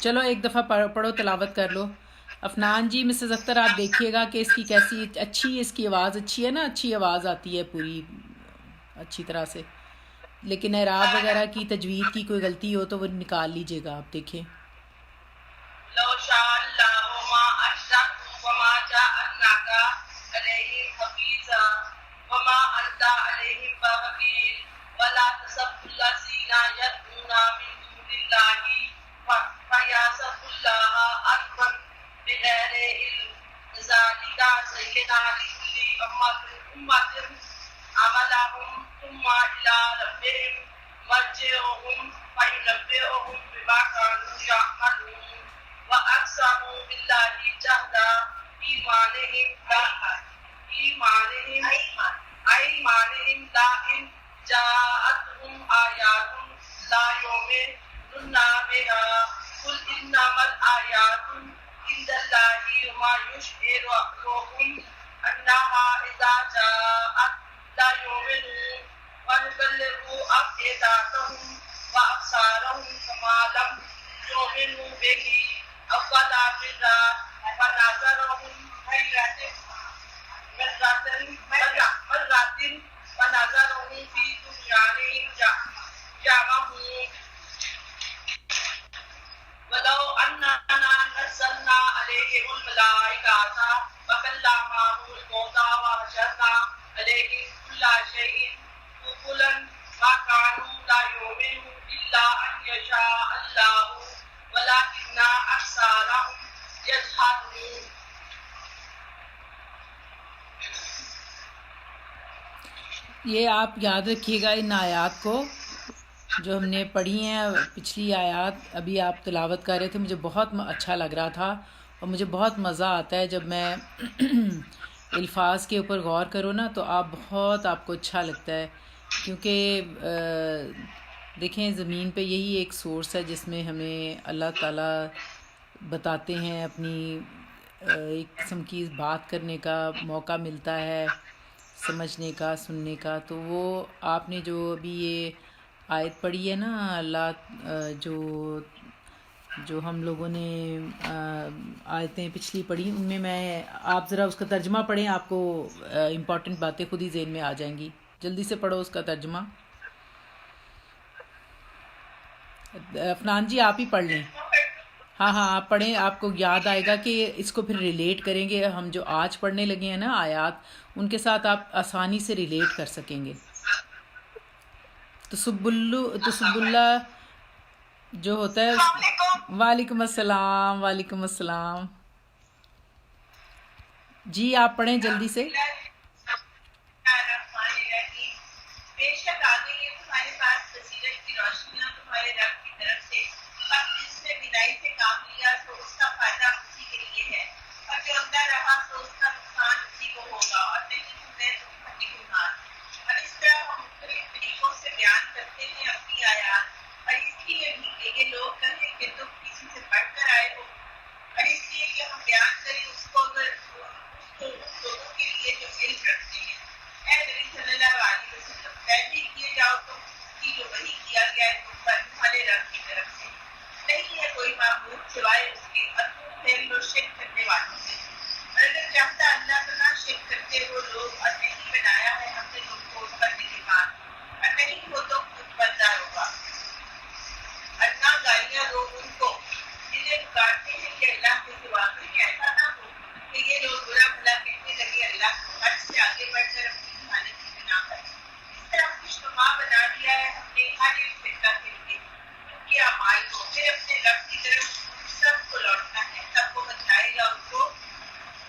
چلو ایک دفعہ پڑھو، تلاوت کر لو۔ افنان جی، مسز اختر آپ دیکھیے گا کہ اس کی کیسی اچھی، اس کی آواز اچھی ہے نا، اچھی آواز آتی ہے پوری اچھی طرح سے، لیکن اعراب وغیرہ کی تجوید کی کوئی غلطی ہو تو وہ نکال لیجئے گا، آپ دیکھیں۔ لو شاء اللہ ما اشرکوا وما جعلناک علیہم حفیظا وما انت علیہم بوکیل ولا تسبوا الذین یدعون من دون اللہ فیحسبوا اللہ عدوا بغیر علم ذلک زینا لکل امۃ عملهم ثم إلى ربهم مرجعهم فينبئهم بما كانوا يعملون وأقسموا بالله جهد أيمانهم لئن جاءتهم آيات لا يؤمنون بها قل إنما الآيات عند الله وما يشعرهم أنها إذا جاءت لا يؤمنون ونبلغ أفئدتهم وأبصارهم كما لم يؤمنوا به أول مرة ونذرهم مرة ونذرهم في طغيانهم يعمهون ولو أننا نزلنا عليهم الملائكة وكلمهم الموتى وحشرنا عليهم كل شيء قبلا ما كانوا لا يؤمنون إلا أن يشاء الله ولكن أكثرهم يجهلون۔ یہ آپ یاد رکھیے گا ان آیات کو جو ہم نے پڑھی ہیں، پچھلی آیات ابھی آپ تلاوت کر رہے تھے، مجھے بہت اچھا لگ رہا تھا، اور مجھے بہت مزہ آتا ہے جب میں الفاظ کے اوپر غور کروں نا، تو آپ کو اچھا لگتا ہے، کیونکہ دیکھیں زمین پہ یہی ایک سورس ہے جس میں ہمیں اللہ تعالیٰ بتاتے ہیں، اپنی ایک قسم کی بات کرنے کا موقع ملتا ہے، سمجھنے کا، سننے کا۔ تو وہ آپ نے جو ابھی یہ آیت پڑھی ہے نا، اللہ جو ہم لوگوں نے آیتیں پچھلی پڑھی، ان میں آپ ذرا اس کا ترجمہ پڑھیں، آپ کو امپورٹنٹ باتیں خود ہی ذہن میں آ جائیں گی۔ جلدی سے پڑھو اس کا ترجمہ۔ افنان جی آپ ہی پڑھ لیں۔ ہاں آپ پڑھیں، آپ کو یاد آئے گا کہ اس کو پھر ریلیٹ کریں گے، ہم جو آج پڑھنے لگے ہیں نا آیات، ان کے ساتھ آپ آسانی سے ریلیٹ کر سکیں گے۔ تصب اللہ جو ہوتا ہے، وعلیکم السلام، وعلیکم السلام جی، آپ پڑھیں جلدی سے۔ بے شک آ گئی ہے تمہارے پاس بصیرت کی روشنیاں تمہارے رب کی طرف سے، بس جس نے بینائی سے کام لیا تو اس کا فائدہ اسی کے لیے ہے، اور جو اندر رہا تو اس کا نقصان اسی کو ہوگا، اور نہیں تمہیں تم پھٹی گمراہ۔ اور اس طرح ہم مختلف طریقوں سے بیان کرتے ہیں اپنی آیات، اور اس لیے بھی کہ یہ لوگ کہیں کہ تم کسی سے پڑھ کر آئے ہو، اور اس لیے کہ ہم بیان کریں اس کو اگر اس لوگوں کے لیے جو علم رکھتے ہیں۔ اے نبی صلی اللہ علیہ وسلم، پیروی کیے جاؤ تم کی جو وحی کیا گیا ہے تم پر تمہارے رب کی طرف سے، نہیں ہے کوئی معبود سوائے اس کے، اور تم پھر لو شرک کرنے والوں سے۔ اور اگر چاہتا اللہ تعالیٰ شرک کرتے ہو لوگ، اور نہیں بنایا ہے ہم نے تم کو اس پر نگہبان، اور نہیں ہو تو خود بردار ہوگا، اور نہ گالیاں دو ان کو جنہیں پکارتے ہیں کہ اللہ کے سوا، کہیں ایسا نہ ہو کہ یہ لوگ برا بھلا کہنے لگے اللہ کو حد سے آگے بڑھ کر اپنی حالت کی بنا پر۔ اس طرح خوشنما بنا دیا ہے ہم نے ہر ایک فرقہ کے لیے ان کے اعمال کو، پھر اپنے رب کی طرف سب کو لوٹنا ہے، سب کو بتلائے گا ان کو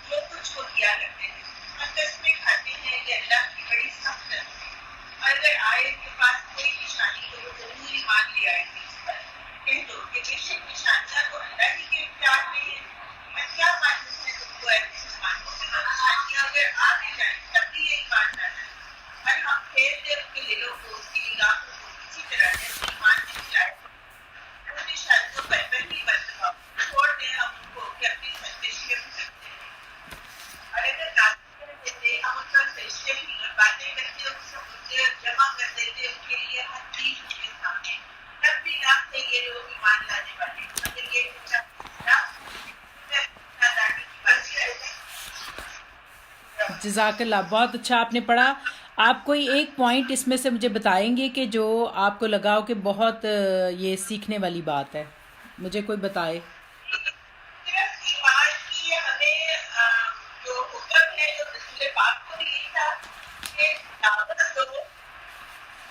جو کچھ وہ کیا کرتے ہیں۔ ہم قسمیں کھاتے ہیں یہ اللہ کی بڑی سخت ہے، اور اگر آئے ان کے پاس کوئی نشانی تو وہ ضرور ایمان لے آئیں گے اس پر۔ کہہ دو کہ بے شک نشانیاں تو اللہ ہی کے اختیار میں ہیں، اور کیا معلوم ہے تم کو اے مسلمانوں کہ وہ نشانیاں اگر آ بھی جائیں تب بھی یہ ایمان نہ لائیں، اور ہم پھیر دے ان کے دلوں کو، اس کی نگاہوں کو اسی طرح جیسے ایمان نہیں لائے، ان نشانیوں پر وہی برتوا جزاک اللہ، بہت اچھا آپ نے پڑھا. آپ کوئی ایک پوائنٹ اس میں سے مجھے بتائیں گے کہ جو آپ کو لگا ہو کہ بہت یہ سیکھنے والی بات ہے؟ مجھے کوئی بتائے. صرف ایمان کی ہمیں جو حکم ہے جو رسول پاک کو بھی تھا کہ دعوت دو،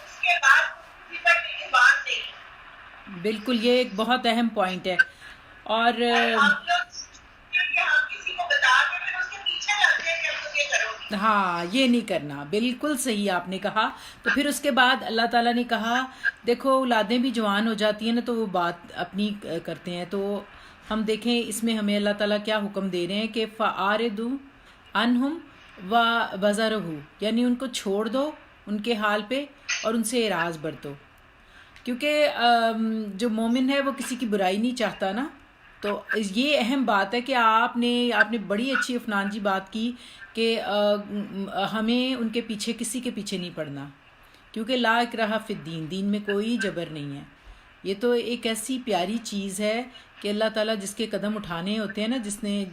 اس کے بعد کسی پر ایمان نہیں. بالکل، یہ ایک بہت اہم پوائنٹ ہے. اور ہم لوگ کہ ہم کسی کو بتا کے پھر اس کے پیچھے لگتے ہیں کہ ہم تو یہ کرو گے. ہاں، یہ نہیں کرنا، بالکل صحیح آپ نے کہا. تو پھر اس کے بعد اللہ تعالیٰ نے کہا دیکھو اولادیں بھی جوان ہو جاتی ہیں نا تو وہ بات اپنی کرتے ہیں. تو ہم دیکھیں اس میں ہمیں اللہ تعالیٰ کیا حکم دے رہے ہیں کہ فَأَعْرِضُ عَنْهُمْ وَبَذَرْهُ، یعنی ان کو چھوڑ دو ان کے حال پہ اور ان سے اعراض برتو. کیونکہ جو مومن ہے وہ کسی کی برائی نہیں چاہتا نا. تو یہ اہم بات ہے کہ آپ نے بڑی اچھی عفنان جی بات کی کہ ہمیں ان کے پیچھے کسی کے پیچھے نہیں پڑنا، کیونکہ لا اکراہ فی الدین، دین میں کوئی جبر نہیں ہے. یہ تو ایک ایسی پیاری چیز ہے کہ اللہ تعالیٰ جس کے قدم اٹھانے ہوتے ہیں نا،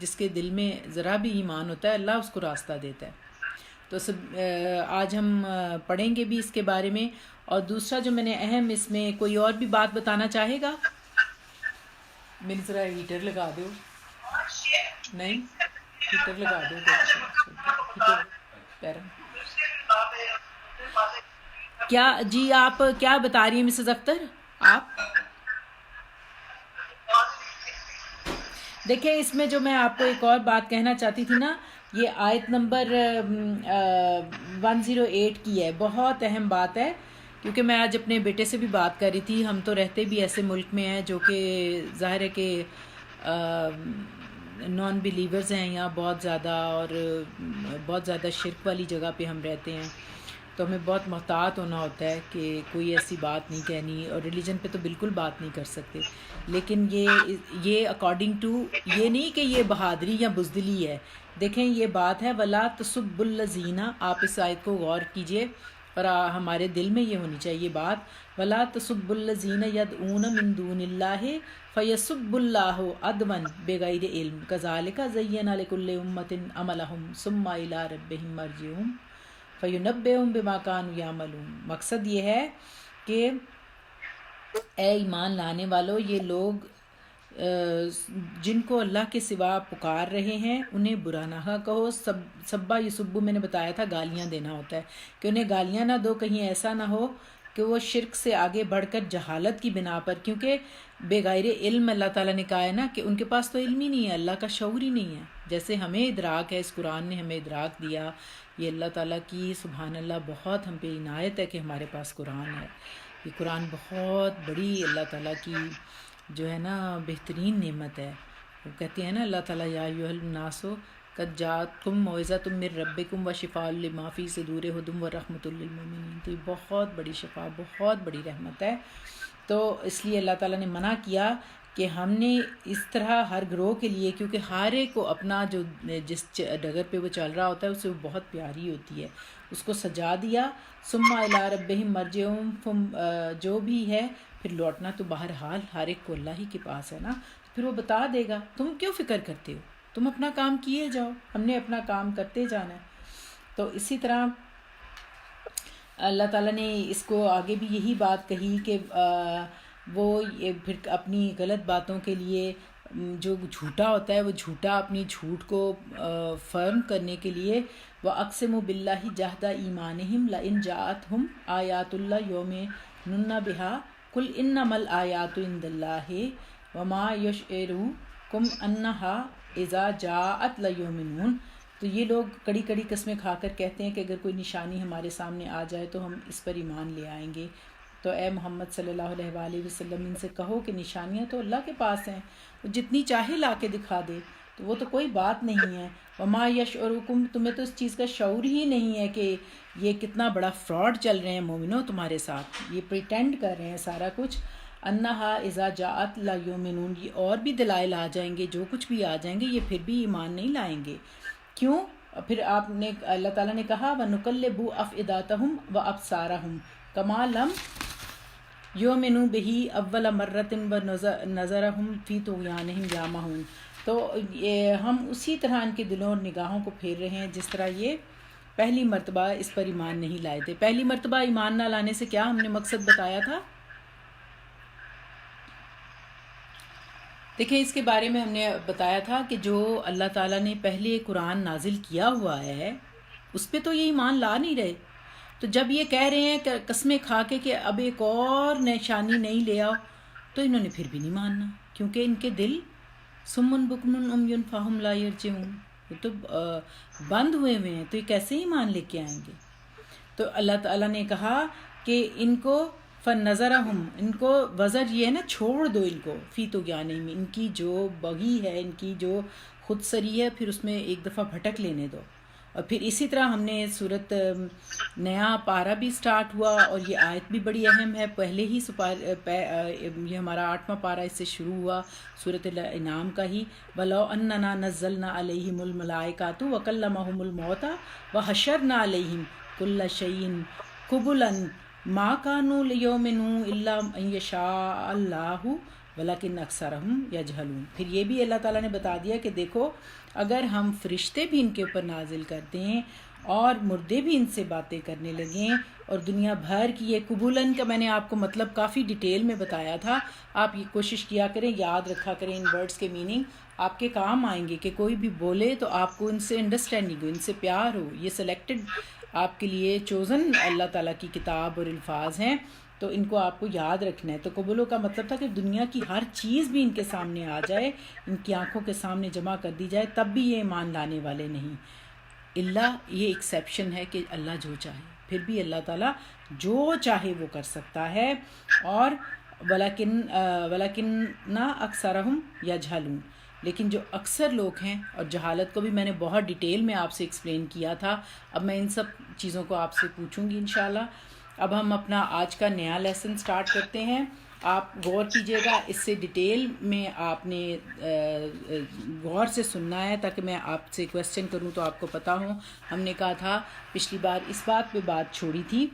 جس کے دل میں ذرا بھی ایمان ہوتا ہے، اللہ اس کو راستہ دیتا ہے. تو آج ہم پڑھیں گے بھی اس کے بارے میں. اور دوسرا جو میں نے اہم اس میں کوئی اور بھی بات بتانا چاہے گا؟ میری ذرا ہیٹر لگا دو. نہیں، ہیٹر لگا دو. کیا جی آپ کیا بتا رہی ہیں مسز اختر؟ آپ دیکھیں اس میں جو میں آپ کو ایک اور بات کہنا چاہتی تھی نا، یہ آیت نمبر 108 کی ہے، بہت اہم بات ہے. کیونکہ میں آج اپنے بیٹے سے بھی بات کر رہی تھی، ہم تو رہتے بھی ایسے ملک میں ہیں جو کہ ظاہر ہے کہ نان بلیورز ہیں یہاں بہت زیادہ، اور بہت زیادہ شرک والی جگہ پہ ہم رہتے ہیں. تو ہمیں بہت محتاط ہونا ہوتا ہے کہ کوئی ایسی بات نہیں کہنی، اور ریلیجن پہ تو بالکل بات نہیں کر سکتے. لیکن یہ اکارڈنگ ٹو یہ نہیں کہ یہ بہادری یا بزدلی ہے. دیکھیں یہ بات ہے وَلَا تَسُبُّ الَّذِينَ، آپ اس آیت کو غور کیجئے اور ہمارے دل میں یہ ہونی چاہیے بات. وَلَا تَسُبُّ الَّذِينَ يَدْعُونَ مِن دُونِ اللَّهِ فَيَسُبُّ اللَّهَ عَدْوًا بِغَيْرِ عِلْمٍ كَذَلِكَ زَيَّنَ لِكُلِّ أُمَّةٍ عَمَلَهُمْ ثُمَّ إِلَىٰ رَبِّهِمْ مَرْجِعُهُمْ فَيُنَبِّئُهُم بِمَا كَانُوا يَعْمَلُونَ. مقصد یہ ہے کہ اے ایمان لانے والو، یہ لوگ جن کو اللہ کے سوا پکار رہے ہیں انہیں برا نہ کہو. سبا یسبو میں نے بتایا تھا گالیاں دینا ہوتا ہے، کہ انہیں گالیاں نہ دو، کہیں ایسا نہ ہو کہ وہ شرک سے آگے بڑھ کر جہالت کی بنا پر، کیونکہ بغیر علم اللہ تعالیٰ نے کہا ہے نا کہ ان کے پاس تو علم ہی نہیں ہے، اللہ کا شعور ہی نہیں ہے. جیسے ہمیں ادراک ہے، اس قرآن نے ہمیں ادراک دیا، یہ اللہ تعالیٰ کی سبحان اللہ بہت ہم پہ عنایت ہے کہ ہمارے پاس قرآن ہے. یہ قرآن بہت بڑی اللہ تعالیٰ کی جو ہے نا بہترین نعمت ہے. وہ کہتے ہیں نا اللہ تعالیٰ یا ایھا الناس قد جاءتکم موعظۃ من ربکم وشفاء لما فی صدور ھدی ورحمۃ للمؤمنین. تو یہ بہت بڑی شفا، بہت بڑی رحمت ہے. تو اس لیے اللہ تعالیٰ نے منع کیا کہ ہم نے اس طرح ہر گروہ کے لیے، کیونکہ ہر ایک کو اپنا جو جس ڈگر پہ وہ چل رہا ہوتا ہے اسے وہ بہت پیاری ہوتی ہے، اس کو سجا دیا. ثم الی ربہم مرجعہم، جو بھی ہے پھر لوٹنا تو بہرحال ہر ایک کو اللہ ہی کے پاس ہے نا. پھر وہ بتا دے گا. تم کیوں فکر کرتے ہو، تم اپنا کام کیے جاؤ، ہم نے اپنا کام کرتے جانا ہے. تو اسی طرح اللہ تعالیٰ نے اس کو آگے بھی یہی بات کہی کہ وہ پھر اپنی غلط باتوں کے لیے جو جھوٹا ہوتا ہے وہ جھوٹا اپنی جھوٹ کو فرم کرنے کے لیے وَأَقْسِمُوا بِاللَّهِ جَهْدَ إِيمَانِهِمْ لَإِنْ جَاءَتْهُمْ آيَاتُ اللَّهِ يُؤْمِنُونَ بِهَا قُلْ إِنَّمَا الْآيَاتُ عِندَ اللَّهِ وَمَا يُشْعِرُكُمْ أَنَّهَا إِذَا جَاءَتْ لَيُؤْمِنُونَ. تو یہ لوگ کڑی کڑی قسمیں کھا کر کہتے ہیں کہ اگر کوئی نشانی ہمارے سامنے آ جائے تو ہم اس پر ایمان لے آئیں گے. تو اے محمد صلی اللہ علیہ وآلہ وسلم ان سے کہو کہ نشانیاں تو اللہ کے پاس ہیں، وہ جتنی چاہے لا کے دکھا دے، تو وہ تو کوئی بات نہیں ہے. وما یشعرکم، تمہیں تو اس چیز کا شعور ہی نہیں ہے کہ یہ کتنا بڑا فراڈ چل رہے ہیں مومنوں تمہارے ساتھ، یہ پریٹینڈ کر رہے ہیں سارا کچھ. انہا اذا جاءت لا یؤمنون، یہ اور بھی دلائل آ جائیں گے، جو کچھ بھی آ جائیں گے یہ پھر بھی ایمان نہیں لائیں گے. کیوں؟ پھر آپ نے اللہ تعالیٰ نے کہا وَنُقَلِّبُ أَفْئِدَتَهُمْ وَأَبْصَارَهُمْ كَمَا لَمْ يُؤْمِنُوا بِهِ أَوَّلَ مَرَّةٍ وَنَذَرُهُمْ فِي طُغْيَانِهِمْ يَعْمَهُونَ. تو ہم اسی طرح ان کے دلوں اور نگاہوں کو پھیر رہے ہیں جس طرح یہ پہلی مرتبہ اس پر ایمان نہیں لائے تھے. پہلی مرتبہ ایمان نہ لانے سے کیا ہم نے مقصد بتایا تھا؟ دیکھیں اس کے بارے میں ہم نے بتایا تھا کہ جو اللہ تعالیٰ نے پہلے قرآن نازل کیا ہوا ہے اس پہ تو یہ ایمان لا نہیں رہے. تو جب یہ کہہ رہے ہیں کہ قسمیں کھا کے کہ اب ایک اور نشانی نہیں لے آؤ، تو انہوں نے پھر بھی نہیں ماننا، کیونکہ ان کے دل سمن بکمن عمیٌ فہم لا یرجعون، یہ تو بند ہوئے ہوئے ہیں، تو یہ کیسے ایمان لے کے آئیں گے؟ تو اللہ تعالیٰ نے کہا کہ ان کو فنظرہم، ان کو وزر یہ ہے نا، چھوڑ دو ان کو فی طغیانہم، ان کی جو بغی ہے، ان کی جو خود سری ہے، پھر اس میں ایک دفعہ بھٹک لینے دو. اور پھر اسی طرح ہم نے صورت نیا پارہ بھی سٹارٹ ہوا، اور یہ آیت بھی بڑی اہم ہے. پہلے ہی یہ ہمارا 8واں پارہ اس سے شروع ہوا صورت الانعام کا ہی. وَلَوْ أَنَّنَا نَزَّلْنَا عَلَيْهِمُ الْمَلَائِكَةَ وَكَلَّمَهُمُ الْمَوْتَى وَحَشَرْنَا عَلَيْهِمْ كُلَّ شَيْءٍ قُبُلًا مَا كَانُوا لِيُؤْمِنُوا إِلَّا أَن يَشَاءَ اللَّهُ وَلَكِنَّ أَكْثَرَهُمْ يَجْهَلُونَ. پھر یہ بھی اللہ تعالیٰ نے بتا دیا کہ دیکھو اگر ہم فرشتے بھی ان کے اوپر نازل کر دیں اور مردے بھی ان سے باتیں کرنے لگیں، اور دنیا بھر کی یہ قبولن کا میں نے آپ کو مطلب کافی ڈیٹیل میں بتایا تھا، آپ یہ کوشش کیا کریں، یاد رکھا کریں ان ورڈز کے میننگ، آپ کے کام آئیں گے. کہ کوئی بھی بولے تو آپ کو ان سے انڈرسٹینڈنگ ہو، ان سے پیار ہو. یہ سلیکٹڈ آپ کے لیے چوزن اللہ تعالیٰ کی کتاب اور الفاظ ہیں، تو ان کو آپ کو یاد رکھنا ہے. تو قبولوں کا مطلب تھا کہ دنیا کی ہر چیز بھی ان کے سامنے آ جائے، ان کی آنکھوں کے سامنے جمع کر دی جائے، تب بھی یہ ایمان لانے والے نہیں. اللہ یہ ایکسیپشن ہے کہ اللہ جو چاہے، پھر بھی اللہ تعالیٰ جو چاہے وہ کر سکتا ہے. اور وَلَكِنَّ أَكْثَرَهُمْ يَجْهَلُونَ، لیکن جو اکثر لوگ ہیں، اور جہالت کو بھی میں نے بہت ڈیٹیل میں آپ سے ایکسپلین کیا تھا. اب میں ان سب چیزوں کو آپ سے پوچھوں گی انشاءاللہ. اب ہم اپنا آج کا نیا لیسن سٹارٹ کرتے ہیں. آپ غور کیجئے گا، اس سے ڈیٹیل میں آپ نے غور سے سننا ہے تاکہ میں آپ سے کویسچن کروں تو آپ کو پتہ ہو. ہم نے کہا تھا پچھلی بار اس بات پہ بات چھوڑی تھی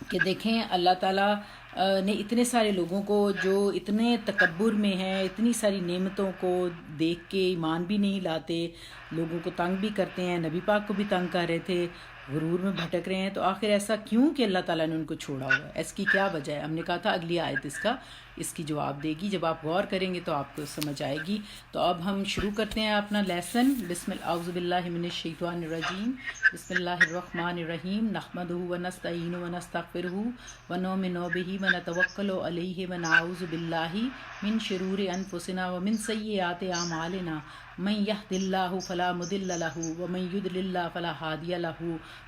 کہ دیکھیں اللہ تعالیٰ نے اتنے سارے لوگوں کو جو اتنے تکبر میں ہیں، اتنی ساری نعمتوں کو دیکھ کے ایمان بھی نہیں لاتے، لوگوں کو تنگ بھی کرتے ہیں، نبی پاک کو بھی تنگ کر رہے تھے، غرور میں بھٹک رہے ہیں. تو آخر ایسا کیوں کہ اللہ تعالیٰ نے ان کو چھوڑا ہوا ہے؟ اس کی کیا وجہ ہے؟ ہم نے کہا تھا اگلی آیت اس کی جواب دے گی. جب آپ غور کریں گے تو آپ کو سمجھ آئے گی. تو اب ہم شروع کرتے ہیں اپنا لیسن. اعوذ باللہ من الشیطان الرجیم، بسم اللہ الرحمن الرحیم. نحمدہ ونستعینہ ونستغفرہ ونؤمن بہ ونتوکل علیہ ونعوذ باللہ من شرور انفسنا ومن سیئات اعمالنا. من یہد اللہ فلا مضل لہ ومن یضلل فلا ہادی لہ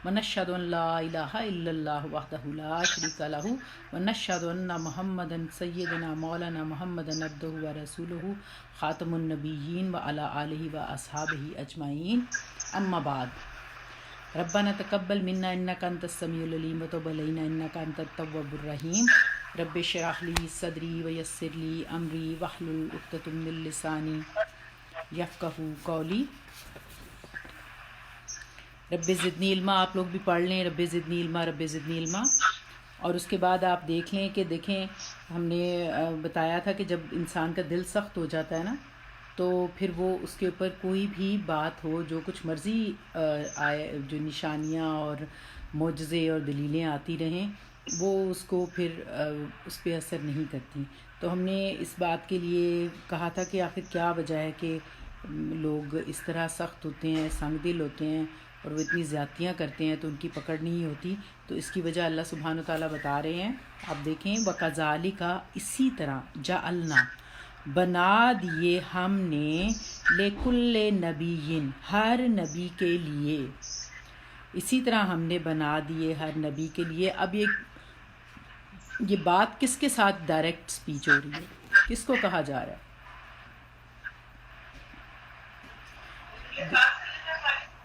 ونشہد ان لا الہ الا اللہ وحدہ لا شریک لہ ونشہد ان محمدا سیدنا مولانا محمدا عبدہ ورسولہ خاتم النبیین وعلی آلہ واصحابہ اجمعین. اما بعد، ربنا تقبل منا انک انت السمیع العلیم وتب علینا انک انت التواب الرحیم. رب اشرح لی صدری ویسر لی امری واحلل عقدۃ من لسانی یفقہوا قولی. رب زدنی علما، آپ لوگ بھی پڑھ لیں، رب زدنی علما، رب زدنی علما. اور اس کے بعد آپ دیکھ لیں کہ دیکھیں ہم نے بتایا تھا کہ جب انسان کا دل سخت ہو جاتا ہے نا، تو پھر وہ اس کے اوپر کوئی بھی بات ہو، جو کچھ مرضی آئے، جو نشانیاں اور معجزے اور دلیلیں آتی رہیں، وہ اس کو پھر اس پہ اثر نہیں کرتی. تو ہم نے اس بات کے لیے کہا تھا کہ آخر کیا وجہ ہے کہ لوگ اس طرح سخت ہوتے ہیں، سنگ دل ہوتے ہیں، اور وہ اتنی زیادتیاں کرتے ہیں تو ان کی پکڑ نہیں ہوتی. تو اس کی وجہ اللہ سبحانہ وتعالیٰ بتا رہے ہیں. آپ دیکھیں وَكَذَلِكَ، اسی طرح جعلنا، بنا دیے ہم نے، لِكُلِّ نَبِيٍّ، ہر نبی کے لیے، اسی طرح ہم نے بنا دیے ہر نبی کے لیے. اب یہ بات کس کے ساتھ ڈائریکٹ سپیچ ہو رہی ہے؟ کس کو کہا جا رہا ہے؟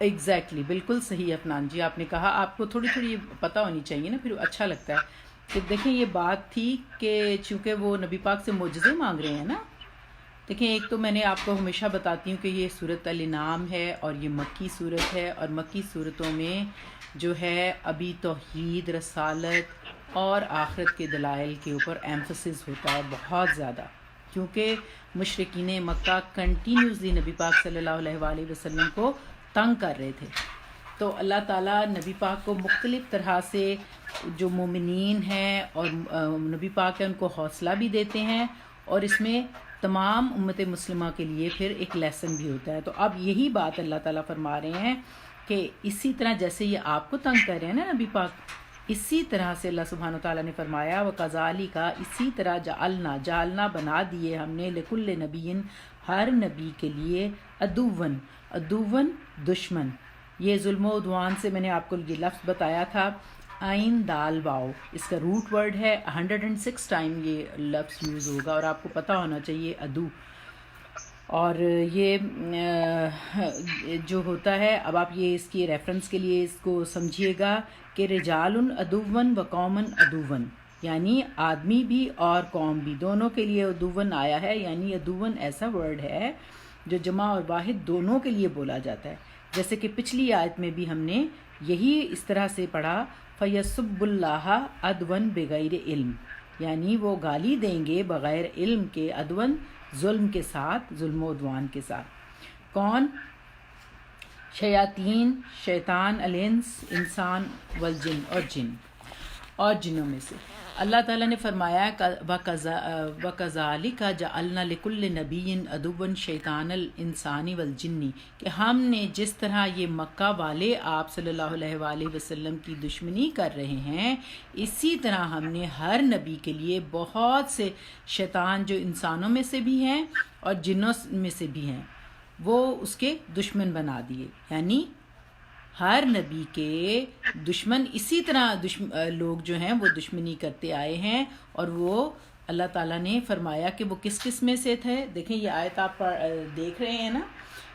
ایگزیکٹلی، بالکل صحیح افنان جی، آپ نے کہا. آپ کو تھوڑی تھوڑی پتہ ہونی چاہیے نا، پھر اچھا لگتا ہے. کہ دیکھیں یہ بات تھی کہ چونکہ وہ نبی پاک سے معجزے مانگ رہے ہیں نا. دیکھیں ایک تو میں نے آپ کو ہمیشہ بتاتی ہوں کہ یہ صورت الانعام ہے اور یہ مکی صورت ہے، اور مکی صورتوں میں جو ہے ابھی توحید، رسالت اور آخرت کے دلائل کے اوپر ایمفسس ہوتا ہے بہت زیادہ، کیونکہ مشرکین مکہ کنٹینیوسلی نبی پاک صلی اللہ علیہ وآلہ وسلم کو تنگ کر رہے تھے. تو اللہ تعالیٰ نبی پاک کو مختلف طرح سے جو مومنین ہیں اور نبی پاک ہیں ان کو حوصلہ بھی دیتے ہیں، اور اس میں تمام امت مسلمہ کے لیے پھر ایک لیسن بھی ہوتا ہے۔ تو اب یہی بات اللہ تعالیٰ فرما رہے ہیں کہ اسی طرح جیسے یہ آپ کو تنگ کر رہے ہیں نا نبی پاک، اسی طرح سے اللہ سبحانہ وتعالیٰ نے فرمایا وَكَذَلِكَ، اسی طرح جعلنا بنا دیے ہم نے لِكُلِّ نَبِيٍّ، ہر نبی کے لیے عدوًّا دشمن۔ یہ ظلم و عدوان سے میں نے آپ کو یہ لفظ بتایا تھا، عین دال واو، اس کا روٹ ورڈ ہے، 106 ٹائم یہ لفظ یوز ہوگا، اور آپ کو پتہ ہونا چاہیے عدو۔ اور یہ جو ہوتا ہے، اب آپ یہ اس کی ریفرنس کے لیے اس کو سمجھیے گا کہ رجال عدوًا و قوم عدوًا، یعنی آدمی بھی اور قوم بھی دونوں کے لیے عدوًا آیا ہے، یعنی عدوًا ایسا ورڈ ہے جو جمع اور واحد دونوں کے لیے بولا جاتا ہے۔ جیسے کہ پچھلی آیت میں بھی ہم نے یہی اس طرح سے پڑھا، فَيَسُبُّ اللَّهَ عَدْوًا بِغَيْرِ علم، یعنی وہ گالی دیں گے بغیر علم کے، عدوًا ظلم کے ساتھ، ظلم و عدوان کے ساتھ۔ کون؟ شیاطین، شیطان، الانس، انسان، والجن، اور جن، اور جنوں میں سے۔ اللہ تعالیٰ نے فرمایا وَكَذَلِكَ جَعَلْنَا لِكُلِّ نَبِيٍّ عَدُوًّا شَيْطَانَ الْإِنسَانِ وَالْجِنِّ، کہ ہم نے جس طرح یہ مکہ والے آپ صلی اللہ علیہ وآلہ وسلم کی دشمنی کر رہے ہیں، اسی طرح ہم نے ہر نبی کے لیے بہت سے شیطان جو انسانوں میں سے بھی ہیں اور جنوں میں سے بھی ہیں، وہ اس کے دشمن بنا دیے۔ یعنی ہر نبی کے دشمن اسی طرح لوگ جو ہیں وہ دشمنی کرتے آئے ہیں، اور وہ اللہ تعالیٰ نے فرمایا کہ وہ کس کس میں سے تھے۔ دیکھیں یہ آیت آپ دیکھ رہے ہیں نا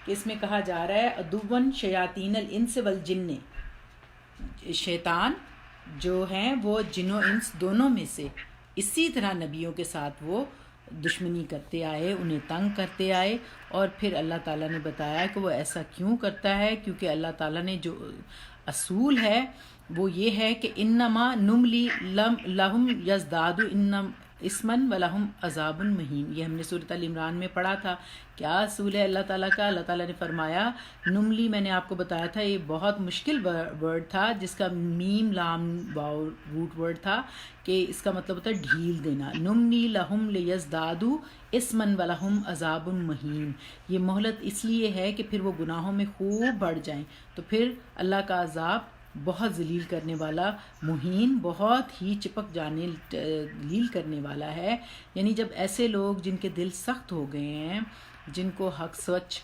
کہ اس میں کہا جا رہا ہے عدوًا شیاطین الانس والجن، شیطان جو ہیں وہ جن و انس دونوں میں سے اسی طرح نبیوں کے ساتھ وہ دشمنی کرتے آئے، انہیں تنگ کرتے آئے، اور پھر اللہ تعالیٰ نے بتایا کہ وہ ایسا کیوں کرتا ہے، کیونکہ اللہ تعالیٰ نے جو اصول ہے وہ یہ ہے کہ انما نملی لہم یزدادوا اسمن ولہم عذاب مہین، یہ ہم نے سورۃ ال عمران میں پڑھا تھا۔ کیا اصول ہے اللہ تعالیٰ کا؟ اللہ تعالیٰ نے فرمایا نملی، میں نے آپ کو بتایا تھا یہ بہت مشکل ورڈ تھا جس کا میم لام واو روٹ ورڈ تھا، کہ اس کا مطلب ہوتا ہے ڈھیل دینا۔ نملی لہم لیزدادوا اسمن ولہم عذاب مہین، یہ مہلت اس لیے ہے کہ پھر وہ گناہوں میں خوب بڑھ جائیں، تو پھر اللہ کا عذاب بہت ذلیل کرنے والا، مہین بہت ہی چپک جانے ذلیل کرنے والا ہے۔ یعنی جب ایسے لوگ جن کے دل سخت ہو گئے ہیں، جن کو حق سچ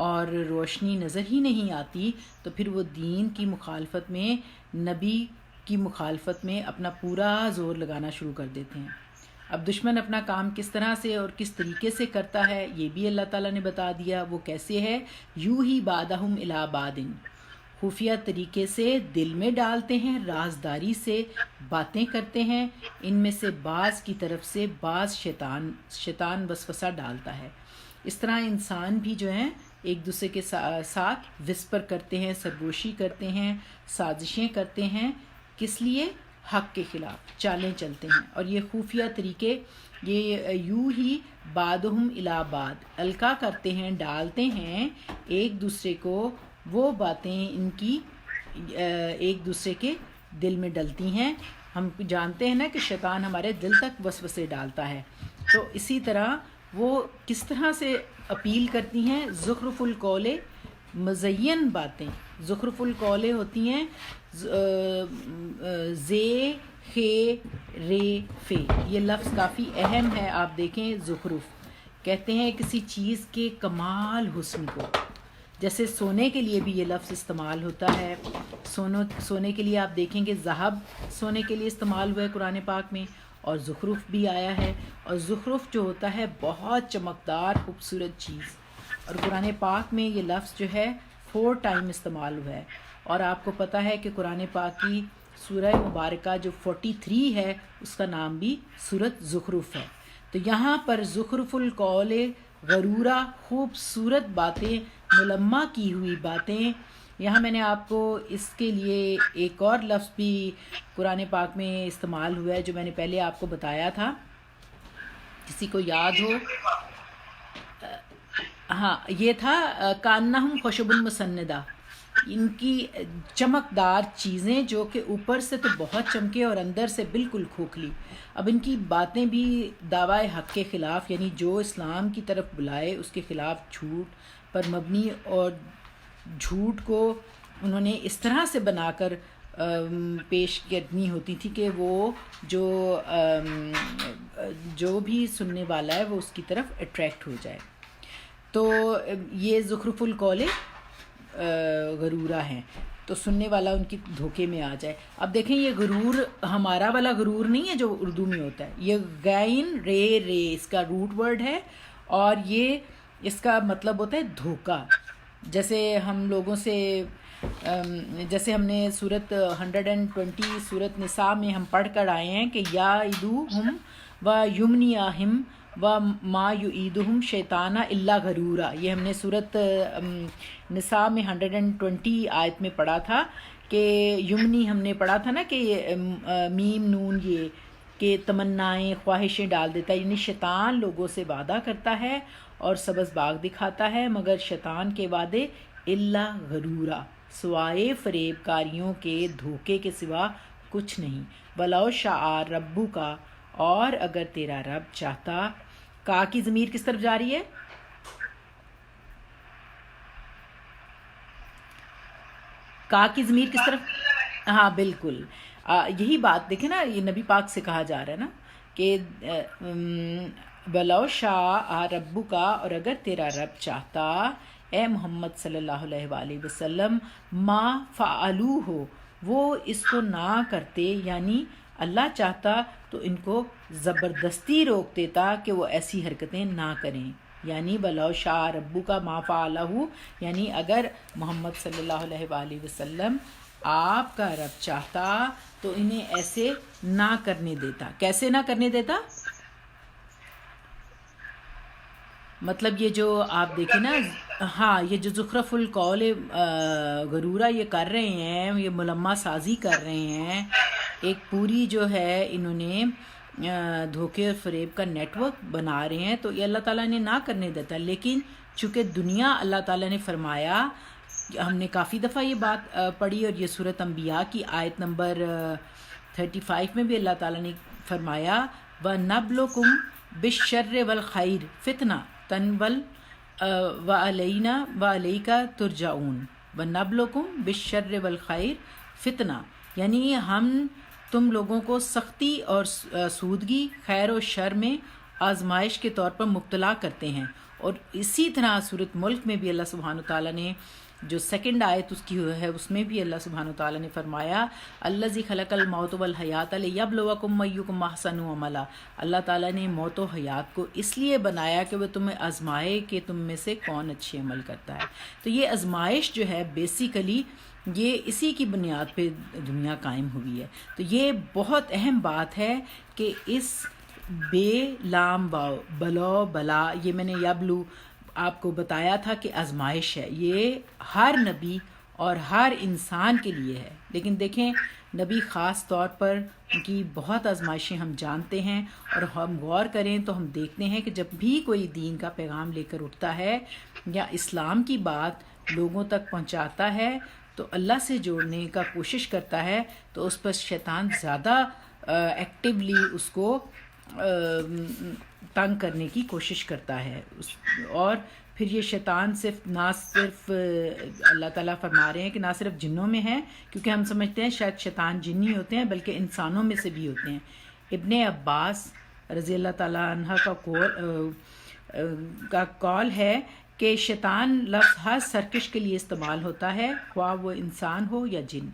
اور روشنی نظر ہی نہیں آتی، تو پھر وہ دین کی مخالفت میں، نبی کی مخالفت میں اپنا پورا زور لگانا شروع کر دیتے ہیں۔ اب دشمن اپنا کام کس طرح سے اور کس طریقے سے کرتا ہے یہ بھی اللہ تعالیٰ نے بتا دیا، وہ کیسے ہے، یوں ہی بعدہم الی بعد، خفیہ طریقے سے دل میں ڈالتے ہیں، رازداری سے باتیں کرتے ہیں، ان میں سے بعض کی طرف سے بعض شیطان وسوسہ ڈالتا ہے۔ اس طرح انسان بھی جو ہیں ایک دوسرے کے ساتھ وسپر کرتے ہیں، سرگوشی کرتے ہیں، سازشیں کرتے ہیں، کس لیے؟ حق کے خلاف چالیں چلتے ہیں۔ اور یہ خفیہ طریقے، یہ یوں ہی بعدہم الی بعد، القا کرتے ہیں، ڈالتے ہیں ایک دوسرے کو وہ باتیں ان کی ایک دوسرے کے دل میں ڈلتی ہیں۔ ہم جانتے ہیں نا کہ شیطان ہمارے دل تک وسوسے ڈالتا ہے، تو اسی طرح وہ کس طرح سے اپیل کرتی ہیں، زخرف القول، مزین باتیں، زخرف القول ہوتی ہیں زے خے رے فے، یہ لفظ کافی اہم ہے، آپ دیکھیں زخرف کہتے ہیں کسی چیز کے کمال حسن کو، جیسے سونے کے لیے بھی یہ لفظ استعمال ہوتا ہے، سونے کے لیے آپ دیکھیں گے ذہب سونے کے لیے استعمال ہوا ہے قرآن پاک میں، اور زخرف بھی آیا ہے، اور زخرف جو ہوتا ہے بہت چمکدار خوبصورت چیز، اور قرآن پاک میں یہ لفظ جو ہے 4 ٹائم استعمال ہوا ہے۔ اور آپ کو پتہ ہے کہ قرآن پاک کی سورہ مبارکہ جو 43 ہے اس کا نام بھی سورۃ زخرف ہے۔ تو یہاں پر زخرف القول، غرورہ، خوبصورت باتیں، ملمہ کی ہوئی باتیں، یہاں میں نے آپ کو اس کے لیے ایک اور لفظ بھی قرآن پاک میں استعمال ہوا ہے جو میں نے پہلے آپ کو بتایا تھا، کسی کو یاد ہو؟ ہاں، یہ تھا کانہم خشب مسندہ، ان کی چمکدار چیزیں جو کہ اوپر سے تو بہت چمکے اور اندر سے بالکل کھوکھلی. اب ان کی باتیں بھی دعوی حق کے خلاف، یعنی جو اسلام کی طرف بلائے اس کے خلاف جھوٹ پر مبنی، اور جھوٹ کو انہوں نے اس طرح سے بنا کر پیش کرنی ہوتی تھی کہ وہ جو بھی سننے والا ہے وہ اس کی طرف اٹریکٹ ہو جائے. تو یہ زخرف القول غرورہ ہیں، تو سننے والا ان کی دھوکے میں آ جائے. اب دیکھیں یہ غرور ہمارا والا غرور نہیں ہے جو اردو میں ہوتا ہے، یہ غین رے اس کا روٹ ورڈ ہے، اور یہ اس کا مطلب ہوتا ہے دھوکہ. جیسے ہم لوگوں سے جیسے ہم نے سورت 120 سورت نساء میں ہم پڑھ کر آئے ہیں کہ یعدہم و یمنیہم و ما یعیدہم شیطان الا غرورا. یہ ہم نے سورت نساء میں 120 آیت میں پڑھا تھا کہ یمنی ہم نے پڑھا تھا نا کہ میم نون یہ کہ تمنائیں خواہشیں ڈال دیتا ہے، یعنی شیطان لوگوں سے وعدہ کرتا ہے اور سبز باغ دکھاتا ہے، مگر شیطان کے وعدے الا غرورا، سوائے فریب کاریوں کے دھوکے کے سوا کچھ نہیں. ولو شاء ربو کا، اور اگر تیرا رب چاہتا. کا کی ضمیر کس طرف جا رہی ہے؟ کا کی ضمیر کس طرف؟ ہاں بالکل، یہی بات دیکھیں نا، یہ نبی پاک سے کہا جا رہا ہے نا کہ ولو شاء ربو کا، اور اگر تیرا رب چاہتا اے محمد صلی اللہ علیہ وآلہ وسلم، ما فعلو ہو، وہ اس کو نہ کرتے، یعنی اللہ چاہتا تو ان کو زبردستی روک دیتا کہ وہ ایسی حرکتیں نہ کریں. یعنی ولو شاء ربو کا ما فعلہ، یعنی اگر محمد صلی اللہ علیہ وآلہ وسلم آپ کا رب چاہتا تو انہیں ایسے نہ کرنے دیتا. کیسے نہ کرنے دیتا؟ مطلب یہ جو آپ دیکھیں نا، ہاں یہ جو زخرف القول غرورہ یہ کر رہے ہیں، یہ ملمہ سازی کر رہے ہیں، ایک پوری جو ہے انہوں نے دھوکے اور فریب کا نیٹ ورک بنا رہے ہیں، تو یہ اللہ تعالیٰ نے نہ کرنے دیتا. لیکن چونکہ دنیا اللہ تعالیٰ نے فرمایا، ہم نے کافی دفعہ یہ بات پڑھی، اور یہ سورۃ انبیاء کی آیت نمبر 35 میں بھی اللہ تعالیٰ نے فرمایا وَنَبْلُكُمْ بِالشَّرِّ وَالْخَيْرِ فِتْنَةً وَعَلَيْنَا وَعَلَيْكَ تُرْجَعُونَ. وَنَبْلُكُمْ بِالشَّرِّ وَالْخَيْرِ فِتْنَةً، یعنی ہم تم لوگوں کو سختی اور سودگی، خیر و شر میں آزمائش کے طور پر مبتلا کرتے ہیں. اور اسی طرح سورۃ ملک میں بھی اللہ سبحانہ تعالیٰ نے جو سیکنڈ آیت اس کی ہے، اس میں بھی اللہ سبحانہ تعالیٰ نے فرمایا الذی خلق الموت والحیات لیبلوکم ایکم احسن عملا. اللہ تعالیٰ نے موت و حیات کو اس لیے بنایا کہ وہ تمہیں آزمائے کہ تم میں سے کون اچھے عمل کرتا ہے. تو یہ آزمائش جو ہے بیسیکلی یہ اسی کی بنیاد پہ دنیا قائم ہوئی ہے. تو یہ بہت اہم بات ہے کہ اس بے لام باؤ بلو بلا، یہ میں نے یبلو آپ کو بتایا تھا کہ آزمائش ہے، یہ ہر نبی اور ہر انسان کے لیے ہے. لیکن دیکھیں نبی خاص طور پر ان کی بہت آزمائشیں ہم جانتے ہیں، اور ہم غور کریں تو ہم دیکھتے ہیں کہ جب بھی کوئی دین کا پیغام لے کر اٹھتا ہے یا اسلام کی بات لوگوں تک پہنچاتا ہے تو اللہ سے جوڑنے کا کوشش کرتا ہے، تو اس پر شیطان زیادہ ایکٹیولی اس کو تنگ کرنے کی کوشش کرتا ہے. اور پھر یہ شیطان نہ صرف اللہ تعالیٰ فرما رہے ہیں کہ نہ صرف جنوں میں ہے، کیونکہ ہم سمجھتے ہیں شاید شیطان جنی ہوتے ہیں، بلکہ انسانوں میں سے بھی ہوتے ہیں. ابن عباس رضی اللہ تعالیٰ عنہ کا قول ہے کہ شیطان لفظ ہر سرکش کے لیے استعمال ہوتا ہے، خواہ وہ انسان ہو یا جن.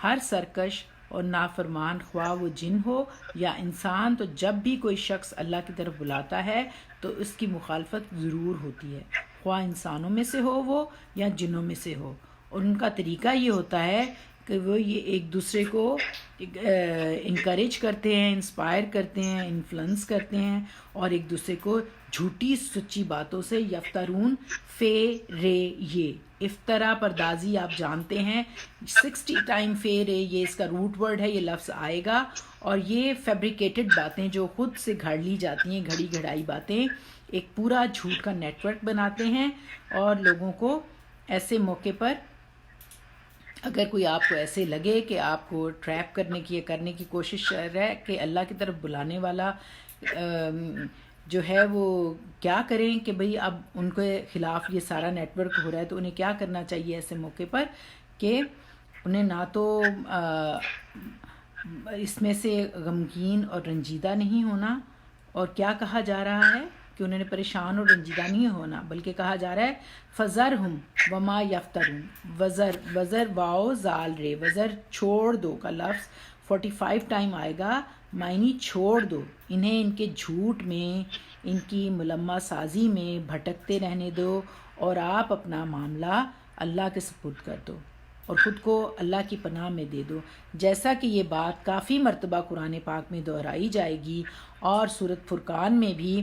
ہر سرکش اور نافرمان خواہ وہ جن ہو یا انسان، تو جب بھی کوئی شخص اللہ کی طرف بلاتا ہے تو اس کی مخالفت ضرور ہوتی ہے، خواہ انسانوں میں سے ہو وہ یا جنوں میں سے ہو. اور ان کا طریقہ یہ ہوتا ہے کہ وہ یہ ایک دوسرے کو انکریج کرتے ہیں، انسپائر کرتے ہیں، انفلوئنس کرتے ہیں، اور ایک دوسرے کو جھوٹی سچی باتوں سے یفترون فے رے، یہ افطرا پردازی آپ جانتے ہیں 60 ٹائم فے رے، یہ اس کا روٹ ورڈ ہے، یہ لفظ آئے گا. اور یہ فیبریکیٹڈ باتیں جو خود سے گھڑ لی جاتی ہیں، گھڑی گھڑائی باتیں، ایک پورا جھوٹ کا نیٹ ورک بناتے ہیں اور لوگوں کو ایسے موقع پر اگر کوئی آپ کو ایسے لگے کہ آپ کو ٹریپ کرنے کی کوشش کر رہا ہے کہ اللہ کی طرف بلانے والا جو ہے وہ کیا کریں کہ بھئی اب ان کے خلاف یہ سارا نیٹ ورک ہو رہا ہے، تو انہیں کیا کرنا چاہیے ایسے موقع پر کہ انہیں نہ تو اس میں سے غمگین اور رنجیدہ نہیں ہونا، اور کیا کہا جا رہا ہے کہ انہوں نے پریشان اور رنجیدہ نہیں ہونا، بلکہ کہا جا رہا ہے فَذَرْهُمْ وَمَا يَفْتَرُونَ، وزر واؤ زال رے، وزر چھوڑ دو کا لفظ 45 ٹائم آئے گا، معنی چھوڑ دو انہیں، ان کے جھوٹ میں، ان کی ملمہ سازی میں بھٹکتے رہنے دو، اور آپ اپنا معاملہ اللہ کے سپرد کر دو اور خود کو اللہ کی پناہ میں دے دو، جیسا کہ یہ بات کافی مرتبہ قرآن پاک میں دہرائی جائے گی، اور سورۃ فرقان میں بھی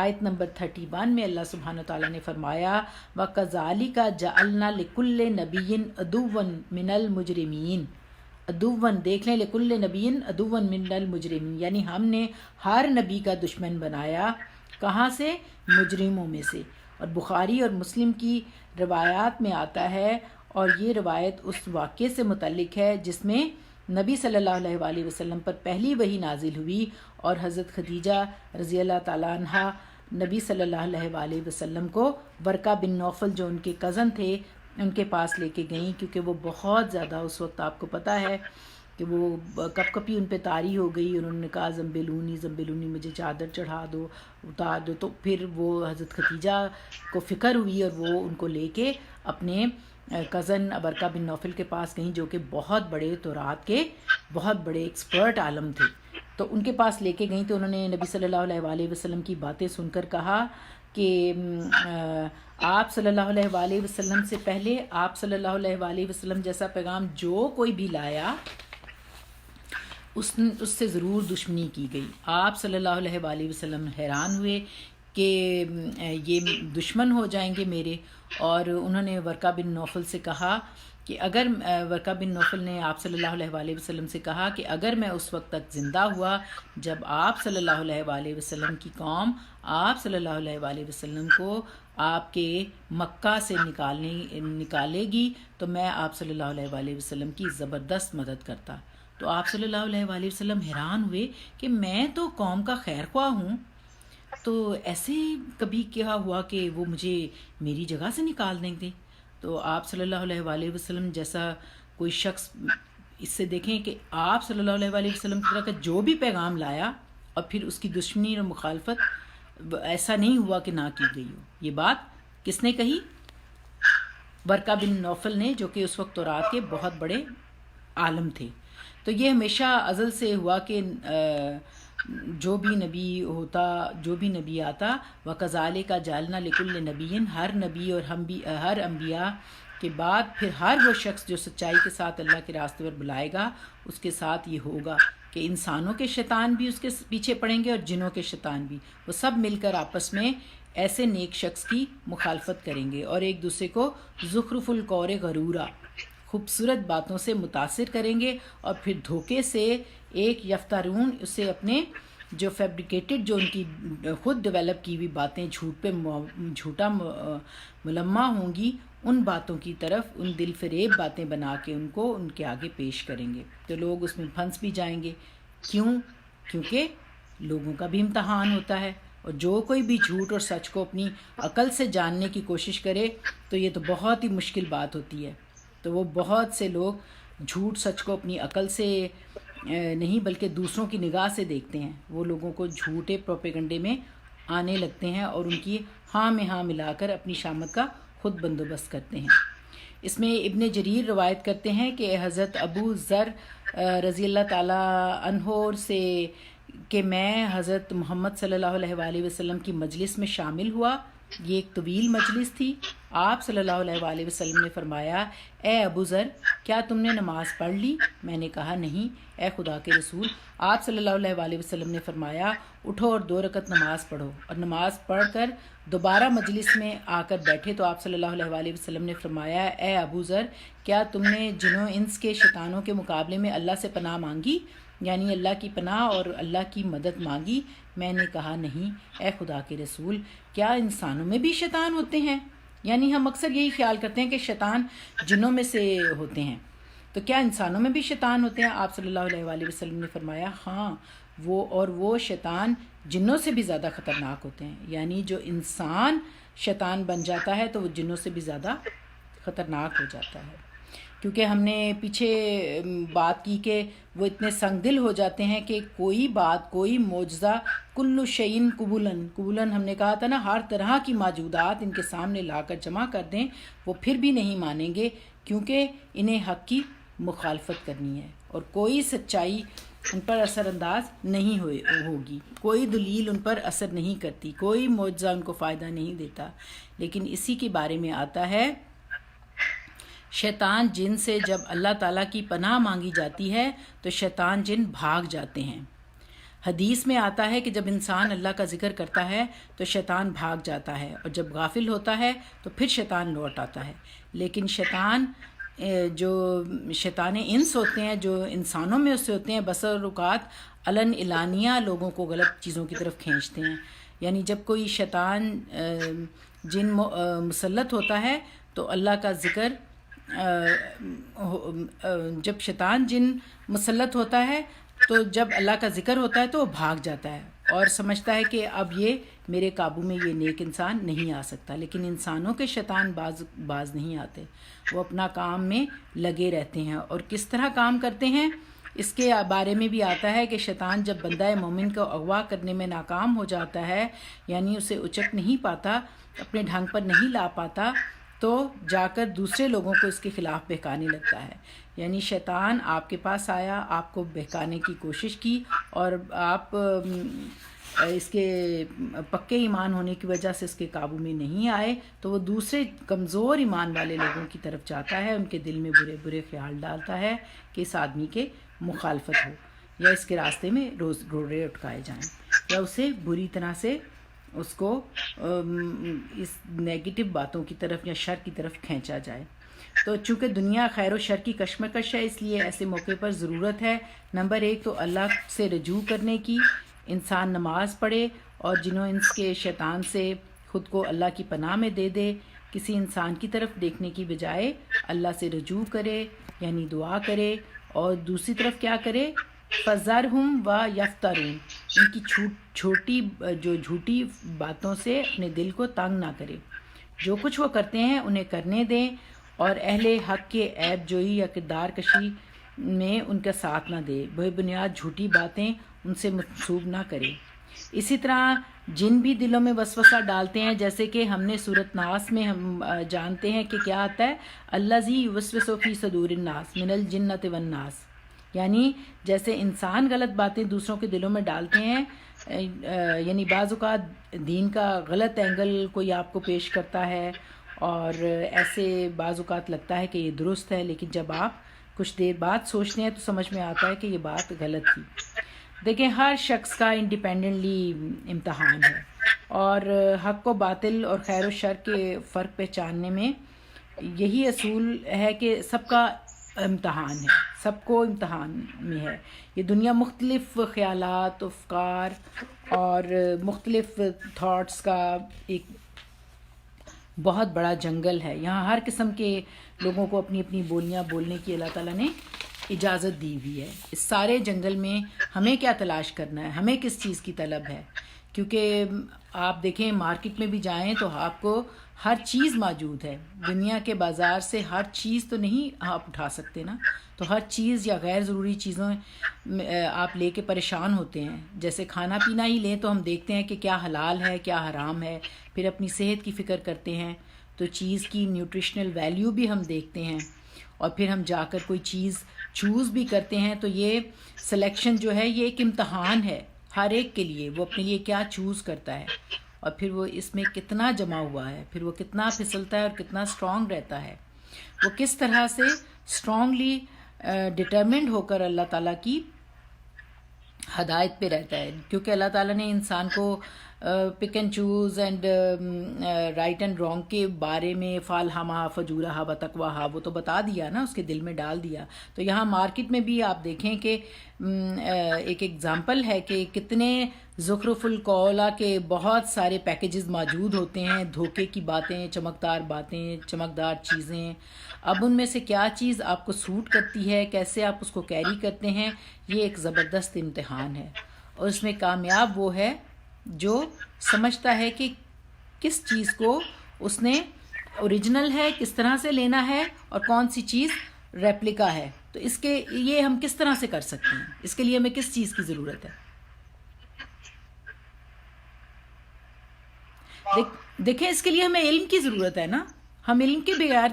آیت نمبر 31 میں اللہ سبحانہ وتعالیٰ نے فرمایا وَكَذَلِكَ جَعَلْنَا لِكُلِّ نَبِيٍّ عَدُوًّا مِنَ الْمُجْرِمِينَ، عدوًّا دیکھ لیں، لِكُلِّ نَبِيٍّ عَدُوًّا مِنَ الْمُجْرِمِينَ، یعنی ہم نے ہر نبی کا دشمن بنایا، کہاں سے؟ مجرموں میں سے۔ اور بخاری اور مسلم کی روایات میں آتا ہے، اور یہ روایت اس واقعے سے متعلق ہے جس میں نبی صلی اللہ علیہ وآلہ وسلم پر پہلی وحی نازل ہوئی، اور حضرت خدیجہ رضی اللہ تعالیٰ عنہ نبی صلی اللہ علیہ وآلہ وسلم کو ورقہ بن نوفل جو ان کے کزن تھے ان کے پاس لے کے گئیں، کیونکہ وہ بہت زیادہ اس وقت آپ کو پتہ ہے کہ وہ کپ کپی ان پہ طاری ہو گئی، اور انہوں نے کہا زمبلونی مجھے چادر چڑھا دو، اتار دو، تو پھر وہ حضرت خدیجہ کو فکر ہوئی اور وہ ان کو لے کے اپنے کزن ورقہ بن نوفل کے پاس گئیں، جو کہ بہت بڑے تورات کے بہت بڑے ایکسپرٹ عالم تھے، تو ان کے پاس لے کے گئیں، تو انہوں نے نبی صلی اللہ علیہ وآلہ وسلم کی باتیں سن کر کہا کہ آپ صلی اللہ علیہ وآلہ وسلم سے پہلے آپ صلی اللہ علیہ وآلہ وسلم جیسا پیغام جو کوئی بھی لایا اس سے ضرور دشمنی کی گئی۔ آپ صلی اللہ علیہ وآلہ وسلم حیران ہوئے کہ یہ دشمن ہو جائیں گے میرے، اور انہوں نے ورقہ بن نوفل سے کہا کہ اگر ورقہ بن نوفل نے آپ صلی اللہ علیہ وآلہ وسلم سے کہا کہ اگر میں اس وقت تک زندہ ہوا جب آپ صلی اللہ علیہ وآلہ وسلم کی قوم آپ صلی اللہ علیہ وآلہ وسلم کو آپ کے مکہ سے نکالے گی، تو میں آپ صلی اللہ علیہ وآلہ وسلم کی زبردست مدد کرتا۔ تو آپ صلی اللہ علیہ وآلہ وسلم حیران ہوئے کہ میں تو قوم کا خیر خواہ ہوں، تو ایسے کبھی کیا ہوا کہ وہ مجھے میری جگہ سے نکال دیں گے؟ تو آپ صلی اللہ علیہ وآلہ وسلم جیسا کوئی شخص، اس سے دیکھیں کہ آپ صلی اللہ علیہ وآلہ وسلم کی طرح کا جو بھی پیغام لایا اور پھر اس کی دشمنی اور مخالفت ایسا نہیں ہوا کہ نہ کی گئی ہو۔ یہ بات کس نے کہی؟ ورقہ بن نوفل نے، جو کہ اس وقت تورات کے بہت بڑے عالم تھے۔ تو یہ ہمیشہ ازل سے ہوا کہ جو بھی نبی ہوتا، جو بھی نبی آتا، وَكَذَلِكَ جَعَلْنَا لِكُلِّ نَبِيٍّ، ہر نبی اور ہر انبیاء کے بعد پھر ہر وہ شخص جو سچائی کے ساتھ اللہ کے راستے پر بلائے گا، اس کے ساتھ یہ ہوگا کہ انسانوں کے شیطان بھی اس کے پیچھے پڑیں گے اور جنوں کے شیطان بھی، وہ سب مل کر آپس میں ایسے نیک شخص کی مخالفت کریں گے اور ایک دوسرے کو زخرف القول غرورا، خوبصورت باتوں سے متاثر کریں گے، اور پھر دھوکے سے ایک یفترون، اسے اپنے جو فیبریکیٹڈ، جو ان کی خود ڈیولپ کی ہوئی باتیں جھوٹ پہ جھوٹا ملمہ ہوں گی، ان باتوں کی طرف، ان دل فریب باتیں بنا کے ان کو ان کے آگے پیش کریں گے، تو لوگ اس میں پھنس بھی جائیں گے۔ کیوں؟ کیونکہ لوگوں کا بھی امتحان ہوتا ہے، اور جو کوئی بھی جھوٹ اور سچ کو اپنی عقل سے جاننے کی کوشش کرے تو یہ تو بہت ہی مشکل بات ہوتی ہے۔ تو وہ بہت سے لوگ جھوٹ سچ کو اپنی عقل سے نہیں بلکہ دوسروں کی نگاہ سے دیکھتے ہیں، وہ لوگوں کو جھوٹے پروپیگنڈے میں آنے لگتے ہیں اور ان کی ہاں میں ہاں ملا کر اپنی شامت کا خود بندوبست کرتے ہیں۔ اس میں ابن جریر روایت کرتے ہیں کہ حضرت ابو ذر رضی اللہ تعالیٰ عنہ سے کہ میں حضرت محمد صلی اللہ علیہ وآلہ وسلم کی مجلس میں شامل ہوا، یہ ایک طویل مجلس تھی۔ آپ صلی اللہ علیہ وآلہ وسلم نے فرمایا، اے ابو ذر، کیا تم نے نماز پڑھ لی؟ میں نے کہا نہیں اے خدا کے رسول۔ آپ صلی اللہ علیہ وآلہ وسلم نے فرمایا، اٹھو اور 2 رکعت نماز پڑھو، اور نماز پڑھ کر دوبارہ مجلس میں آ کر بیٹھے تو آپ صلی اللہ علیہ وآلہ وسلم نے فرمایا، اے ابو ذر، کیا تم نے جنوں انس کے شیطانوں کے مقابلے میں اللہ سے پناہ مانگی، یعنی اللہ کی پناہ اور اللہ کی مدد مانگی؟ میں نے کہا نہیں اے خدا کے رسول۔ کیا انسانوں میں بھی شیطان ہوتے ہیں؟ یعنی ہم اکثر یہی خیال کرتے ہیں کہ شیطان جنوں میں سے ہوتے ہیں، تو کیا انسانوں میں بھی شیطان ہوتے ہیں؟ آپ صلی اللہ علیہ وآلہ وسلم نے فرمایا ہاں، وہ شیطان جنوں سے بھی زیادہ خطرناک ہوتے ہیں. یعنی جو انسان شیطان بن جاتا ہے تو وہ جنوں سے بھی زیادہ خطرناک ہو جاتا ہے. کیونکہ ہم نے پیچھے بات کی کہ وہ اتنے سنگ دل ہو جاتے ہیں کہ کوئی بات، کوئی معجزہ، کل شعین قبولن ہم نے کہا تھا نا، ہر طرح کی موجودات ان کے سامنے لا کر جمع کر دیں، وہ پھر بھی نہیں مانیں گے، کیونکہ انہیں حق کی مخالفت کرنی ہے اور کوئی سچائی ان پر اثر انداز نہیں ہوگی، کوئی دلیل ان پر اثر نہیں کرتی، کوئی معجزہ ان کو فائدہ نہیں دیتا. لیکن اسی کے بارے میں آتا ہے شیطان جن سے جب اللہ تعالیٰ کی پناہ مانگی جاتی ہے تو شیطان جن بھاگ جاتے ہیں. حدیث میں آتا ہے کہ جب انسان اللہ کا ذکر کرتا ہے تو شیطان بھاگ جاتا ہے، اور جب غافل ہوتا ہے تو پھر شیطان لوٹ آتا ہے. لیکن جو شیطان انس ہوتے ہیں، جو انسانوں میں اس سے ہوتے ہیں، بسر اوقات علن علانیہ لوگوں کو غلط چیزوں کی طرف کھینچتے ہیں. یعنی جب کوئی شیطان جن مسلط ہوتا ہے تو اللہ کا ذکر جب شیطان جن مسلط ہوتا ہے تو جب اللہ کا ذکر ہوتا ہے تو وہ بھاگ جاتا ہے اور سمجھتا ہے کہ اب یہ میرے قابو میں یہ نیک انسان نہیں آ سکتا. لیکن انسانوں کے شیطان باز نہیں آتے، وہ اپنا کام میں لگے رہتے ہیں. اور کس طرح کام کرتے ہیں اس کے بارے میں بھی آتا ہے کہ شیطان جب بندہ مومن کو اغوا کرنے میں ناکام ہو جاتا ہے، یعنی اسے اچک نہیں پاتا، اپنے ڈھنگ پر نہیں لا پاتا، تو جا کر دوسرے لوگوں کو اس کے خلاف بہکانے لگتا ہے. یعنی شیطان آپ کے پاس آیا، آپ کو بہکانے کی کوشش کی، اور آپ اس کے پکے ایمان ہونے کی وجہ سے اس کے قابو میں نہیں آئے، تو وہ دوسرے کمزور ایمان والے لوگوں کی طرف جاتا ہے، ان کے دل میں برے برے خیال ڈالتا ہے کہ اس آدمی کے مخالفت ہو، یا اس کے راستے میں روڑے اٹکائے جائیں، یا اسے بری طرح سے اس کو اس نیگیٹو باتوں کی طرف یا شر کی طرف کھینچا جائے. تو چونکہ دنیا خیر و شر کی کشمکش ہے، اس لیے ایسے موقع پر ضرورت ہے نمبر 1 تو اللہ سے رجوع کرنے کی، انسان نماز پڑھے اور جنوں انس کے شیطان سے خود کو اللہ کی پناہ میں دے دے. کسی انسان کی طرف دیکھنے کی بجائے اللہ سے رجوع کرے، یعنی دعا کرے، اور دوسری طرف کیا کرے، فَذَرْهُمْ وَيَفْتَرُونَ، ان کی جھوٹی باتوں سے اپنے دل کو تنگ نہ کرے. جو کچھ وہ کرتے ہیں انہیں کرنے دیں، اور اہل حق کے عیب جوئی یا کردار کشی میں ان کا ساتھ نہ دے، بے بنیاد جھوٹی باتیں ان سے منسوب نہ کرے. اسی طرح جن بھی دلوں میں وسوسہ ڈالتے ہیں، جیسے کہ ہم نے سورۃ ناس میں ہم جانتے ہیں کہ کیا آتا ہے، الذی یوسوس فی صدور الناس من الجنۃ والناس، یعنی جیسے انسان غلط باتیں دوسروں کے دلوں میں ڈالتے ہیں، یعنی بعض اوقات دین کا غلط اینگل کوئی آپ کو پیش کرتا ہے، اور ایسے بعض اوقات لگتا ہے کہ یہ درست ہے، لیکن جب آپ کچھ دیر بعد سوچتے ہیں تو سمجھ میں آتا ہے کہ یہ بات غلط تھی. دیکھیں، ہر شخص کا انڈیپینڈنٹلی امتحان ہے، اور حق و باطل اور خیر و شر کے فرق پہچاننے میں یہی اصول ہے کہ سب کا امتحان ہے، سب کو امتحان میں ہے. یہ دنیا مختلف خیالات، افکار اور مختلف تھاٹس کا ایک بہت بڑا جنگل ہے. یہاں ہر قسم کے لوگوں کو اپنی اپنی بولیاں بولنے کی اللہ تعالیٰ نے اجازت دی ہوئی ہے. اس سارے جنگل میں ہمیں کیا تلاش کرنا ہے، ہمیں کس چیز کی طلب ہے؟ کیونکہ آپ دیکھیں مارکیٹ میں بھی جائیں تو آپ کو ہر چیز موجود ہے. دنیا کے بازار سے ہر چیز تو نہیں آپ اٹھا سکتے نا، تو ہر چیز یا غیر ضروری چیزوں آپ لے کے پریشان ہوتے ہیں. جیسے کھانا پینا ہی لیں تو ہم دیکھتے ہیں کہ کیا حلال ہے، کیا حرام ہے، پھر اپنی صحت کی فکر کرتے ہیں، تو چیز کی نیوٹریشنل ویلیو بھی ہم دیکھتے ہیں، اور پھر ہم جا کر کوئی چیز چوز بھی کرتے ہیں. تو یہ سلیکشن جو ہے یہ ایک امتحان ہے ہر ایک کے لیے، وہ اپنے لیے کیا چوز کرتا ہے، اور پھر وہ اس میں کتنا جمع ہوا ہے، پھر وہ کتنا پھسلتا ہے اور کتنا اسٹرانگ رہتا ہے، وہ کس طرح سے اسٹرانگلی ڈٹرمنڈ ہو کر اللہ تعالیٰ کی ہدایت پہ رہتا ہے. کیونکہ اللہ تعالیٰ نے انسان کو pick and choose and right and wrong کے بارے میں، فالہمہ فجورہا و تقواہا، وہ تو بتا دیا نا، اس کے دل میں ڈال دیا. تو یہاں مارکیٹ میں بھی آپ دیکھیں کہ ایک ایگزامپل ہے کہ کتنے زخرف القولا کے بہت سارے پیکیجز موجود ہوتے ہیں، دھوکے کی باتیں، باتیں، چمکدار چیزیں. اب ان میں سے کیا چیز آپ کو سوٹ کرتی ہے، کیسے آپ اس کو کیری کرتے ہیں، یہ ایک زبردست امتحان ہے. اور اس میں کامیاب وہ ہے جو سمجھتا ہے کہ کس چیز کو اس نے اوریجنل ہے، کس طرح سے لینا ہے، اور کون سی چیز ریپلیکا ہے. تو اس کے یہ ہم کس طرح سے کر سکتے ہیں، اس کے لیے ہمیں کس چیز کی ضرورت ہے؟ دیکھیں، اس کے لیے ہمیں علم کی ضرورت ہے نا. ہم علم کے بغیر،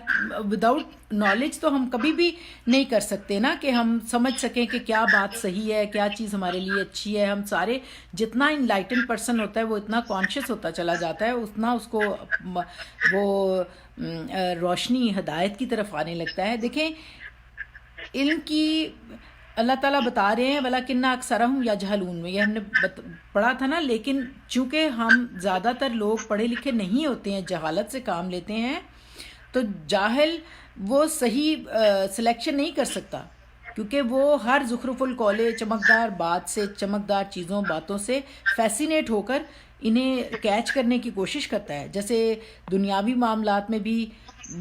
وداؤٹ نالج تو ہم کبھی بھی نہیں کر سکتے نا کہ ہم سمجھ سکیں کہ کیا بات صحیح ہے، کیا چیز ہمارے لیے اچھی ہے. ہم سارے، جتنا انلائٹن پرسن ہوتا ہے وہ اتنا کانشیس ہوتا چلا جاتا ہے، اتنا اس کو وہ روشنی، ہدایت کی طرف آنے لگتا ہے. دیکھیں، علم کی اللہ تعالیٰ بتا رہے ہیں وَلَكِنَّ أَكْثَرَهُمْ يَجْهَلُونَ میں، یہ ہم نے پڑھا تھا نا. لیکن چونکہ ہم زیادہ تر لوگ پڑھے لکھے نہیں ہوتے ہیں، جہالت سے کام لیتے ہیں، تو جاہل وہ صحیح سلیکشن نہیں کر سکتا، کیونکہ وہ ہر زخرف القول، چمکدار بات سے، چمکدار چیزوں، باتوں سے فیسینیٹ ہو کر انہیں کیچ کرنے کی کوشش کرتا ہے. جیسے دنیاوی معاملات میں بھی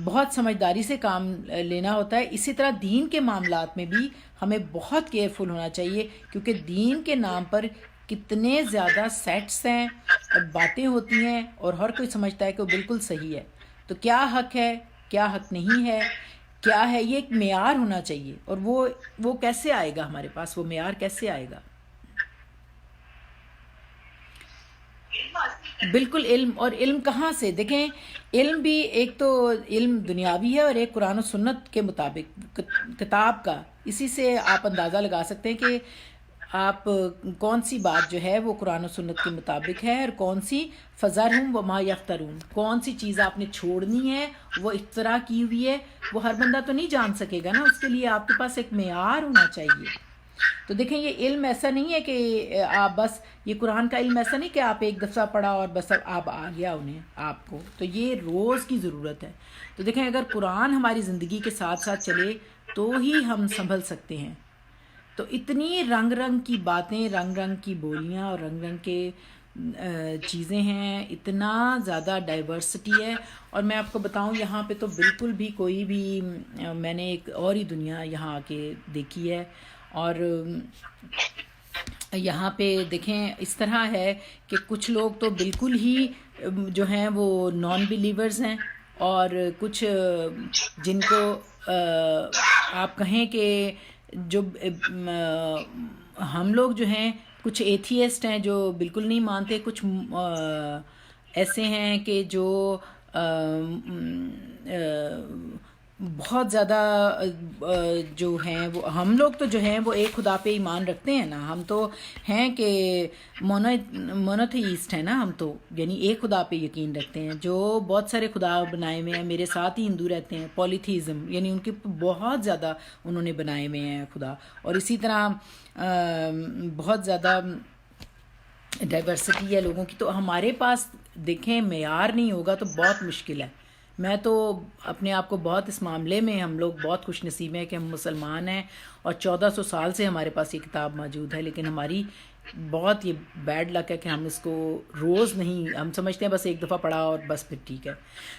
بہت سمجھداری سے کام لینا ہوتا ہے، اسی طرح دین کے معاملات میں بھی ہمیں بہت کیئرفل ہونا چاہیے، کیونکہ دین کے نام پر کتنے زیادہ سیٹس ہیں اور باتیں ہوتی ہیں، اور ہر کوئی سمجھتا ہے کہ وہ بالکل صحیح ہے. تو کیا حق ہے، کیا حق نہیں ہے، کیا ہے، یہ ایک معیار ہونا چاہیے. اور وہ کیسے آئے گا ہمارے پاس، وہ معیار کیسے آئے گا؟ بالکل علم. اور علم کہاں سے؟ دیکھیں، علم بھی ایک تو علم دنیاوی ہے، اور ایک قرآن و سنت کے مطابق کتاب کا. اسی سے آپ اندازہ لگا سکتے ہیں کہ آپ کون سی بات جو ہے وہ قرآن و سنت کے مطابق ہے، اور کون سی فَذَرْهُمْ وَمَا يَفْتَرُونَ، کون سی چیز آپ نے چھوڑنی ہے، وہ اختراع کی ہوئی ہے. وہ ہر بندہ تو نہیں جان سکے گا نا، اس کے لیے آپ کے پاس ایک معیار ہونا چاہیے. تو دیکھیں، یہ علم ایسا نہیں ہے کہ آپ بس، یہ قرآن کا علم ایسا نہیں کہ آپ ایک دفعہ پڑھا اور بس اب آپ آ گیا انہیں آپ کو. تو یہ روز کی ضرورت ہے. تو دیکھیں، اگر قرآن ہماری زندگی کے ساتھ ساتھ چلے تو ہی ہم سنبھل سکتے ہیں. تو اتنی رنگ رنگ کی باتیں، رنگ رنگ کی بولیاں اور رنگ رنگ کے چیزیں ہیں، اتنا زیادہ ڈائیورسٹی ہے. اور میں آپ کو بتاؤں، یہاں پہ تو بالکل بھی کوئی بھی، میں نے ایک اور ہی دنیا یہاں آ کے دیکھی ہے. اور یہاں پہ دیکھیں، اس طرح ہے کہ کچھ لوگ تو بالکل ہی جو ہیں وہ نان بلیورز ہیں، اور کچھ جن کو آپ کہیں کہ جو ہم لوگ جو ہیں، کچھ ایتھیسٹ ہیں جو بالکل نہیں مانتے، کچھ ایسے ہیں کہ جو بہت زیادہ جو ہیں، وہ ہم لوگ تو جو ہیں وہ ایک خدا پہ ایمان رکھتے ہیں نا. ہم تو ہیں کہ مونوتھئیسٹ ہیں نا، ہم تو یعنی ایک خدا پہ یقین رکھتے ہیں. جو بہت سارے خدا بنائے ہوئے ہیں، میرے ساتھ ہی ہندو رہتے ہیں، پولیتھیزم، یعنی ان کے بہت زیادہ انہوں نے بنائے ہوئے ہیں خدا. اور اسی طرح بہت زیادہ ڈائیورسٹی ہے لوگوں کی. تو ہمارے پاس دیکھیں معیار نہیں ہوگا تو بہت مشکل ہے. میں تو اپنے آپ کو بہت، اس معاملے میں ہم لوگ بہت خوش نصیب ہیں کہ ہم مسلمان ہیں، اور 1400 سال سے ہمارے پاس یہ کتاب موجود ہے. لیکن ہماری بہت یہ بیڈ لک ہے کہ ہم اس کو روز نہیں، ہم سمجھتے ہیں بس ایک دفعہ پڑھا اور بس پھر ٹھیک ہے.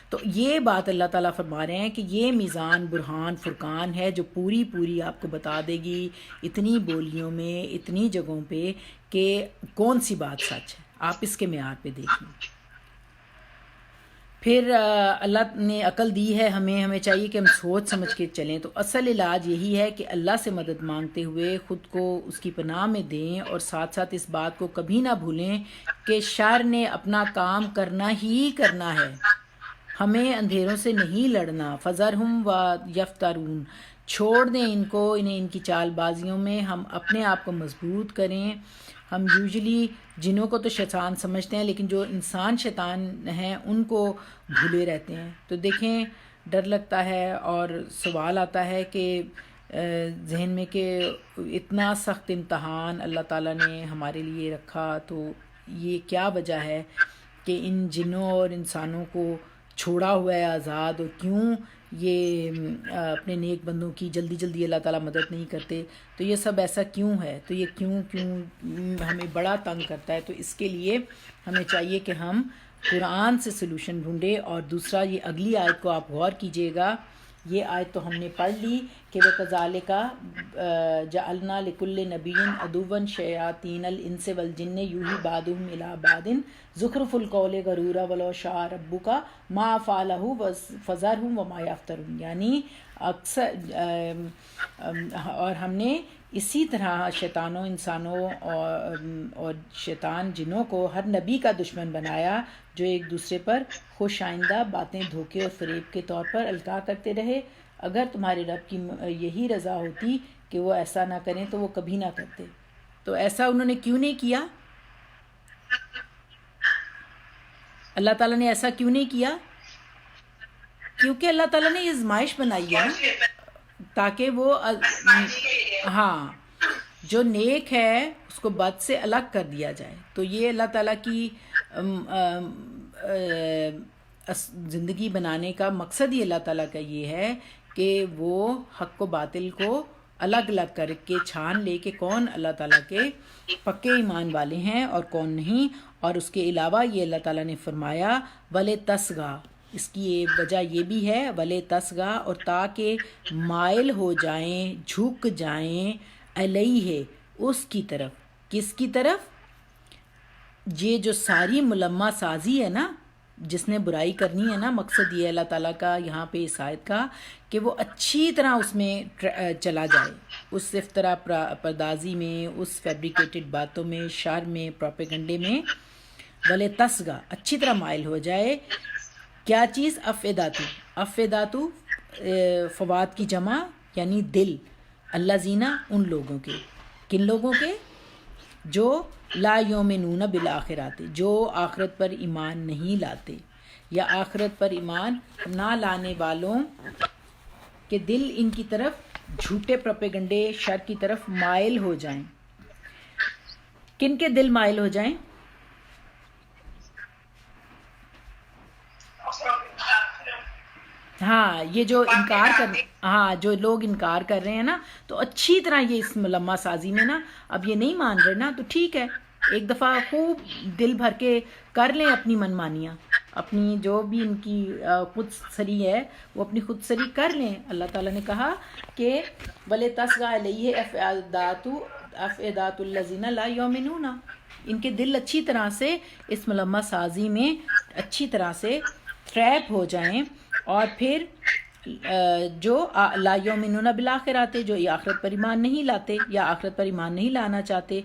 تو یہ بات اللہ تعالیٰ فرما رہے ہیں کہ یہ میزان، برہان، فرقان ہے جو پوری آپ کو بتا دے گی اتنی بولیوں میں، اتنی جگہوں پہ، کہ کون سی بات سچ ہے. آپ اس کے معیار پہ دیکھیں. پھر اللہ نے عقل دی ہے ہمیں چاہیے کہ ہم سوچ سمجھ کے چلیں. تو اصل علاج یہی ہے کہ اللہ سے مدد مانگتے ہوئے خود کو اس کی پناہ میں دیں، اور ساتھ ساتھ اس بات کو کبھی نہ بھولیں کہ شر نے اپنا کام کرنا ہی کرنا ہے، ہمیں اندھیروں سے نہیں لڑنا. فَذَرْهُمْ وَيَفْتَرُونَ، چھوڑ دیں ان کو، انہیں ان کی چال بازیوں میں. ہم اپنے آپ کو مضبوط کریں. ہم یوزلی جنوں کو تو شیطان سمجھتے ہیں، لیکن جو انسان شیطان ہیں ان کو بھولے رہتے ہیں. تو دیکھیں، ڈر لگتا ہے اور سوال آتا ہے کہ ذہن میں کہ اتنا سخت امتحان اللہ تعالیٰ نے ہمارے لیے رکھا، تو یہ کیا وجہ ہے کہ ان جنوں اور انسانوں کو چھوڑا ہوا ہے آزاد، اور کیوں یہ اپنے نیک بندوں کی جلدی جلدی اللہ تعالیٰ مدد نہیں کرتے، تو یہ سب ایسا کیوں ہے، تو یہ کیوں ہمیں بڑا تنگ کرتا ہے. تو اس کے لیے ہمیں چاہیے کہ ہم قرآن سے سلوشن ڈھونڈیں. اور دوسرا، یہ اگلی آیت کو آپ غور کیجئے گا. یہ آیت تو ہم نے پڑھ لی کہ وَكَذَلِكَ جَعَلْنَا لِكُلِّ نَبِيٍّ عَدُوًّا شَيَاطِينَ الْإِنسِ وَالْجِنِّ يُوحِي بَعْضُهُمْ إِلَىٰ بَعْضٍ زُخْرُفَ الْقَوْلِ غَرُورًا وَلَوْ شَاءَ رَبُّكَ مَا فَعَلُوهُ فَذَرْهُمْ وَمَا يَفْتَرُونَ. یعنی اکثر اور ہم نے اسی طرح شیطانوں انسانوں اور شیطان جنوں کو ہر نبی کا دشمن بنایا، جو ایک دوسرے پر خوش آئندہ باتیں دھوکے اور فریب کے طور پر القاء کرتے رہے. اگر تمہارے رب کی یہی رضا ہوتی کہ وہ ایسا نہ کریں تو وہ کبھی نہ کرتے. تو ایسا انہوں نے کیوں نہیں کیا؟ اللہ تعالیٰ نے ایسا کیوں نہیں کیا؟ کیونکہ اللہ تعالیٰ نے یہ آزمائش بنائی ہے تاکہ وہ ہاں جو نیک ہے اس کو بد سے الگ کر دیا جائے. تو یہ اللہ تعالیٰ کی زندگی بنانے کا مقصد ہی اللہ تعالیٰ کا یہ ہے کہ وہ حق و باطل کو الگ الگ کر کے چھان لے کہ کون اللہ تعالیٰ کے پکے ایمان والے ہیں اور کون نہیں. اور اس کے علاوہ یہ اللہ تعالیٰ نے فرمایا وَلے تسگا، اس کی یہ وجہ یہ بھی ہے وَلے تسگا، اور تاکہ مائل ہو جائیں، جھک جائیں علیہ، اس کی طرف. کس کی طرف؟ یہ جو ساری ملمہ سازی ہے نا، جس نے برائی کرنی ہے نا، مقصد یہ ہے اللہ تعالیٰ کا یہاں پہ اس آیت کا کہ وہ اچھی طرح اس میں چلا جائے، اس افتراء پردازی میں، اس فیبریکیٹڈ باتوں میں، شر میں، پروپیگنڈے میں. وَلے تسگا، اچھی طرح مائل ہو جائے. کیا چیز؟ افیداتو فواد کی جمع یعنی دل. اللہ زینہ، ان لوگوں کے. کن لوگوں کے؟ جو لا یومنون بالآخرات، جو آخرت پر ایمان نہیں لاتے، یا آخرت پر ایمان نہ لانے والوں کے دل ان کی طرف جھوٹے پروپیگنڈے، شر کی طرف مائل ہو جائیں. کن کے دل مائل ہو جائیں؟ ہاں یہ جو انکار جو لوگ انکار کر رہے ہیں نا، تو اچھی طرح یہ اس ملمہ سازی میں نا، اب یہ نہیں مان رہے نا، تو ٹھیک ہے، ایک دفعہ خوب دل بھر کے کر لیں اپنی منمانیاں، اپنی جو بھی ان کی خود سری ہے وہ اپنی خود سری کر لیں. اللہ تعالیٰ نے کہا کہ وَلے تسگا علیہ افئدات الذین لا یؤمنون، ان کے دل اچھی طرح سے اس ملمہ سازی میں اچھی طرح سے ٹریپ ہو جائیں. اور پھر جو لا یؤمنون بالآخرات، جو آخرت پر ایمان نہیں لاتے یا آخرت پر ایمان نہیں لانا چاہتے،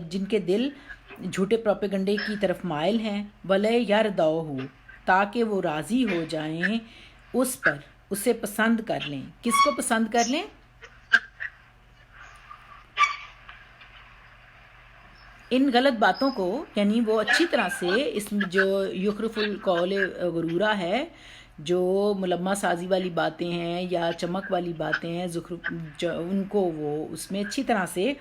جن کے دل جھوٹے پروپیگنڈے کی طرف مائل ہیں. وَلَا يَرْضَوْهُ، تاکہ وہ راضی ہو جائیں اس پر، اسے پسند کر لیں. کس کو پسند کر لیں؟ ان غلط باتوں کو. یعنی وہ اچھی طرح سے اس جو یخرف القول غرورا ہے، جو ملمہ سازی والی باتیں ہیں یا چمک والی باتیں ہیں، ان کو وہ اس میں اچھی طرح سے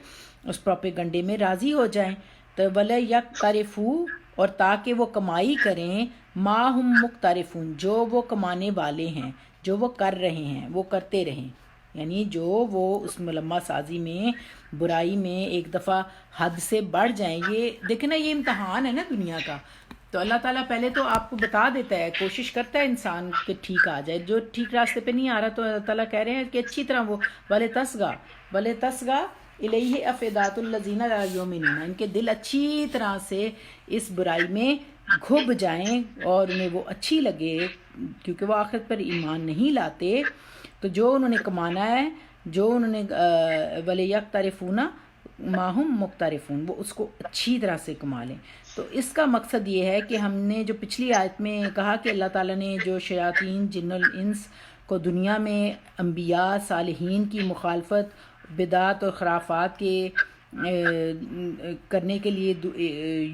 اس پروپیگنڈے میں راضی ہو جائیں. تو وَلَا يَقْتَرِفُوا، اور تاکہ وہ کمائی کریں ما ہم مقترفون، جو وہ کمانے والے ہیں، جو وہ کر رہے ہیں وہ کرتے رہیں. یعنی جو وہ اس ملمہ سازی میں، برائی میں ایک دفعہ حد سے بڑھ جائیں. یہ دیکھیں نا، یہ امتحان ہے نا دنیا کا. تو اللہ تعالیٰ پہلے تو آپ کو بتا دیتا ہے، کوشش کرتا ہے انسان کہ ٹھیک آ جائے. جو ٹھیک راستے پہ نہیں آ رہا تو اللہ تعالیٰ کہہ رہے ہیں کہ اچھی طرح وہ وَلَے تسگا الیہ افئدات الذین لا یؤمنون، ان کے دل اچھی طرح سے اس برائی میں گھب جائیں اور انہیں وہ اچھی لگے، کیونکہ وہ آخرت پر ایمان نہیں لاتے. تو جو انہوں نے کمانا ہے، جو انہوں نے وَلِيَقْتَرِفُونَ مَا هُمْ مُقْتَرِفُونَ، وہ اس کو اچھی طرح سے کما لیں. تو اس کا مقصد یہ ہے کہ ہم نے جو پچھلی آیت میں کہا کہ اللہ تعالیٰ نے جو شیاطین جن الانس کو دنیا میں انبیاء صالحین کی مخالفت، بدعت اور خرافات کے کرنے کے لیے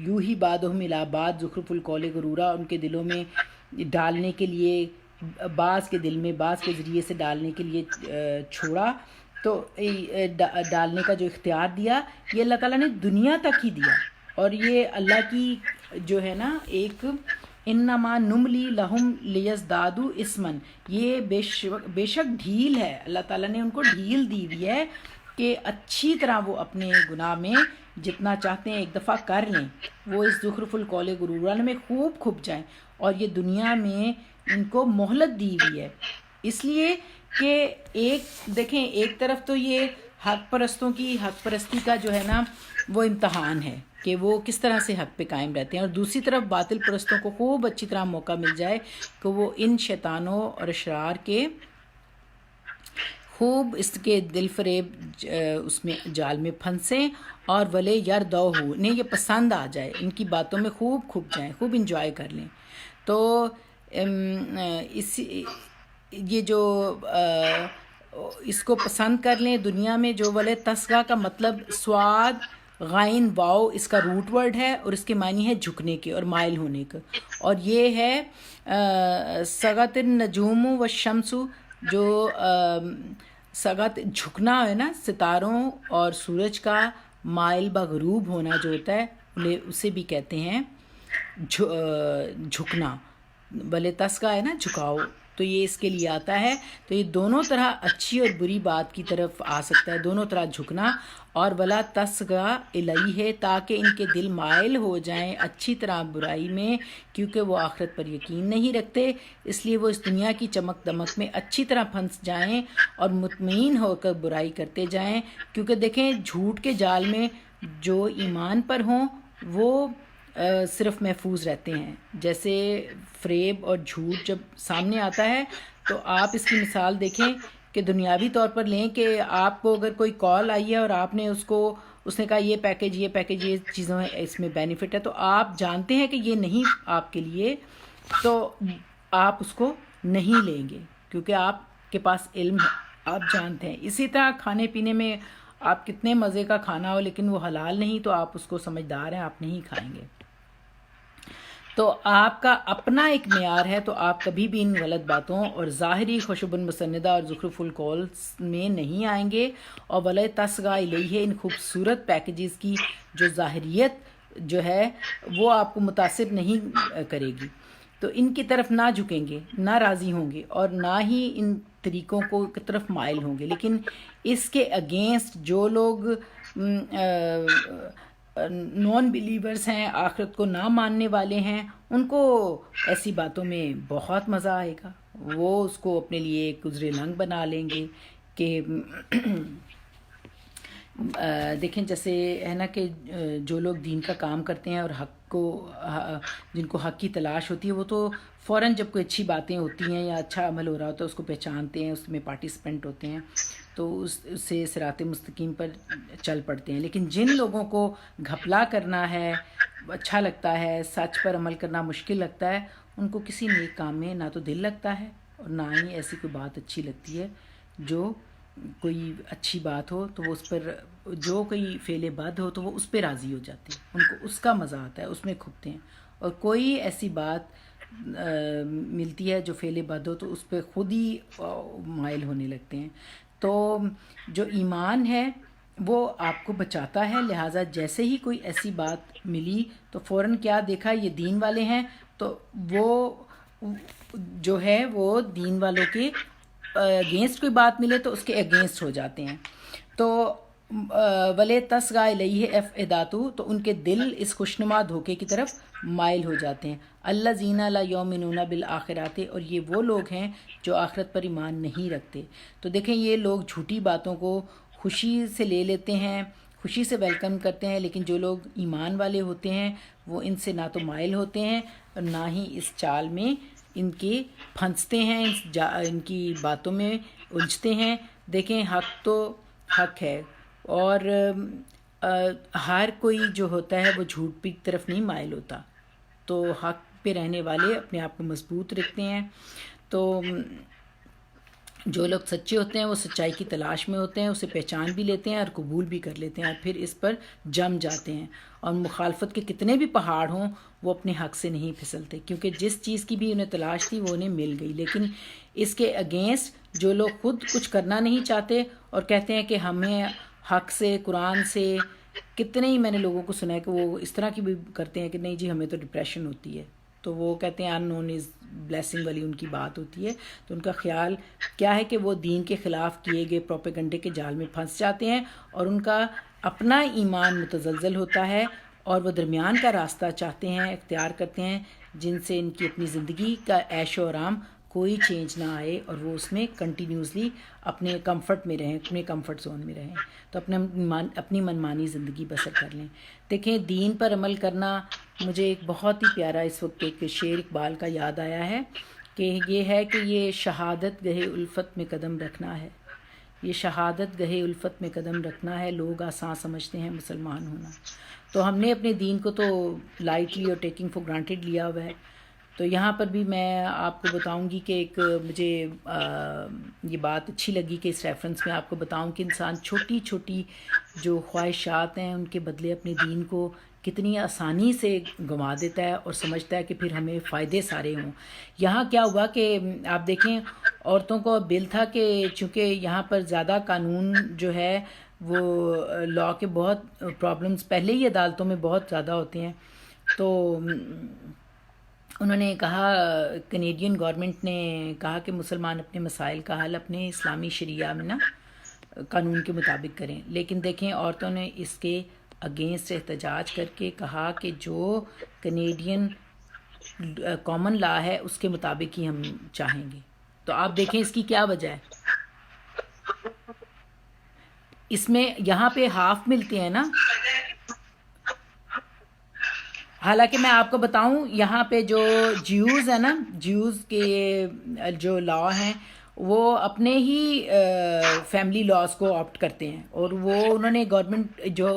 یوحی بعضہم الی بعض زخرف القول غرورا، ان کے دلوں میں ڈالنے کے لیے، بعض کے دل میں بعض کے ذریعے سے ڈالنے کے لیے چھوڑا. تو ڈالنے کا جو اختیار دیا یہ اللہ تعالیٰ نے دنیا تک ہی دیا. اور یہ اللہ کی جو ہے نا ایک انما نملی لہم لیزدادو اسمن، یہ بے شک ڈھیل ہے، اللہ تعالیٰ نے ان کو ڈھیل دی ہوئی ہے کہ اچھی طرح وہ اپنے گناہ میں جتنا چاہتے ہیں ایک دفعہ کر لیں، وہ اس زخرف القول غرورا میں خوب کھپ جائیں، اور یہ دنیا میں ان کو مہلت دی ہوئی ہے، اس لیے کہ ایک دیکھیں ایک طرف تو یہ حق پرستوں کی حق پرستی کا جو ہے نا وہ امتحان ہے کہ وہ کس طرح سے حق پہ قائم رہتے ہیں، اور دوسری طرف باطل پرستوں کو خوب اچھی طرح موقع مل جائے کہ وہ ان شیطانوں اور اشرار کے خوب اس کے دل فریب اس میں جال میں پھنسیں، اور ولے یردو ہو، انہیں یہ پسند آ جائے، ان کی باتوں میں خوب کھپ جائیں، خوب انجوائے کر لیں۔ تو یہ جو اس کو پسند کر لیں دنیا میں، جو ولے تسغا کا مطلب سواد غائن واؤ اس کا روٹ ورڈ ہے، اور اس کے معنی ہے جھکنے کے اور مائل ہونے کا، اور یہ ہے سغت النجوم و شمس، جو سغت جھکنا ہے نا ستاروں اور سورج کا، مائل بغروب ہونا جو ہوتا ہے اسے بھی کہتے ہیں جھکنا، بلے تسغا ہے نا جھکاؤ، تو یہ اس کے لیے آتا ہے۔ تو یہ دونوں طرح اچھی اور بری بات کی طرف آ سکتا ہے، دونوں طرح جھکنا، اور ولا تسغا الیہ، تاکہ ان کے دل مائل ہو جائیں اچھی طرح برائی میں، کیونکہ وہ آخرت پر یقین نہیں رکھتے، اس لیے وہ اس دنیا کی چمک دمک میں اچھی طرح پھنس جائیں اور مطمئن ہو کر برائی کرتے جائیں، کیونکہ دیکھیں جھوٹ کے جال میں جو ایمان پر ہوں وہ صرف محفوظ رہتے ہیں۔ جیسے فریب اور جھوٹ جب سامنے آتا ہے تو آپ اس کی مثال دیکھیں کہ دنیاوی طور پر لیں کہ آپ کو اگر کوئی کال آئی ہے اور آپ نے اس نے کہا یہ پیکیج یہ چیزوں اس میں بینیفٹ ہے، تو آپ جانتے ہیں کہ یہ نہیں آپ کے لیے، تو آپ اس کو نہیں لیں گے کیونکہ آپ کے پاس علم ہے، آپ جانتے ہیں۔ اسی طرح کھانے پینے میں آپ کتنے مزے کا کھانا ہو لیکن وہ حلال نہیں، تو آپ اس کو سمجھدار ہیں، آپ نہیں کھائیں گے۔ تو آپ کا اپنا ایک معیار ہے، تو آپ کبھی بھی ان غلط باتوں اور ظاہری خوشب مسندہ اور زخرف القول میں نہیں آئیں گے، اور ولا تسغا الیہ، ان خوبصورت پیکیجز کی جو ظاہریت جو ہے وہ آپ کو متاثر نہیں کرے گی، تو ان کی طرف نہ جھکیں گے، نہ راضی ہوں گے، اور نہ ہی ان طریقوں کو کی طرف مائل ہوں گے۔ لیکن اس کے اگینسٹ جو لوگ نان بلیورز ہیں، آخرت کو نہ ماننے والے ہیں، ان کو ایسی باتوں میں بہت مزہ آئے گا، وہ اس کو اپنے لیے ایک گزرے لنگ بنا لیں گے کہ دیکھیں جیسے ہے نا کہ جو لوگ دین کا کام کرتے ہیں اور حق کو جن کو حق کی تلاش ہوتی ہے، وہ تو فوراً جب کوئی اچھی باتیں ہوتی ہیں یا اچھا عمل ہو رہا ہوتا ہے اس کو پہچانتے ہیں، اس میں پارٹیسپینٹ ہوتے ہیں، تو اس سے صراط مستقیم پر چل پڑتے ہیں۔ لیکن جن لوگوں کو گھپلا کرنا ہے، اچھا لگتا ہے، سچ پر عمل کرنا مشکل لگتا ہے، ان کو کسی نیک کام میں نہ تو دل لگتا ہے اور نہ ہی ایسی کوئی بات اچھی لگتی ہے، جو کوئی اچھی بات ہو تو وہ اس پر، جو کوئی فعل بد ہو تو وہ اس پہ راضی ہو جاتے ہیں، ان کو اس کا مزہ آتا ہے، اس میں کھپتے ہیں، اور کوئی ایسی بات ملتی ہے جو فعل بد ہو تو اس پہ خود ہی مائل ہونے لگتے ہیں۔ تو جو ایمان ہے وہ آپ کو بچاتا ہے، لہٰذا جیسے ہی کوئی ایسی بات ملی تو فوراً کیا دیکھا یہ دین والے ہیں، تو وہ جو ہے وہ دین والوں کے اگینسٹ کوئی بات ملے تو اس کے اگینسٹ ہو جاتے ہیں۔ تو ولے تسغا الیہ افئداتہ، تو ان کے دل اس خوشنما دھوکے کی طرف مائل ہو جاتے ہیں۔ الذین لا یؤمنون بالآخرۃ، اور یہ وہ لوگ ہیں جو آخرت پر ایمان نہیں رکھتے۔ تو دیکھیں یہ لوگ جھوٹی باتوں کو خوشی سے لے لیتے ہیں، خوشی سے ویلکم کرتے ہیں، لیکن جو لوگ ایمان والے ہوتے ہیں وہ ان سے نہ تو مائل ہوتے ہیں اور نہ ہی اس چال میں ان کے پھنستے ہیں، ان کی باتوں میں الجھتے ہیں۔ دیکھیں حق تو حق ہے، اور ہر کوئی جو ہوتا ہے وہ جھوٹ کی طرف نہیں مائل ہوتا، تو حق پہ رہنے والے اپنے آپ کو مضبوط رکھتے ہیں۔ تو جو لوگ سچے ہوتے ہیں وہ سچائی کی تلاش میں ہوتے ہیں، اسے پہچان بھی لیتے ہیں اور قبول بھی کر لیتے ہیں، اور پھر اس پر جم جاتے ہیں، اور مخالفت کے کتنے بھی پہاڑ ہوں وہ اپنے حق سے نہیں پھسلتے، کیونکہ جس چیز کی بھی انہیں تلاش تھی وہ انہیں مل گئی۔ لیکن اس کے اگینسٹ جو لوگ خود کچھ کرنا نہیں چاہتے اور کہتے ہیں کہ ہمیں حق سے، قرآن سے کتنے ہی میں نے لوگوں کو سنا ہے کہ وہ اس طرح کی بھی کرتے ہیں کہ نہیں جی ہمیں تو ڈپریشن ہوتی ہے، تو وہ کہتے ہیں ان نون از بلیسنگ والی ان کی بات ہوتی ہے. تو ان کا خیال کیا ہے کہ وہ دین کے خلاف کیے گئے پروپیگنڈے کے جال میں پھنس جاتے ہیں اور ان کا اپنا ایمان متزلزل ہوتا ہے اور وہ درمیان کا راستہ چاہتے ہیں، اختیار کرتے ہیں، جن سے ان کی اپنی زندگی کا عیش و آرام کوئی چینج نہ آئے اور وہ اس میں کنٹینیوسلی اپنے کمفرٹ میں رہیں، اپنے کمفرٹ زون میں رہیں، تو اپنی منمانی زندگی بسر کر لیں. دیکھیں دین پر عمل کرنا، مجھے ایک بہت ہی پیارا اس وقت ایک شعر اقبال کا یاد آیا ہے کہ یہ ہے کہ یہ شہادت گہے الفت میں قدم رکھنا ہے، یہ شہادت گہے الفت میں قدم رکھنا ہے، لوگ آسان سمجھتے ہیں مسلمان ہونا. تو ہم نے اپنے دین کو تو لائٹلی اور ٹیکنگ فور گرانٹیڈ لیا ہوا ہے. تو یہاں پر بھی میں آپ کو بتاؤں گی کہ ایک مجھے یہ بات اچھی لگی کہ اس ریفرنس میں آپ کو بتاؤں کہ انسان چھوٹی چھوٹی جو خواہشات ہیں ان کے بدلے اپنے دین کو کتنی آسانی سے گنوا دیتا ہے اور سمجھتا ہے کہ پھر ہمیں فائدے سارے ہوں. یہاں کیا ہوا کہ آپ دیکھیں عورتوں کو بل تھا کہ چونکہ یہاں پر زیادہ قانون جو ہے وہ لاء کے بہت پرابلمس پہلے ہی عدالتوں میں بہت زیادہ ہوتے ہیں، تو انہوں نے کہا، کینیڈین گورنمنٹ نے کہا کہ مسلمان اپنے مسائل کا حل اپنے اسلامی شریعہ میں نا قانون کے مطابق کریں. لیکن دیکھیں عورتوں نے اس کے اگینسٹ احتجاج کر کے کہا کہ جو کینیڈین کامن لا ہے اس کے مطابق ہی ہم چاہیں گے. تو آپ دیکھیں اس کی کیا وجہ ہے، اس میں یہاں پہ ہاف ملتے ہیں نا. حالانکہ میں آپ کو بتاؤں یہاں پہ جو جیوز ہیں نا، جیوز کے جو لا ہیں وہ اپنے ہی فیملی لاز کو آپٹ کرتے ہیں، اور وہ انہوں نے گورنمنٹ جو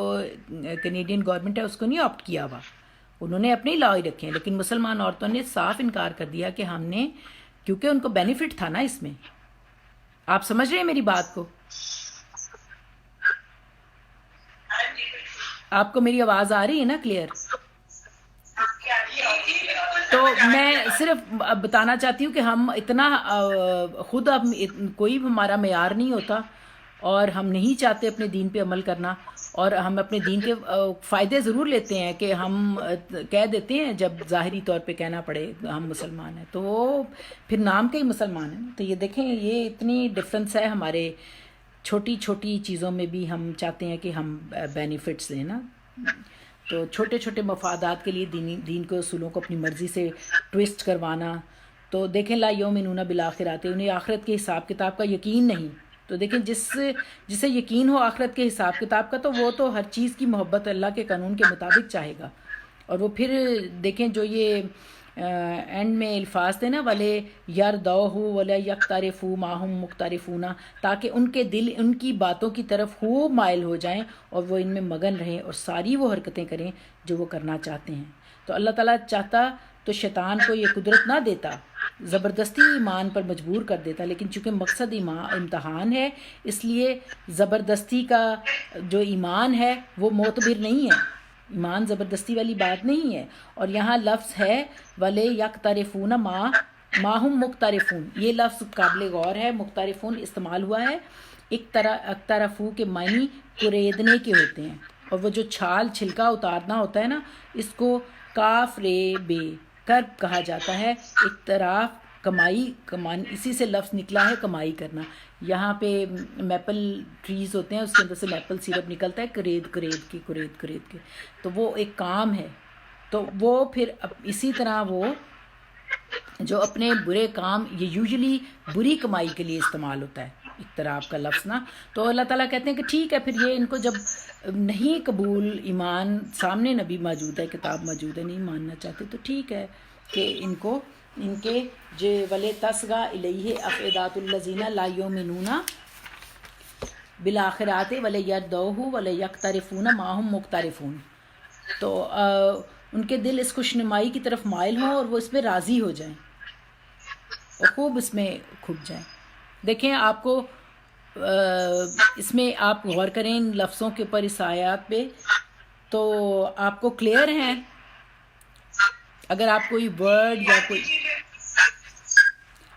کینیڈین گورنمنٹ ہے اس کو نہیں آپٹ کیا ہوا، انہوں نے اپنے ہی لا ہی رکھے ہیں. لیکن مسلمان عورتوں نے صاف انکار کر دیا کہ ہم نے، کیونکہ ان کو بینیفٹ تھا نا اس میں. آپ سمجھ رہے ہیں میری بات کو؟ آپ کو میری آواز آ رہی ہے نا کلیئر؟ تو میں صرف بتانا چاہتی ہوں کہ ہم اتنا خود اب کوئی بھی ہمارا معیار نہیں ہوتا اور ہم نہیں چاہتے اپنے دین پہ عمل کرنا، اور ہم اپنے دین کے فائدے ضرور لیتے ہیں کہ ہم کہہ دیتے ہیں جب ظاہری طور پہ کہنا پڑے ہم مسلمان ہیں، تو وہ پھر نام کے ہی مسلمان ہیں. تو یہ دیکھیں یہ اتنی ڈفرینس ہے ہمارے چھوٹی چھوٹی چیزوں میں بھی. ہم چاہتے ہیں کہ ہم بینیفٹس لیں نا، تو چھوٹے چھوٹے مفادات کے لیے دین کے اصولوں کو اپنی مرضی سے ٹویسٹ کروانا. تو دیکھیں لا یؤمنون بالآخرۃ، انہیں آخرت کے حساب کتاب کا یقین نہیں. تو دیکھیں جسے یقین ہو آخرت کے حساب کتاب کا، تو وہ تو ہر چیز کی محبت اللہ کے قانون کے مطابق چاہے گا. اور وہ پھر دیکھیں جو یہ اینڈ میں الفاظ تھے نا، والے یردوہ ولا یقترفوا ما هم مقترفون، تاکہ ان کے دل ان کی باتوں کی طرف خوب مائل ہو جائیں اور وہ ان میں مگن رہیں اور ساری وہ حرکتیں کریں جو وہ کرنا چاہتے ہیں. تو اللہ تعالیٰ چاہتا تو شیطان کو یہ قدرت نہ دیتا، زبردستی ایمان پر مجبور کر دیتا، لیکن چونکہ مقصد امتحان ہے اس لیے زبردستی کا جو ایمان ہے وہ معتبر نہیں ہے. ایمان زبردستی والی بات نہیں ہے. اور یہاں لفظ ہے وَلَے یقترفون ما ہم مقترفون، یہ لفظ قابل غور ہے. مقترفون استعمال ہوا ہے، اقترفو کے معنی کریدنے کے ہوتے ہیں، اور وہ جو چھال چھلکا اتارنا ہوتا ہے نا، اس کو کاف رے بے کرب کہا جاتا ہے. اقتراف کمائی، اسی سے لفظ نکلا ہے کمائی کرنا. یہاں پہ میپل ٹریز ہوتے ہیں، اس کے اندر سے میپل سیرپ نکلتا ہے کرید کے، تو وہ ایک کام ہے. تو وہ پھر اسی طرح وہ جو اپنے برے کام، یہ یوزلی بری کمائی کے لیے استعمال ہوتا ہے اقتراف کا لفظ نا. تو اللہ تعالیٰ کہتے ہیں کہ ٹھیک ہے، پھر یہ ان کو جب نہیں قبول، ایمان سامنے نبی موجود ہے، کتاب موجود ہے، نہیں ماننا چاہتے، تو ٹھیک ہے کہ ان کو ان کے جو وَلَے تَصْغَىٰ إِلَيْهِ أَفْئِدَةُ الَّذِينَ لَا يُؤْمِنُونَ بِالْآخِرَةِ وَلَا يَرْضَوْهُ وَلَا يَقْتَرِفُونَ مَا هُمْ مُقْتَرِفُونَ. تو ان کے دل اس خوشنمائی کی طرف مائل ہوں اور وہ اس میں راضی ہو جائیں اور خوب اس میں کھپ جائیں. دیکھیں آپ کو اس میں آپ غور کریں ان لفظوں کے اوپر، اس آیات پہ، تو آپ کو کلیئر ہیں. اگر آپ کوئی ورڈ یا کوئی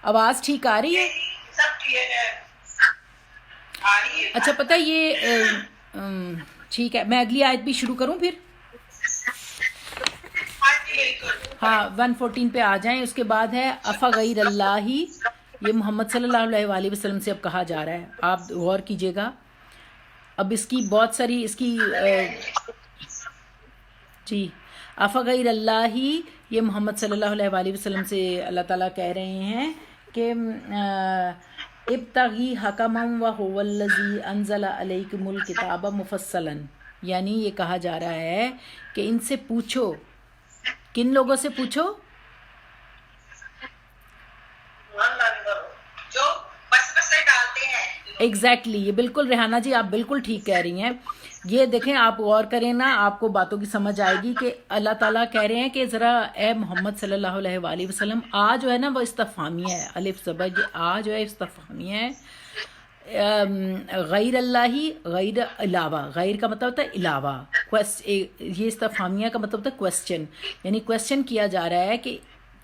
آواز ٹھیک آ رہی ہے؟ سب کلیئر ہے، آ رہی ہے. اچھا پتہ یہ ٹھیک ہے، میں اگلی آیت بھی شروع کروں پھر؟ ہاں جی بالکل. ہاں 114 پہ آ جائیں. اس کے بعد ہے افا غیر اللہ، یہ محمد صلی اللہ علیہ وآلہ وسلم سے اب کہا جا رہا ہے. آپ غور کیجئے گا. اب اس کی بہت ساری اس کی جی افا غیر اللہ، یہ محمد صلی اللہ علیہ وآلہ وسلم سے اللہ تعالیٰ کہہ رہے ہیں کہ ابتغی حکما وہو الذی انزل علیکم الکتاب مفصلا، یعنی یہ کہا جا رہا ہے کہ ان سے پوچھو. کن لوگوں سے پوچھو؟ جو وسوسے ڈالتے ہیں. ایگزیکٹلی، یہ بالکل ریحانہ جی آپ بالکل ٹھیک کہہ رہی ہیں. یہ دیکھیں، آپ غور کریں نا، آپ کو باتوں کی سمجھ آئے گی کہ اللہ تعالیٰ کہہ رہے ہیں کہ ذرا اے محمد صلی اللہ علیہ وآلہ وسلم، آ جو ہے نا وہ استفہامیہ ہے، الف زبر آ جو ہے استفہامیہ ہے. غیر اللہ، غیر علاوہ، غیر کا مطلب ہوتا ہے علاوہ، یہ استفہامیہ کا مطلب ہوتا ہے کوسچن، یعنی کوسچن کیا جا رہا ہے کہ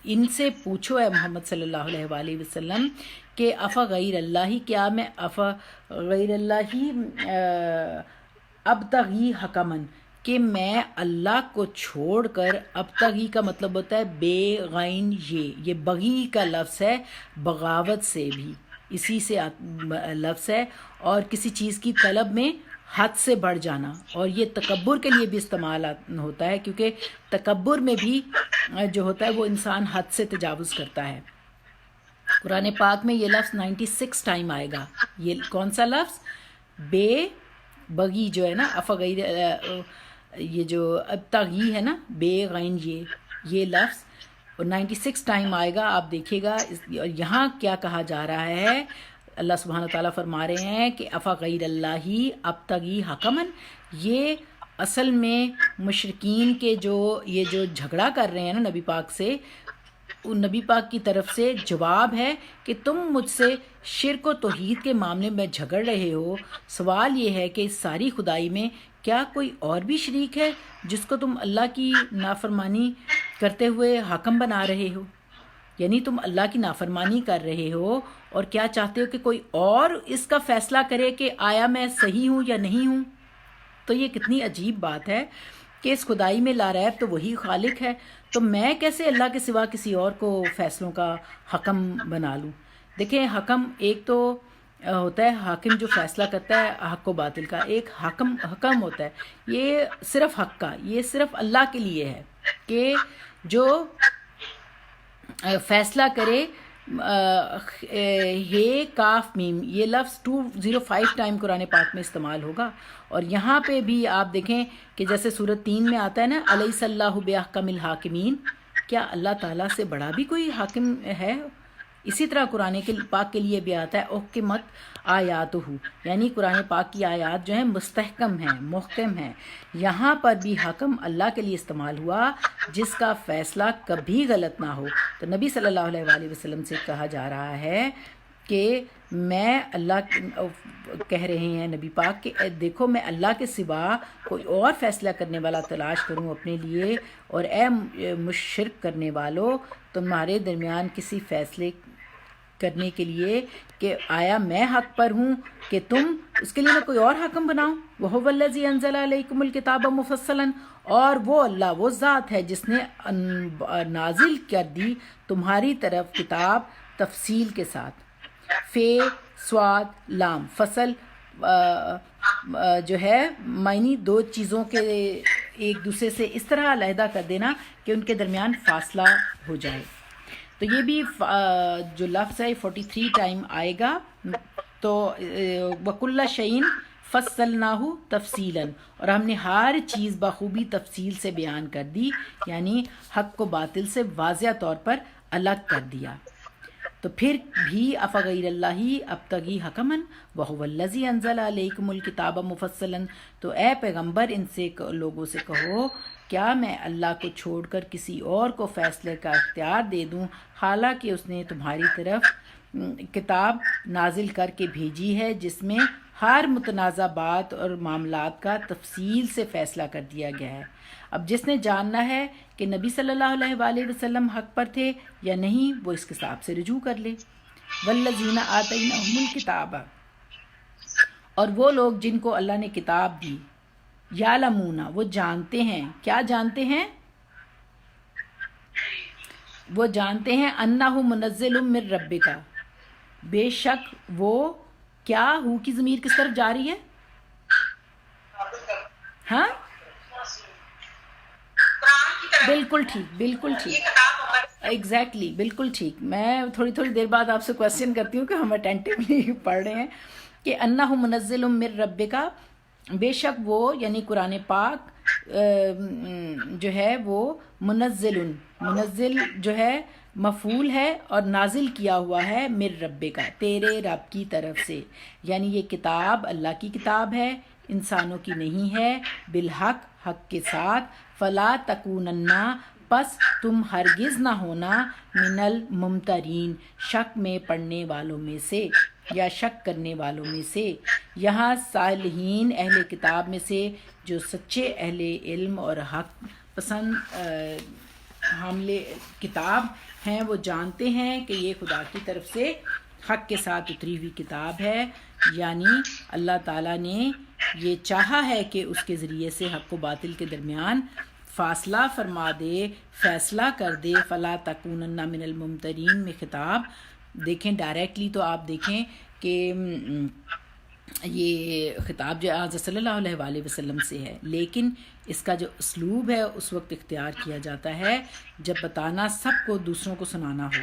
ان سے پوچھو اے محمد صلی اللہ علیہ وآلہ وسلم کہ افا غیر اللہ، کیا میں افا غیر اللہ ابتغی حکمن، کہ میں اللہ کو چھوڑ کر، ابتغی کا مطلب ہوتا ہے بے غین، یہ بغی کا لفظ ہے، بغاوت سے بھی اسی سے لفظ ہے، اور کسی چیز کی طلب میں حد سے بڑھ جانا. اور یہ تکبر کے لیے بھی استعمال ہوتا ہے، کیونکہ تکبر میں بھی جو ہوتا ہے وہ انسان حد سے تجاوز کرتا ہے. قرآن پاک میں یہ لفظ 96 ٹائم آئے گا. یہ کون سا لفظ؟ بے بغی جو ہے نا، افغیر، یہ جو ابتغی ہے نا، بے غین، یہ لفظ 96 ٹائم آئے گا. آپ دیکھیے گا. اور یہاں کیا کہا جا رہا ہے؟ اللہ سبحانہ تعالیٰ فرما رہے ہیں کہ افا غیر اللہ ابتغی حکمن. یہ اصل میں مشرکین کے یہ جو جھگڑا کر رہے ہیں نا نبی پاک سے، ان نبی پاک کی طرف سے جواب ہے کہ تم مجھ سے شرک و توحید کے معاملے میں جھگڑ رہے ہو. سوال یہ ہے کہ اس ساری خدائی میں کیا کوئی اور بھی شریک ہے جس کو تم اللہ کی نافرمانی کرتے ہوئے حاکم بنا رہے ہو؟ یعنی تم اللہ کی نافرمانی کر رہے ہو اور کیا چاہتے ہو کہ کوئی اور اس کا فیصلہ کرے کہ آیا میں صحیح ہوں یا نہیں ہوں. تو یہ کتنی عجیب بات ہے کہ اس خدائی میں لا ریب تو وہی خالق ہے، تو میں کیسے اللہ کے سوا کسی اور کو فیصلوں کا حکم بنا لوں؟ دیکھیں، حکم ایک تو ہوتا ہے حاکم جو فیصلہ کرتا ہے حق و باطل کا، ایک حکم ہوتا ہے یہ صرف حق کا، یہ صرف اللہ کے لیے ہے کہ جو فیصلہ کرے. ہے کاف میم، یہ لفظ 205 ٹائم قرآن پاک میں استعمال ہوگا. اور یہاں پہ بھی آپ دیکھیں کہ جیسے سورۃ 3 میں آتا ہے نا، الیس اللہ باحکم الحاکمین، کیا اللہ تعالیٰ سے بڑا بھی کوئی حاکم ہے؟ اسی طرح قرآن پاک کے لیے بھی آتا ہے احکمت آیاتہ، یعنی قرآن پاک کی آیات جو ہیں مستحکم ہیں، محکم ہیں. یہاں پر بھی حکم اللہ کے لیے استعمال ہوا جس کا فیصلہ کبھی غلط نہ ہو. تو نبی صلی اللہ علیہ وآلہ وسلم سے کہا جا رہا ہے کہ میں اللہ، کہہ رہے ہیں نبی پاک کہ دیکھو میں اللہ کے سوا کوئی اور فیصلہ کرنے والا تلاش کروں اپنے لیے، اور اے مشرک کرنے والو، تمہارے درمیان کسی فیصلے کرنے کے لیے کہ آیا میں حق پر ہوں کہ تم اس کے لیے میں کوئی اور حکم بناؤں. وَهُوَ الَّذِي أَنزَلَ عَلَيْكُمُ الْكِتَابَ مُفَصَّلًا، اور وہ اللہ، وہ ذات ہے جس نے نازل کر دی تمہاری طرف کتاب تفصیل کے ساتھ. فے سواد لام، فصل جو ہے معنی دو چیزوں کے ایک دوسرے سے اس طرح علیحدہ کر دینا کہ ان کے درمیان فاصلہ ہو جائے. تو یہ بھی جو لفظ ہے 43 ٹائم آئے گا. تو وَكُلَّ شَيْءٍ فَصَّلْنَاهُ تَفْصِيلًا، اور ہم نے ہر چیز بخوبی تفصیل سے بیان کر دی، یعنی حق کو باطل سے واضح طور پر الگ کر دیا. تو پھر بھی افغیر اللہ ابتغی حکمن وهو الذی انزل علیکم الکتاب مفصلا، تو اے پیغمبر ان سے لوگوں سے کہو کیا میں اللہ کو چھوڑ کر کسی اور کو فیصلے کا اختیار دے دوں، حالانکہ اس نے تمہاری طرف کتاب نازل کر کے بھیجی ہے جس میں ہر متنازع بات اور معاملات کا تفصیل سے فیصلہ کر دیا گیا ہے. اب جس نے جاننا ہے کہ نبی صلی اللہ علیہ وآلہ وسلم حق پر تھے یا نہیں، وہ اس کتاب سے رجوع کر لے. والذین آتیناہم الکتاب، اور وہ لوگ جن کو اللہ نے کتاب دی، یعلمون وہ جانتے ہیں، کیا جانتے ہیں؟ وہ جانتے ہیں انہ منزل من ربک، بے شک وہ کیا ہو کی ضمیر کس طرف جا رہی ہے؟ ہاں قرآن کی طرف بالکل ٹھیک، بالکل ٹھیک، یہ کتاب ہمارے ایگزیکٹلی بالکل ٹھیک۔ میں تھوڑی دیر بعد آپ سے کویسچن کرتی ہوں کہ ہم اٹینٹیولی پڑھ رہے ہیں کہ انہ منزل من ربک، بے شک وہ یعنی قرآن پاک جو ہے وہ منزل جو ہے مفعول ہے اور نازل کیا ہوا ہے من ربک تیرے رب کی طرف سے، یعنی یہ کتاب اللہ کی کتاب ہے، انسانوں کی نہیں ہے، بالحق حق کے ساتھ، فلا تکوننا پس تم ہرگز نہ ہونا من الممترین شک میں پڑنے والوں میں سے یا شک کرنے والوں میں سے۔ یہاں صالحین اہل کتاب میں سے جو سچے اہل علم اور حق پسند حامل کتاب ہیں وہ جانتے ہیں کہ یہ خدا کی طرف سے حق کے ساتھ اتری ہوئی کتاب ہے، یعنی اللہ تعالیٰ نے یہ چاہا ہے کہ اس کے ذریعے سے حق و باطل کے درمیان فاصلہ فرما دے، فیصلہ کر دے۔ فلا تکونن من الممترین میں خطاب دیکھیں ڈائریکٹلی تو آپ دیکھیں کہ یہ خطاب جو حضرت صلی اللہ علیہ وآلہ وسلم سے ہے، لیکن اس کا جو اسلوب ہے اس وقت اختیار کیا جاتا ہے جب بتانا سب کو، دوسروں کو سنانا ہو،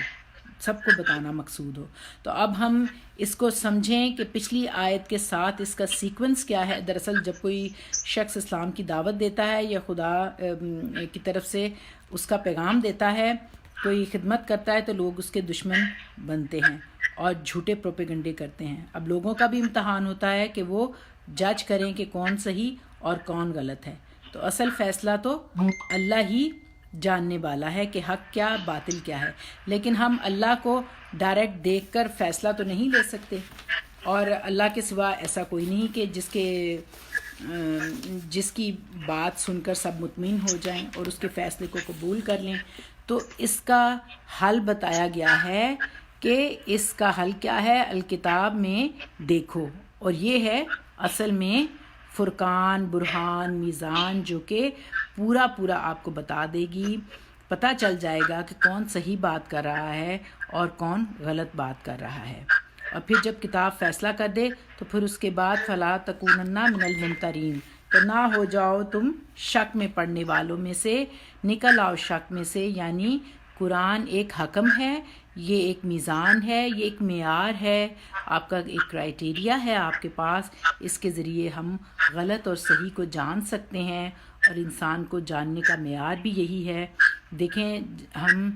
سب کو بتانا مقصود ہو۔ تو اب ہم اس کو سمجھیں کہ پچھلی آیت کے ساتھ اس کا سیکوینس کیا ہے۔ دراصل جب کوئی شخص اسلام کی دعوت دیتا ہے یا خدا کی طرف سے اس کا پیغام دیتا ہے، کوئی خدمت کرتا ہے، تو لوگ اس کے دشمن بنتے ہیں اور جھوٹے پروپیگنڈے کرتے ہیں۔ اب لوگوں کا بھی امتحان ہوتا ہے کہ وہ جج کریں کہ کون صحیح اور کون غلط ہے۔ تو اصل فیصلہ تو اللہ ہی جاننے والا ہے کہ حق کیا باطل کیا ہے، لیکن ہم اللہ کو ڈائریکٹ دیکھ کر فیصلہ تو نہیں لے سکتے، اور اللہ کے سوا ایسا کوئی نہیں کہ جس کی بات سن کر سب مطمئن ہو جائیں اور اس کے فیصلے کو قبول کر لیں۔ تو اس کا حل بتایا گیا ہے کہ اس کا حل کیا ہے، الکتاب میں دیکھو، اور یہ ہے اصل میں فرقان، برہان، میزان، جو کہ پورا آپ کو بتا دے گی، پتہ چل جائے گا کہ کون صحیح بات کر رہا ہے اور کون غلط بات کر رہا ہے۔ اور پھر جب کتاب فیصلہ کر دے تو پھر اس کے بعد فلا تکونن من الممترین، تو نہ ہو جاؤ تم شک میں پڑنے والوں میں سے، نکل آؤ شک میں سے، یعنی قرآن ایک حکم ہے، یہ ایک میزان ہے، یہ ایک معیار ہے، آپ کا ایک کرائیٹیریا ہے آپ کے پاس، اس کے ذریعے ہم غلط اور صحیح کو جان سکتے ہیں، اور انسان کو جاننے کا معیار بھی یہی ہے۔ دیکھیں ہم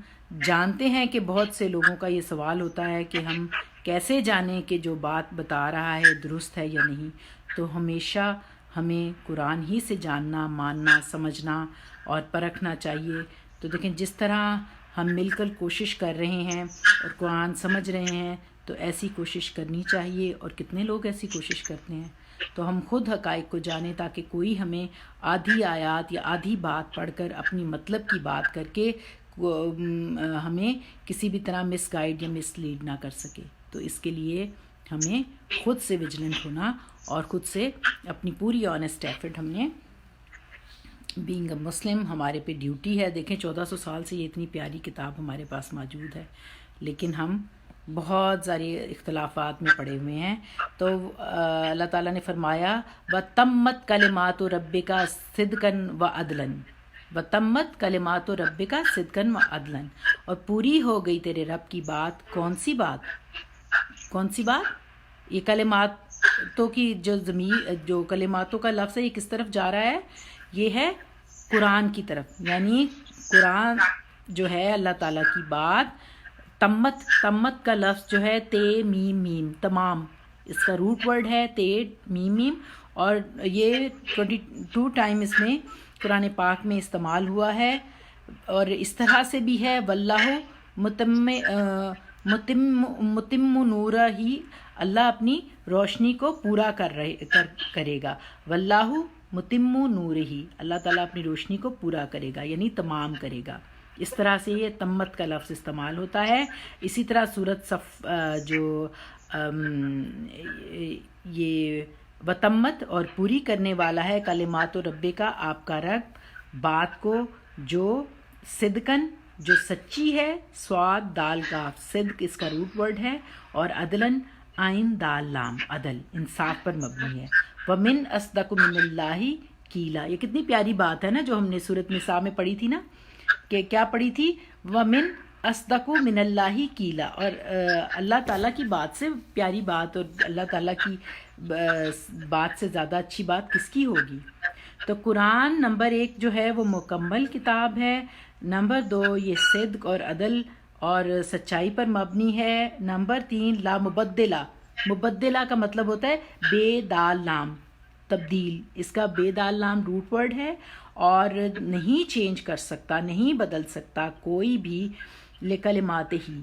جانتے ہیں کہ بہت سے لوگوں کا یہ سوال ہوتا ہے کہ ہم کیسے جانیں کہ جو بات بتا رہا ہے درست ہے یا نہیں، تو ہمیشہ ہمیں قرآن ہی سے جاننا، ماننا، سمجھنا اور پرکھنا چاہیے۔ تو دیکھیں جس طرح ہم مل کر کوشش کر رہے ہیں اور قرآن سمجھ رہے ہیں، تو ایسی کوشش کرنی چاہیے، اور کتنے لوگ ایسی کوشش کرتے ہیں۔ تو ہم خود حقائق کو جانیں تاکہ کوئی ہمیں آدھی آیات یا آدھی بات پڑھ کر اپنی مطلب کی بات کر کے ہمیں کسی بھی طرح مس گائیڈ یا مس لیڈ نہ کر سکے۔ تو اس کے لیے ہمیں خود سے ویجیلنٹ ہونا اور خود سے اپنی پوری آنیسٹ ایفرٹ، ہم نے بینگ اے مسلم ہمارے پہ ڈیوٹی ہے۔ دیکھیں 1400 سال سے یہ اتنی پیاری کتاب ہمارے پاس موجود ہے، لیکن ہم بہت سارے اختلافات میں پڑے ہوئے ہیں۔ تو اللہ تعالیٰ نے فرمایا وَتَمَّتْ كَلِمَاتُ رَبِّكَ صِدْقًا وَعَدْلًا، وَتَمَّتْ كَلِمَاتُ رَبِّكَ صِدْقًا وَعَدْلًا، اور پوری ہو گئی تیرے رب کی بات۔ کون سی بات؟ کون سی بات؟ یہ کلماتوں کی جو کلماتوں کا لفظ ہے یہ کس طرف جا رہا ہے؟ یہ ہے قرآن کی طرف، یعنی قرآن جو ہے اللہ تعالیٰ کی بات۔ تمت کا لفظ جو ہے تے میم میم، تمام، اس کا روٹ ورڈ ہے تے میم میم، اور یہ 22 ٹائم اس میں قرآن پاک میں استعمال ہوا ہے، اور اس طرح سے بھی ہے واللہ متم نورہ ہی، اللہ اپنی روشنی کو پورا کرے گا، واللہ متم نور ہی، اللہ تعالیٰ اپنی روشنی کو پورا کرے گا، یعنی تمام کرے گا۔ اس طرح سے یہ تمت کا لفظ استعمال ہوتا ہے۔ اسی طرح سورۃ صف جو یہ وتمت اور پوری کرنے والا ہے کلمات و رب کا آپ کا رب بات کو جو صدقن جو سچی ہے سواد دال کاف صدق اس کا روٹ ورڈ ہے اور عدلن آئین دال لام عدل انصاف پر مبنی ہے ومن اصدق من اللہ کیلا یہ کتنی پیاری بات ہے نا جو ہم نے سورۃ نساء میں پڑھی تھی نا کہ کیا پڑھی تھی ومن اصدق من اللہ کیلا اور اللہ تعالیٰ کی بات سے پیاری بات اور اللہ تعالیٰ کی بات سے زیادہ اچھی بات کس کی ہوگی تو قرآن نمبر 1 جو ہے وہ مکمل کتاب ہے نمبر 2 یہ صدق اور عدل اور سچائی پر مبنی ہے نمبر 3 لا مبدلہ مبدلہ کا مطلب ہوتا ہے بے دال لام تبدیل اس کا بے دال لام روٹ ورڈ ہے اور نہیں چینج کر سکتا نہیں بدل سکتا کوئی بھی لکلمات ہی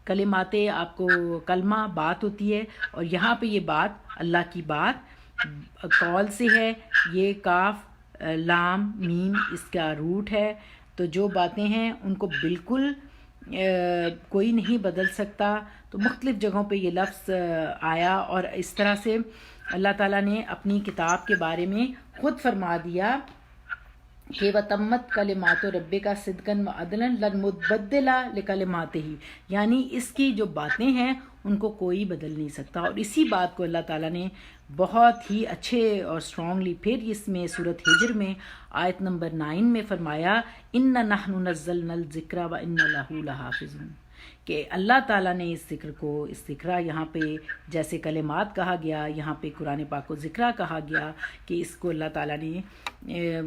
کلمات آپ کو کلمہ بات ہوتی ہے اور یہاں پہ یہ بات اللہ کی بات قول سے ہے یہ کاف لام میم اس کا روٹ ہے تو جو باتیں ہیں ان کو بالکل کوئی نہیں بدل سکتا تو مختلف جگہوں پہ یہ لفظ آیا اور اس طرح سے اللہ تعالیٰ نے اپنی کتاب کے بارے میں خود فرما دیا کہ وتمت کلمات و رب کا صدقن و عدلن لن مبدلہ لکلمات ہی یعنی اس کی جو باتیں ہیں ان کو کوئی بدل نہیں سکتا اور اسی بات کو اللہ تعالیٰ نے بہت ہی اچھے اور اسٹرانگلی پھر اس میں سورۃ ہجر میں آیت نمبر 9 میں فرمایا ان نحن نزلنا الذکر و ان لہ لحافظون کہ اللہ تعالیٰ نے اس ذکر کو اس ذکرہ یہاں پہ جیسے کلمات کہا گیا یہاں پہ قرآن پاک کو ذکرہ کہا گیا کہ اس کو اللہ تعالیٰ نے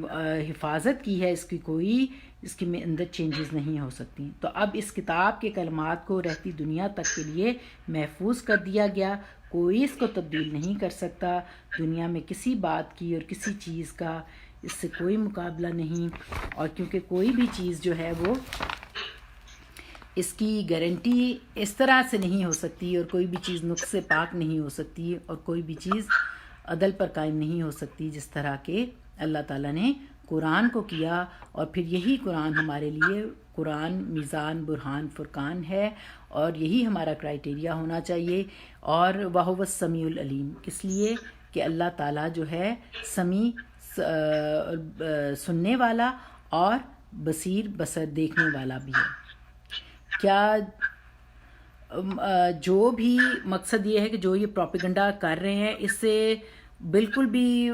حفاظت کی ہے اس کی کوئی اس کے اندر چینجز نہیں ہو سکتی تو اب اس کتاب کے کلمات کو رہتی دنیا تک کے لیے محفوظ کر دیا گیا کوئی اس کو تبدیل نہیں کر سکتا دنیا میں کسی بات کی اور کسی چیز کا اس سے کوئی مقابلہ نہیں اور کیونکہ کوئی بھی چیز جو ہے وہ اس کی گارنٹی اس طرح سے نہیں ہو سکتی اور کوئی بھی چیز نقص سے پاک نہیں ہو سکتی اور کوئی بھی چیز عدل پر قائم نہیں ہو سکتی جس طرح کہ اللہ تعالیٰ نے قرآن کو کیا اور پھر یہی قرآن ہمارے لیے قرآن میزان برہان فرقان ہے اور یہی ہمارا کرائٹیریا ہونا چاہیے اور وَهُوَ السَّمِيعُ الْعَلِيمُ اس لیے کہ اللہ تعالیٰ جو ہے سمیع سننے والا اور بصیر بصر دیکھنے والا بھی ہے کیا جو بھی مقصد یہ ہے کہ جو یہ پروپیگنڈا کر رہے ہیں اس سے بالکل بھی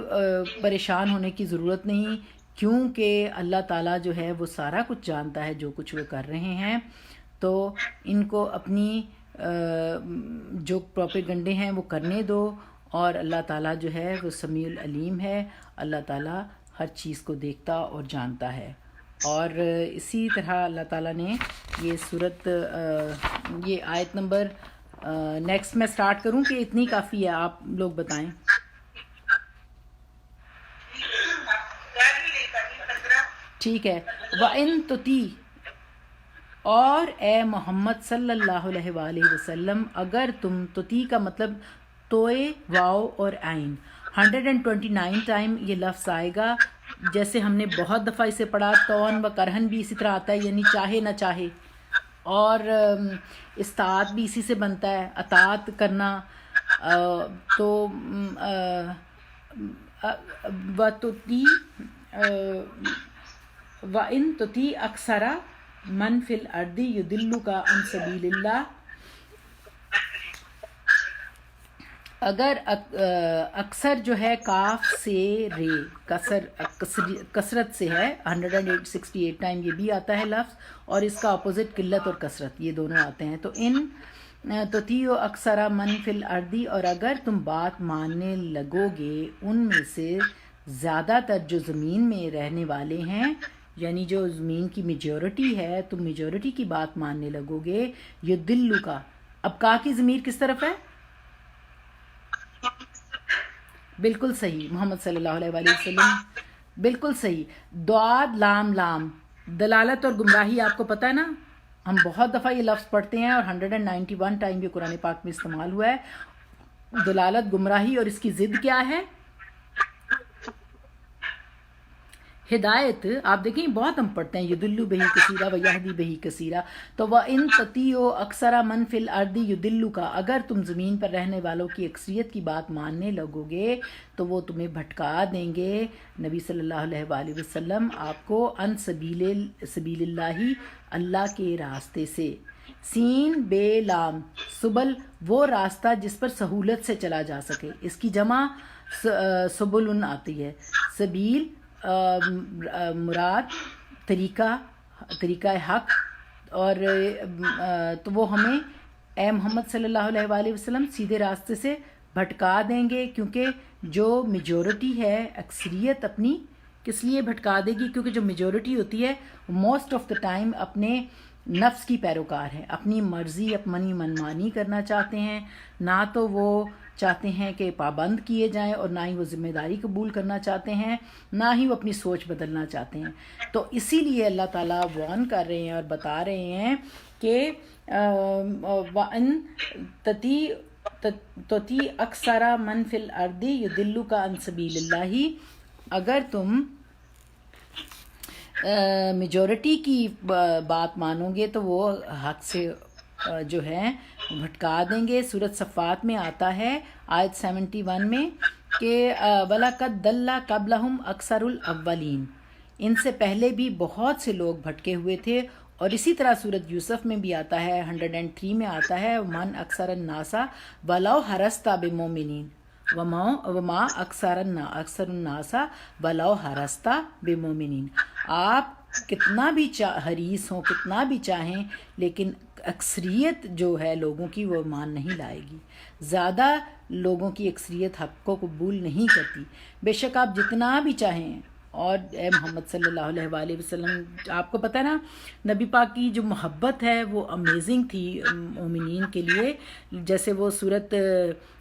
پریشان ہونے کی ضرورت نہیں کیونکہ اللہ تعالیٰ جو ہے وہ سارا کچھ جانتا ہے جو کچھ وہ کر رہے ہیں تو ان کو اپنی جو پروپیگنڈے ہیں وہ کرنے دو اور اللہ تعالیٰ جو ہے وہ سمیع العلیم ہے اللہ تعالیٰ ہر چیز کو دیکھتا اور جانتا ہے اور اسی طرح اللہ تعالیٰ نے یہ صورت یہ آیت نمبر نیکسٹ میں سٹارٹ کروں کہ اتنی کافی ہے آپ لوگ بتائیں ٹھیک ہے وَإِن تُطِیع اور اے محمد صلی اللہ علیہ وآلہ وسلم اگر تم تطیع کا مطلب توئے واؤ اور عین 129 ٹائم یہ لفظ آئے گا جیسے ہم نے بہت دفعہ اسے پڑھا تون و کرہن بھی اسی طرح آتا ہے یعنی چاہے نہ چاہے اور استاعت بھی اسی سے بنتا ہے اطاعت کرنا تو وَإِن تُطِیع اکثر من فی الارض یضلک عن سبیل اللہ اگر اکثر جو ہے کاف سے رے کثرت سے ہے 168 ٹائم یہ بھی آتا ہے لفظ اور اس کا اپوزٹ قلت اور کثرت یہ دونوں آتے ہیں تو ان تطیع اکثر من فی الارض اور اگر تم بات ماننے لگو گے ان میں سے زیادہ تر جو زمین میں رہنے والے ہیں یعنی جو زمین کی میجورٹی ہے تم میجورٹی کی بات ماننے لگو گے یضلک اب کا کی ضمیر کس طرف ہے بالکل صحیح محمد صلی اللہ علیہ وآلہ وسلم بالکل صحیح دعاد لام لام دلالت اور گمراہی آپ کو پتہ ہے نا ہم بہت دفعہ یہ لفظ پڑھتے ہیں اور 191 ٹائم یہ قرآن پاک میں استعمال ہوا ہے دلالت گمراہی اور اس کی ضد کیا ہے ہدایت آپ دیکھیں بہت ہم پڑھتے ہیں یدلو بہی کثیرہ و یہدی بہی کثیرہ، تو وہ ان تطیعوا اکثر من فی الارض یدلو کا، اگر تم زمین پر رہنے والوں کی اکثریت کی بات ماننے لگو گے تو وہ تمہیں بھٹکا دیں گے، نبی صلی اللہ علیہ وآلہ وسلم آپ کو، ان سبیل اللہ، اللہ کے راستے سے، سین بے لام، سبل وہ راستہ جس پر سہولت سے چلا جا سکے، اس کی جمع سبلن آتی ہے، سبیل مراد طریقہ حق، اور تو وہ ہمیں اے محمد صلی اللہ علیہ وآلہ وسلم سیدھے راستے سے بھٹکا دیں گے، کیونکہ جو میجورٹی ہے، اکثریت اپنی کس لیے بھٹکا دے گی؟ کیونکہ جو میجورٹی ہوتی ہے موسٹ آف دا ٹائم اپنے نفس کی پیروکار ہے، اپنی مرضی اپنی منمانی کرنا چاہتے ہیں، نہ تو وہ چاہتے ہیں کہ پابند کیے جائیں، اور نہ ہی وہ ذمہ داری قبول کرنا چاہتے ہیں، نہ ہی وہ اپنی سوچ بدلنا چاہتے ہیں۔ تو اسی لیے اللہ تعالیٰ وارن کر رہے ہیں اور بتا رہے ہیں کہ وَأَن تُطِیعْ أَکْثَرَ مَن فِی الْأَرْضِ یُضِلُّکَ عَن سَبِیلِ اللہ، اگر تم میجورٹی کی بات مانو گے تو وہ حق سے جو ہے بھٹکا دیں گے۔ سورۃ صفات میں آتا ہے آیت 71 میں کہ وَلَقَدْ ضَلَّ قَبْلَهُمْ أَكْثَرُ الْأَوَّلِينَ، ان سے پہلے بھی بہت سے لوگ بھٹکے ہوئے تھے، اور اسی طرح سورۃ یوسف میں بھی آتا ہے 103 میں آتا ہے من اکثر الناس ولو حرصت بمؤمنین، وما اکثر الناس ولو حرصت بمؤمنین، آپ کتنا بھی حریص ہوں، کتنا بھی چاہیں، لیکن اکثریت جو ہے لوگوں کی وہ ایمان نہیں لائے گی، زیادہ لوگوں کی اکثریت حق کو قبول نہیں کرتی، بے شک آپ جتنا بھی چاہیں۔ اور اے محمد صلی اللہ علیہ وآلہ وسلم، آپ کو پتہ ہے نا نبی پاک کی جو محبت ہے وہ امیزنگ تھی مومنین کے لیے، جیسے وہ صورت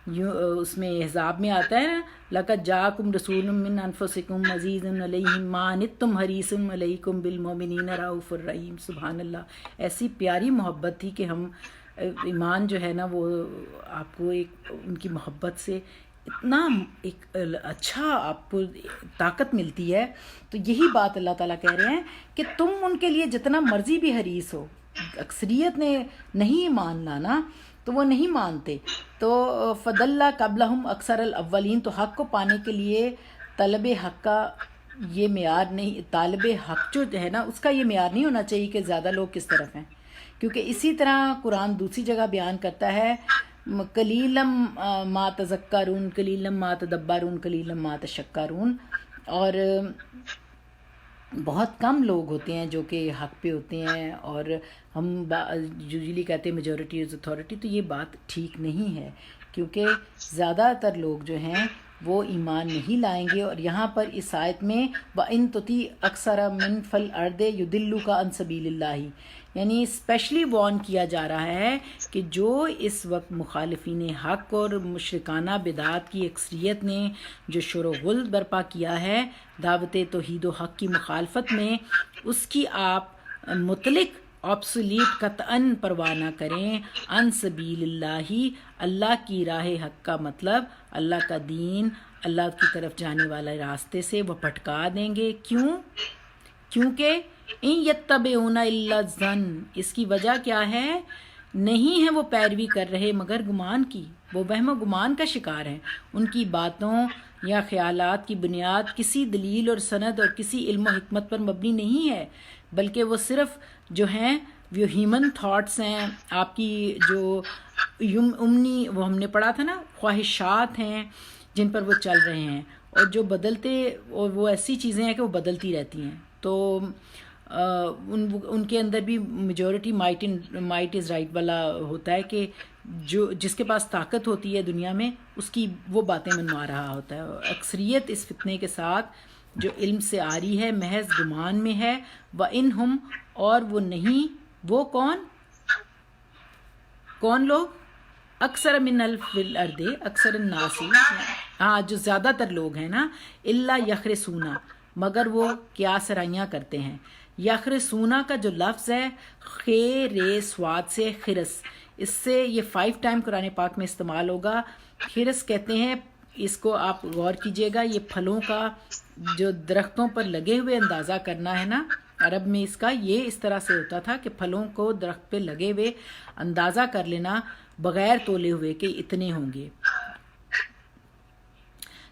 اس میں احزاب میں آتا ہے نا لَقَدْ جَاءَكُمْ رَسُولٌ مِّنْ أَنفُسِكُمْ عَزِيزٌ عَلَيْهِ مَا عَنِتُّمْ حَرِيصٌ عَلَيْكُمْ بِالْمُؤْمِنِينَ رَءُوفٌ رَحِيمٌ۔ سبحان اللہ، ایسی پیاری محبت تھی کہ ہم ایمان جو ہے نا وہ آپ کو ایک ان کی محبت سے اتنا ایک اچھا آپ کو طاقت ملتی ہے۔ تو یہی بات اللہ تعالیٰ کہہ رہے ہیں کہ تم ان کے لیے جتنا مرضی بھی حریص ہو، اکثریت نے نہیں مان لانا تو وہ نہیں مانتے، تو فضل قبلہم اکثر الاولین، تو حق کو پانے کے لیے طلب حق کا یہ معیار نہیں، طالب حق جو ہے نا اس کا یہ معیار نہیں ہونا چاہیے کہ زیادہ لوگ کس طرف ہیں، کیونکہ اسی طرح قرآن دوسری جگہ بیان کرتا ہے قلیلم ما تذکرون قلیلم ما تدبرون قلیلم ما تشکرون، اور بہت کم لوگ ہوتے ہیں جو کہ حق پہ ہوتے ہیں، اور ہم یوزلی کہتے ہیں میجورٹی از اتھارٹی، تو یہ بات ٹھیک نہیں ہے، کیونکہ زیادہ تر لوگ جو ہیں وہ ایمان نہیں لائیں گے۔ اور یہاں پر اس آیت میں وَإِن تُطِیعْ أَکْثَرَ مِن فِی الْأَرْضِ یُضِلُّکَ عَن سَبِیلِ اللّہ، یعنی اسپیشلی وارن کیا جا رہا ہے کہ جو اس وقت مخالفین حق اور مشرکانہ بدعات کی اکثریت نے جو شور و غل برپا کیا ہے دعوت توحید و حق کی مخالفت میں، اس کی آپ مطلق آبسولیٹ قطعاً پرواہ نہ کریں، ان سبیل اللہ، اللہ کی راہ حق کا مطلب اللہ کا دین، اللہ کی طرف جانے والے راستے سے وہ بھٹکا دیں گے۔ کیونکہ ان یتبعون الا الظن، اس کی وجہ کیا ہے؟ نہیں ہے وہ پیروی کر رہے مگر گمان کی، وہ وہم و گمان کا شکار ہیں، ان کی باتوں یا خیالات کی بنیاد کسی دلیل اور سند اور کسی علم و حکمت پر مبنی نہیں ہے، بلکہ وہ صرف جو ہیں وہ ہیومن تھاٹس ہیں، آپ کی جو امنی، وہ ہم نے پڑھا تھا نا، خواہشات ہیں جن پر وہ چل رہے ہیں، اور جو بدلتے، اور وہ ایسی چیزیں ہیں کہ وہ بدلتی رہتی ہیں، تو ان کے اندر بھی میجورٹی مائٹ از رائٹ والا ہوتا ہے کہ جس کے پاس طاقت ہوتی ہے دنیا میں اس کی وہ باتیں منوا رہا ہوتا ہے، اور اکثریت اس فتنے کے ساتھ جو علم سے آ رہی ہے محض گمان میں ہے۔ وَإِنْهُمْ، اور وہ نہیں، وہ کون لوگ؟ اکثر من الارض، اکثر الناس، ہاں جو زیادہ تر لوگ ہیں نا، الا یخرسونا، مگر وہ کیا سرائیاں کرتے ہیں۔ یخرسونا کا جو لفظ ہے خیر سواد سے خرس، اس سے یہ 5 ٹائم قرآن پاک میں استعمال ہوگا۔ خرس کہتے ہیں اس کو آپ غور کیجئے گا، یہ پھلوں کا جو درختوں پر لگے ہوئے اندازہ کرنا ہے نا، عرب میں اس کا یہ اس طرح سے ہوتا تھا کہ پھلوں کو درخت پہ لگے ہوئے اندازہ کر لینا بغیر تولے ہوئے کہ اتنے ہوں گے.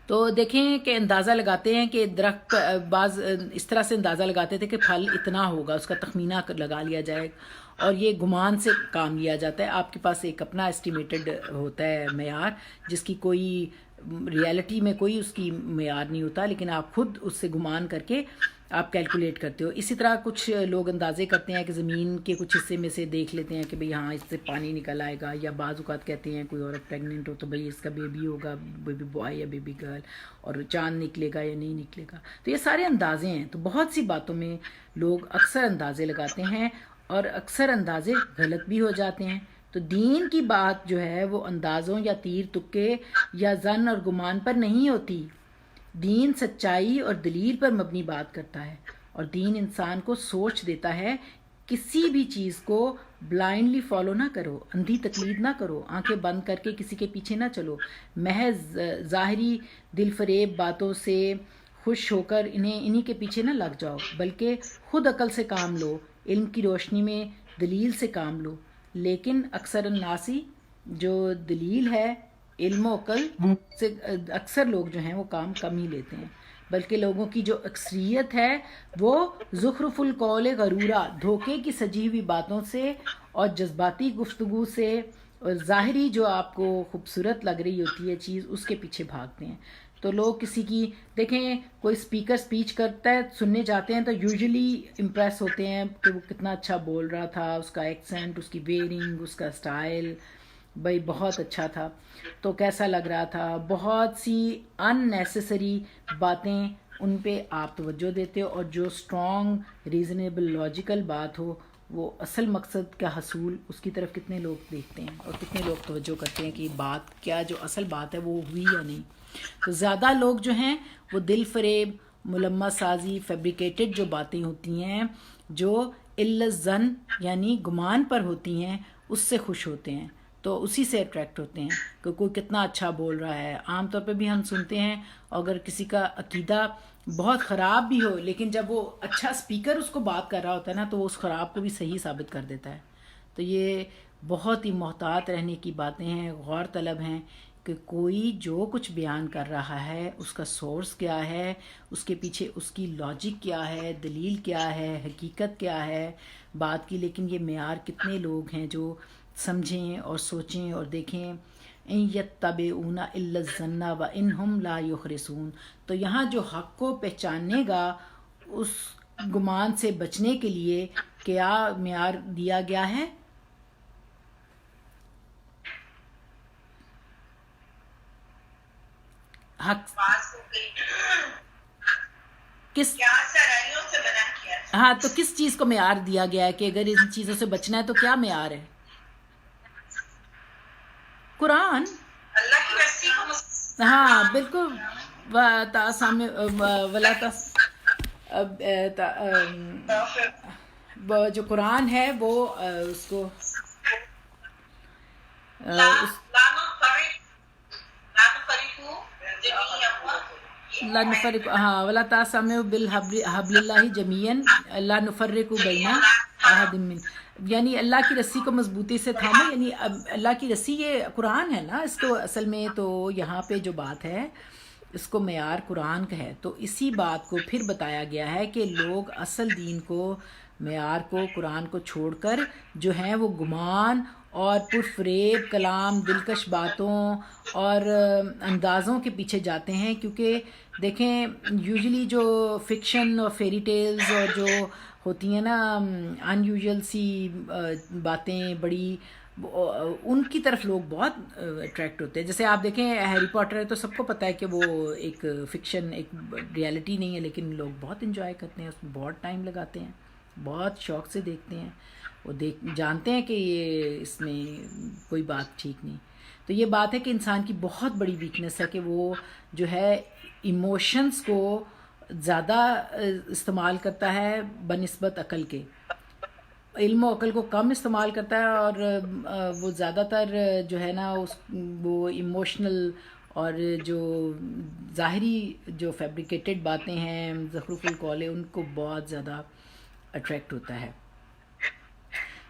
تو دیکھیں کہ اندازہ لگاتے ہیں کہ درخت بعض اس طرح سے اندازہ لگاتے تھے کہ پھل اتنا ہوگا، اس کا تخمینہ لگا لیا جائے، اور یہ گمان سے کام لیا جاتا ہے. آپ کے پاس ایک اپنا اسٹیمیٹڈ ہوتا ہے معیار، جس کی کوئی ریالٹی میں کوئی اس کی معیار نہیں ہوتا، لیکن آپ خود اس سے گمان کر کے آپ کیلکولیٹ کرتے ہو. اسی طرح کچھ لوگ اندازے کرتے ہیں کہ زمین کے کچھ حصے میں سے دیکھ لیتے ہیں کہ بھئی ہاں اس سے پانی نکل آئے گا، یا بعض اوقات کہتے ہیں کوئی عورت پریگننٹ ہو تو بھئی اس کا بیبی ہوگا، بیبی بوائے یا بیبی گرل، اور چاند نکلے گا یا نہیں نکلے گا. تو یہ سارے اندازے ہیں. تو بہت سی باتوں میں لوگ اکثر اندازے لگاتے ہیں، اور اکثر اندازے غلط بھی ہو جاتے ہیں. تو دین کی بات جو ہے وہ اندازوں یا تیر تکے یا ظن اور گمان پر نہیں ہوتی. دین سچائی اور دلیل پر مبنی بات کرتا ہے، اور دین انسان کو سوچ دیتا ہے. کسی بھی چیز کو بلائنڈلی فالو نہ کرو، اندھی تقلید نہ کرو، آنکھیں بند کر کے کسی کے پیچھے نہ چلو، محض ظاہری دل فریب باتوں سے خوش ہو کر انہی کے پیچھے نہ لگ جاؤ، بلکہ خود عقل سے کام لو، علم کی روشنی میں دلیل سے کام لو. لیکن اکثر الناسی جو دلیل ہے، علم و عقل سے اکثر لوگ جو ہیں وہ کام کم ہی لیتے ہیں، بلکہ لوگوں کی جو اکثریت ہے وہ زخرف القول غرورا، دھوکے کی سجی ہوئی باتوں سے اور جذباتی گفتگو سے اور ظاہری جو آپ کو خوبصورت لگ رہی ہوتی ہے چیز، اس کے پیچھے بھاگتے ہیں. تو لوگ کسی کی دیکھیں کوئی اسپیکر اسپیچ کرتا ہے، سننے جاتے ہیں تو یوزلی امپریس ہوتے ہیں کہ وہ کتنا اچھا بول رہا تھا، اس کا ایکسنٹ، اس کی ویئرنگ، اس کا سٹائل بھائی بہت اچھا تھا، تو کیسا لگ رہا تھا. بہت سی ان نیسیسری باتیں ان پہ آپ توجہ دیتے ہو، اور جو اسٹرانگ ریزنیبل لاجیکل بات ہو، وہ اصل مقصد کا حصول، اس کی طرف کتنے لوگ دیکھتے ہیں اور کتنے لوگ توجہ کرتے ہیں کہ یہ بات کیا جو اصل بات ہے وہ ہوئی یا نہیں. تو زیادہ لوگ جو ہیں وہ دل فریب، ملمہ سازی، فیبریکیٹڈ جو باتیں ہوتی ہیں، جو الا ظن یعنی گمان پر ہوتی ہیں، اس سے خوش ہوتے ہیں. تو اسی سے اٹریکٹ ہوتے ہیں کہ کوئی کتنا اچھا بول رہا ہے. عام طور پہ بھی ہم سنتے ہیں، اگر کسی کا عقیدہ بہت خراب بھی ہو، لیکن جب وہ اچھا اسپیکر اس کو بات کر رہا ہوتا ہے نا، تو وہ اس خراب کو بھی صحیح ثابت کر دیتا ہے. تو یہ بہت ہی محتاط رہنے کی باتیں ہیں، غور طلب ہیں کہ کوئی جو کچھ بیان کر رہا ہے اس کا سورس کیا ہے، اس کے پیچھے اس کی لاجک کیا ہے، دلیل کیا ہے، حقیقت کیا ہے بات کی. لیکن یہ معیار کتنے لوگ ہیں جو سمجھیں اور سوچیں اور دیکھیں. ان یتبعون الا الظن وانہم لا یخرصون. تو یہاں جو حق کو پہچاننے گا، اس گمان سے بچنے کے لیے کیا معیار دیا گیا ہے؟ حق پاس ہو گئی کس کیا سرائیوں سے بنا کیا تھا. ہاں، تو کس چیز کو معیار دیا گیا ہے کہ اگر ان چیزوں سے بچنا ہے تو کیا معیار ہے؟ قرآن. اللہ کی رسی کو ہاں بالکل. جو قرآن ہے وہ اس کو لا نفرق، ہاں، ولا تاسمعوا بالحبل اللہ جمیعا لا نفرق بین احد من، یعنی اللہ کی رسی کو مضبوطی سے تھامو. یعنی اللہ کی رسی یہ قرآن ہے نا، اس کو اصل میں تو یہاں پہ جو بات ہے اس کو معیار قرآن کا ہے. تو اسی بات کو پھر بتایا گیا ہے کہ لوگ اصل دین کو، معیار کو، قرآن کو چھوڑ کر جو ہیں وہ گمان اور پرفریب کلام، دلکش باتوں اور اندازوں کے پیچھے جاتے ہیں. کیونکہ دیکھیں یوزلی جو فکشن اور فیری ٹیلز اور جو ہوتی ہیں نا ان یوزول سی باتیں، بڑی ان کی طرف لوگ بہت اٹریکٹ ہوتے ہیں. جیسے آپ دیکھیں ہیری پاٹر ہے تو سب کو پتہ ہے کہ وہ ایک فکشن، ایک ریالٹی نہیں ہے، لیکن لوگ بہت انجوائے کرتے ہیں، اس میں بہت ٹائم لگاتے ہیں، بہت شوق سے دیکھتے ہیں. وہ جانتے ہیں کہ یہ اس میں کوئی بات ٹھیک نہیں. تو یہ بات ہے کہ انسان کی بہت بڑی ویکنس ہے کہ وہ جو ہے ایموشنز کو زیادہ استعمال کرتا ہے بنسبت عقل کے، علم و عقل کو کم استعمال کرتا ہے، اور وہ زیادہ تر جو ہے نا وہ ایموشنل اور جو ظاہری جو فیبریکیٹڈ باتیں ہیں، زخرف القول ان کو بہت زیادہ اٹریکٹ ہوتا ہے،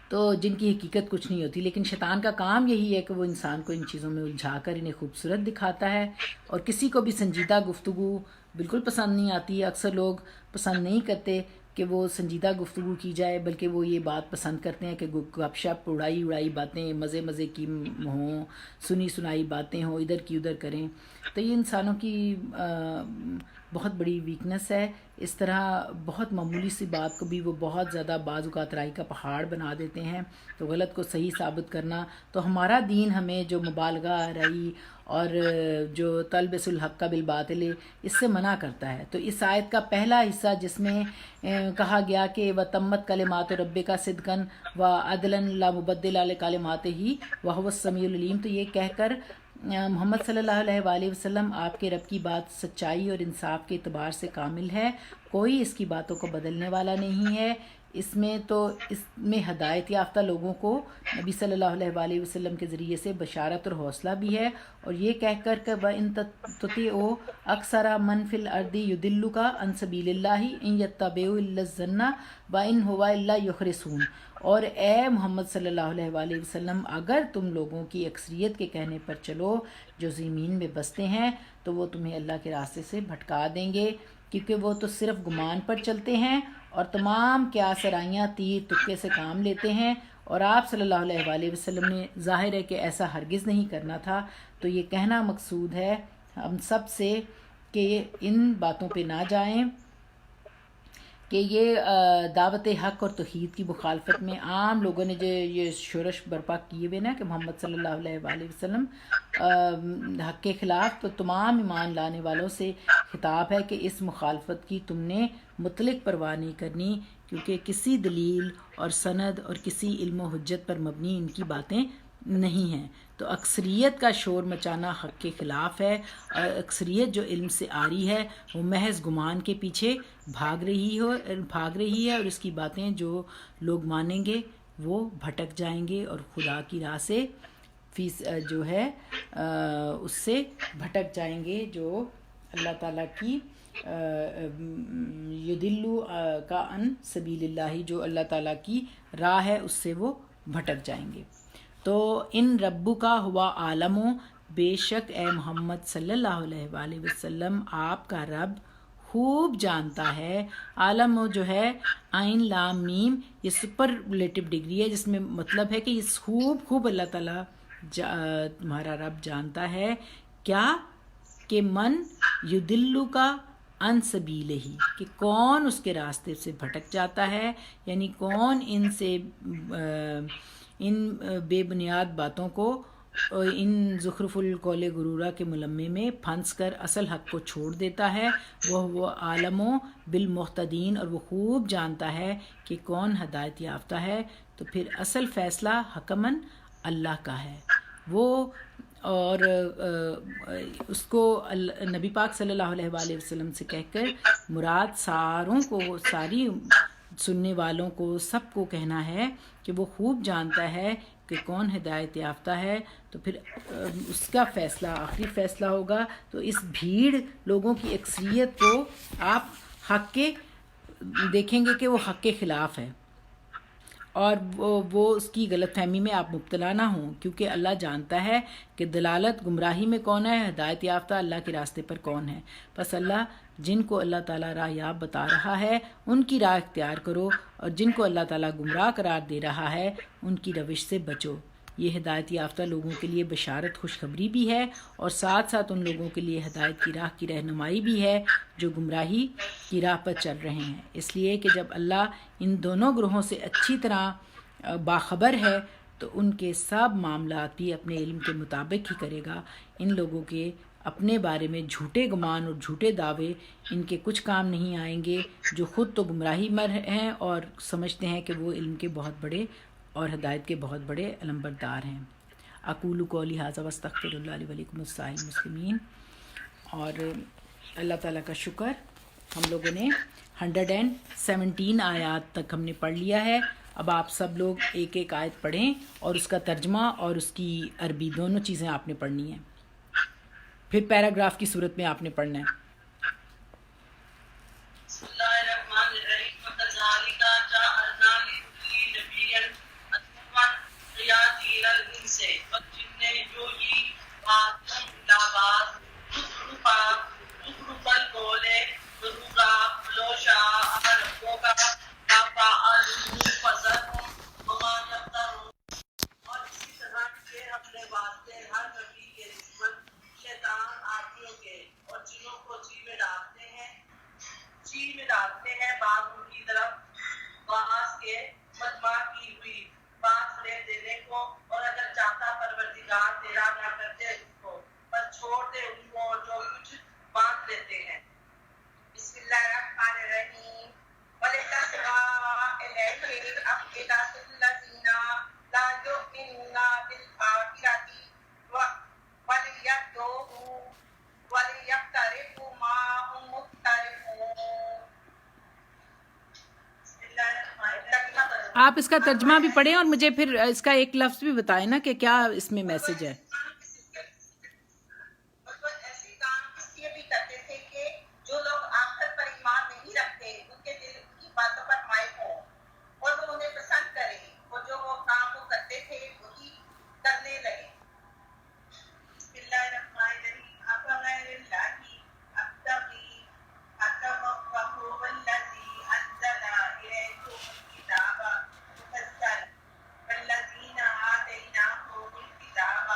تو جن کی حقیقت کچھ نہیں ہوتی. لیکن شیطان کا کام یہی ہے کہ وہ انسان کو ان چیزوں میں الجھا کر انہیں خوبصورت دکھاتا ہے، اور کسی کو بھی سنجیدہ گفتگو بالکل پسند نہیں آتی. اکثر لوگ پسند نہیں کرتے کہ وہ سنجیدہ گفتگو کی جائے، بلکہ وہ یہ بات پسند کرتے ہیں کہ گپ شپ، اڑائی باتیں، مزے کی ہوں، سنی سنائی باتیں ہوں، ادھر کی ادھر کریں. تو یہ انسانوں کی بہت بڑی ویکنس ہے. اس طرح بہت معمولی سی بات کو بھی وہ بہت زیادہ بعض اوقات رائی کا پہاڑ بنا دیتے ہیں. تو غلط کو صحیح ثابت کرنا، تو ہمارا دین ہمیں جو مبالغہ، رائی اور جو تلبس الحق بالباطل اس سے منع کرتا ہے. تو اس آیت کا پہلا حصہ جس میں کہا گیا کہ وَتَمَّتْ کلمات ربک صدقاً وعدلاً لا مبدل لکلماتہ وہو السمیع العلیم، تو یہ کہہ کر محمد صلی اللہ علیہ وآلہ وسلم آپ کے رب کی بات سچائی اور انصاف کے اعتبار سے کامل ہے، کوئی اس کی باتوں کو بدلنے والا نہیں ہے. اس میں ہدایت یافتہ لوگوں کو نبی صلی اللہ علیہ وآلہ وسلم کے ذریعے سے بشارت اور حوصلہ بھی ہے. اور یہ کہہ کر کہ وَإِن تُطِیعُوا أَکْثَرَ مَن فِی الْأَرْضِ يُضِلُّکَ عَن سَبِیلِ اللّٰہِ إِن یَتَّبِعُونَ إِلَّا الظَّنَّ وَإِن هُوَ إِلَّا یَخْرُصُونَ. اور اے محمد صلی اللہ علیہ وآلہ وسلم، اگر تم لوگوں کی اکثریت کے کہنے پر چلو جو زمین میں بستے ہیں، تو وہ تمہیں اللہ کے راستے سے بھٹکا دیں گے، کیونکہ وہ تو صرف گمان پر چلتے ہیں اور تمام قیاس آرائیاں تیر تکے سے کام لیتے ہیں. اور آپ صلی اللہ علیہ وآلہ وسلم نے ظاہر ہے کہ ایسا ہرگز نہیں کرنا تھا. تو یہ کہنا مقصود ہے ہم سب سے کہ ان باتوں پہ نہ جائیں کہ یہ دعوت حق اور توحید کی مخالفت میں عام لوگوں نے جو یہ شورش برپا کیے ہوئے نا کہ محمد صلی اللہ علیہ وآلہ وسلم حق کے خلاف، تو تمام ایمان لانے والوں سے خطاب ہے کہ اس مخالفت کی تم نے مطلق پرواہ نہیں کرنی، کیونکہ کسی دلیل اور سند اور کسی علم و حجت پر مبنی ان کی باتیں نہیں ہیں. تو اکثریت کا شور مچانا حق کے خلاف ہے، اور اکثریت جو علم سے آری ہے وہ محض گمان کے پیچھے بھاگ رہی ہے، اور اس کی باتیں جو لوگ مانیں گے وہ بھٹک جائیں گے اور خدا کی راہ سے جو ہے اس سے بھٹک جائیں گے. جو اللہ تعالیٰ کی یدلو کا ان سبیل اللہ، جو اللہ تعالیٰ کی راہ ہے اس سے وہ بھٹک جائیں گے. تو ان ربو کا ہوا عالم، بے شک اے محمد صلی اللہ علیہ وآلہ وسلم آپ کا رب خوب جانتا ہے. عالم جو ہے عین لام میم، یہ سپرلیٹو ڈگری ہے، جس میں مطلب ہے کہ یہ خوب اللہ تعالیٰ تمہارا رب جانتا ہے. کیا کہ من یدلو کا ان سبیلہ، کہ کون اس کے راستے سے بھٹک جاتا ہے، یعنی کون ان بے بنیاد باتوں کو، ان زخرف القول غرورہ کے ملمے میں پھنس کر اصل حق کو چھوڑ دیتا ہے. وہ عالم بالمحتدین، اور وہ خوب جانتا ہے کہ کون ہدایت یافتہ ہے. تو پھر اصل فیصلہ حکمن اللہ کا ہے وہ، اور اس کو نبی پاک صلی اللہ علیہ وآلہ وسلم سے کہہ کر مراد ساروں کو، ساری سننے والوں کو، سب کو کہنا ہے کہ وہ خوب جانتا ہے کہ کون ہدایت یافتہ ہے. تو پھر اس کا فیصلہ آخری فیصلہ ہوگا. تو اس بھیڑ لوگوں کی اکثریت کو آپ حق کے دیکھیں گے کہ وہ حق کے خلاف ہے، اور وہ اس کی غلط فہمی میں آپ مبتلا نہ ہوں، کیونکہ اللہ جانتا ہے کہ دلالت گمراہی میں کون ہے، ہدایت یافتہ اللہ کے راستے پر کون ہے. بس اللہ جن کو اللہ تعالیٰ راہ یاب بتا رہا ہے ان کی راہ اختیار کرو، اور جن کو اللہ تعالیٰ گمراہ قرار دے رہا ہے ان کی روش سے بچو. یہ ہدایت یافتہ لوگوں کے لیے بشارت خوشخبری بھی ہے، اور ساتھ ساتھ ان لوگوں کے لیے ہدایت کی راہ کی رہنمائی بھی ہے جو گمراہی کی راہ پر چل رہے ہیں. اس لیے کہ جب اللہ ان دونوں گروہوں سے اچھی طرح باخبر ہے تو ان کے سب معاملات بھی اپنے علم کے مطابق ہی کرے گا. ان لوگوں کے اپنے بارے میں جھوٹے گمان اور جھوٹے دعوے ان کے کچھ کام نہیں آئیں گے، جو خود تو گمراہی مر ہیں اور سمجھتے ہیں کہ وہ علم کے بہت بڑے اور ہدایت کے بہت بڑے علمبردار ہیں. اقول قولی ھذا واستغفر اللہ لی ولکم السائر المسلمین. اور اللہ تعالیٰ کا شکر، ہم لوگوں نے 117 آیات تک ہم نے پڑھ لیا ہے. اب آپ سب لوگ ایک ایک آیت پڑھیں اور اس کا ترجمہ اور اس کی عربی دونوں چیزیں آپ نے پڑھنی ہیں. پھر پیراگراف کی صورت میں آپ نے پڑھنا ہے. بسم اللہ الرحمن الرحیم وکذالک جعلنا لکل نبی عدوا شیاطین الانس والجن یوحی بعضهم الی بعض زخرف القول غرورا ولو شاء ربک لفعلوا فذرهم وما یفترون. اور اسی طرح کے اپنے واسطے ہر نبی کے دشمن شیطان آدمیوں کے اور جنوں کو چیل میں ڈالتے ہیں بعض ان کی طرف بعض کے مجمع کی ہوئی بات لے دینے کو، اور اگر چاہتا پروردگار تیرا نہ کرتے اس کو، پر چھوڑ دے ان کو جو کچھ بانٹ لیتے ہیں. بسم اللہ الرحمن الرحیم وَلِتَسْغَىٰ إِلَيْهِ أَفْئِدَةُ الَّذِينَ لَا يُؤْمِنُونَ بِالْآخِرَةِ وَلِيَرْضُوهُ وَلِيَقْتَرِفُوا مَا هُمْ مُقْتَرِفُونَ. بسم اللہ الرحمن الرحیم. آپ اس کا ترجمہ بھی پڑھیں اور مجھے پھر اس کا ایک لفظ بھی بتائیں نا کہ کیا اس میں میسج ہے. ایسے کام اس لیے بھی کرتے تھے کہ جو لوگ آخرت پر ایمان نہیں رکھتے ان کے دل ان کی باتوں پر مائل ہوں اور وہ انہیں پسند کریں، اور جو وہ کام وہ کرتے تھے وہی کرنے لگے. بسم اللہ الرحمن الرحیم افغیر اللہ ابتغی حکما وهو الذی انزل الیکم الکتاب مفصلا والذین آتیناهم الکتاب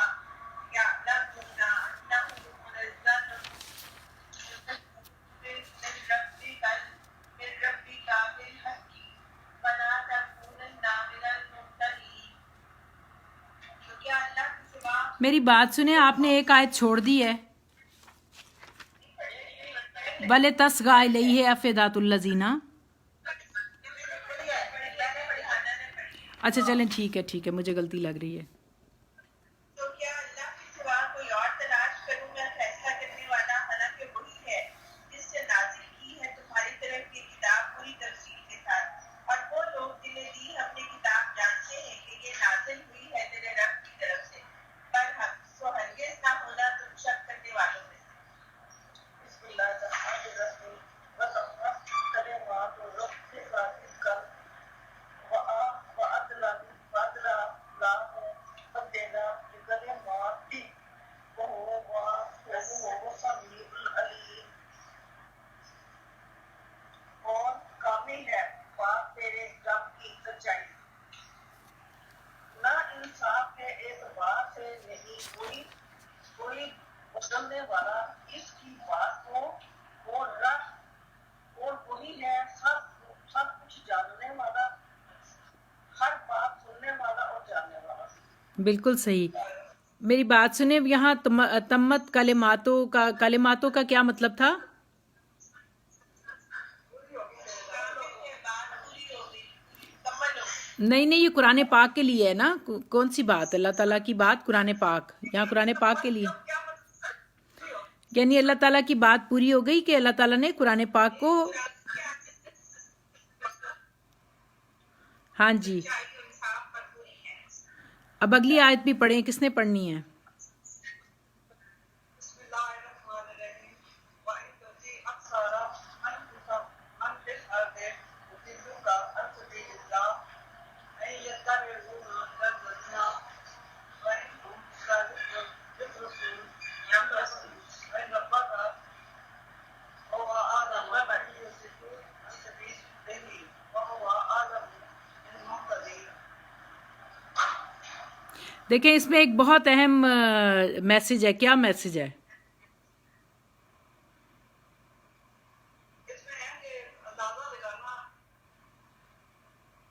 یعلمون انه منزل من ربک بالحق فلا تکونن من الممترین. تو کیا اللہ کے سوا میری بات سنیں، آپ نے ایک آیت چھوڑ دی ہے. وَلِتَسْغَىٰ إِلَيْهِ أَفْئِدَةُ الَّذِينَ. اچھا چلیں ٹھیک ہے مجھے غلطی لگ رہی ہے. تو کیا اللہ کے سوا کوئی اور تلاش کروں میں فیصلہ کرنے والا، حالانکہ وہی ہے جس سے نازل کی ہے تمہاری طرف یہ کتاب پوری تفصیل کے ساتھ، اور وہ لوگ جنہیں دی ہم نے کتاب جانتے ہیں کہ یہ نازل ہوئی ہے تیرے رب کی طرف سے برحق، سو ہرگز نہ ہونا تم شک کرنے والوں میں سے. بسم اللہ الرحمن الرحیم وَتَوَّفَّ كَلِمَاتُ رَبِّكَ رِزْقًا اور کامل ہے بات تیرے رب کی سچائی، نہ انصاف کے اعتبار سے نہیں کوئی بدلنے والا اس کی بات کو، اور رب اور وہی ہے سب کچھ جاننے والا، ہر بات سننے والا اور جاننے والا. بالکل صحیح. میری بات سنیں، یہاں تمت کلماتوں کا کیا مطلب تھا؟ نہیں یہ قرآن پاک کے لیے ہے نا. کون سی بات؟ اللہ تعالیٰ کی بات قرآن پاک، یہاں قرآن پاک کے لیے یعنی اللہ تعالیٰ کی بات پوری ہو گئی کہ اللہ تعالیٰ نے قرآن پاک کو. ہاں جی، اب اگلی آیت بھی پڑھیں، کس نے پڑھنی ہے؟ بسم اللہ الرحمن الرحیم وَإِن تُطِعْ أَكْثَرَ مَن فِي الْأَرْضِ يُضِلُّوكَ عَن سَبِيلِ اللَّهِ إِن يَتَّبِعُونَ إِلَّا الظَّنَّ وَإِنْ هُمْ إِلَّا يَخْرُصُونَ. وَإِنْ رَبَّكَ هُوَ أَعْلَمُ بِمَن يُضِلُّ عَن سَبِيلِهِ وَهُوَ أَعْلَمُ بِالْمُهْتَدِينَ. دیکھیں اس میں ایک بہت اہم میسج ہے. کیا میسج ہے؟ اس میں ہے کہ اندازہ لگانا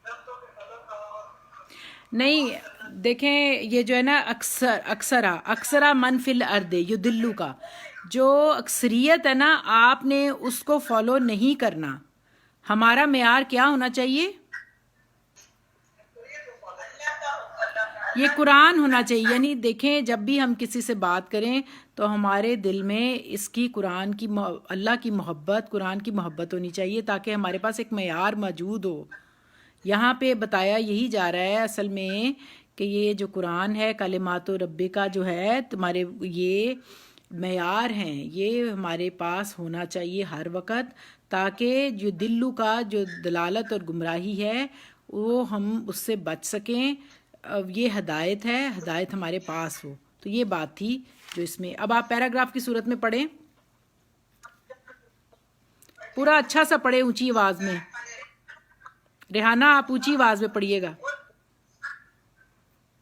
درختوں کے پھلوں کا، اور نہیں دیکھیں یہ جو ہے نا اکثرا من فی الارض یدلو کا جو اکثریت ہے نا، آپ نے اس کو فالو نہیں کرنا. ہمارا معیار کیا ہونا چاہیے؟ یہ قرآن ہونا چاہیے. یعنی دیکھیں جب بھی ہم کسی سے بات کریں تو ہمارے دل میں اس کی اللہ کی محبت، قرآن کی محبت ہونی چاہیے تاکہ ہمارے پاس ایک معیار موجود ہو. یہاں پہ بتایا یہی جا رہا ہے اصل میں کہ یہ جو قرآن ہے کلمات ربی کا جو ہے تمہارے، یہ معیار ہیں یہ ہمارے پاس ہونا چاہیے ہر وقت، تاکہ جو دلو کا جو دلالت اور گمراہی ہے وہ ہم اس سے بچ سکیں. یہ ہدایت ہے، ہدایت ہمارے پاس ہو. تو یہ بات تھی جو اس میں. اب آپ پیراگراف کی صورت میں پڑھیں، پورا اچھا سا پڑھیں اونچی آواز میں. ریحانہ آپ اونچی آواز میں پڑھیے گا.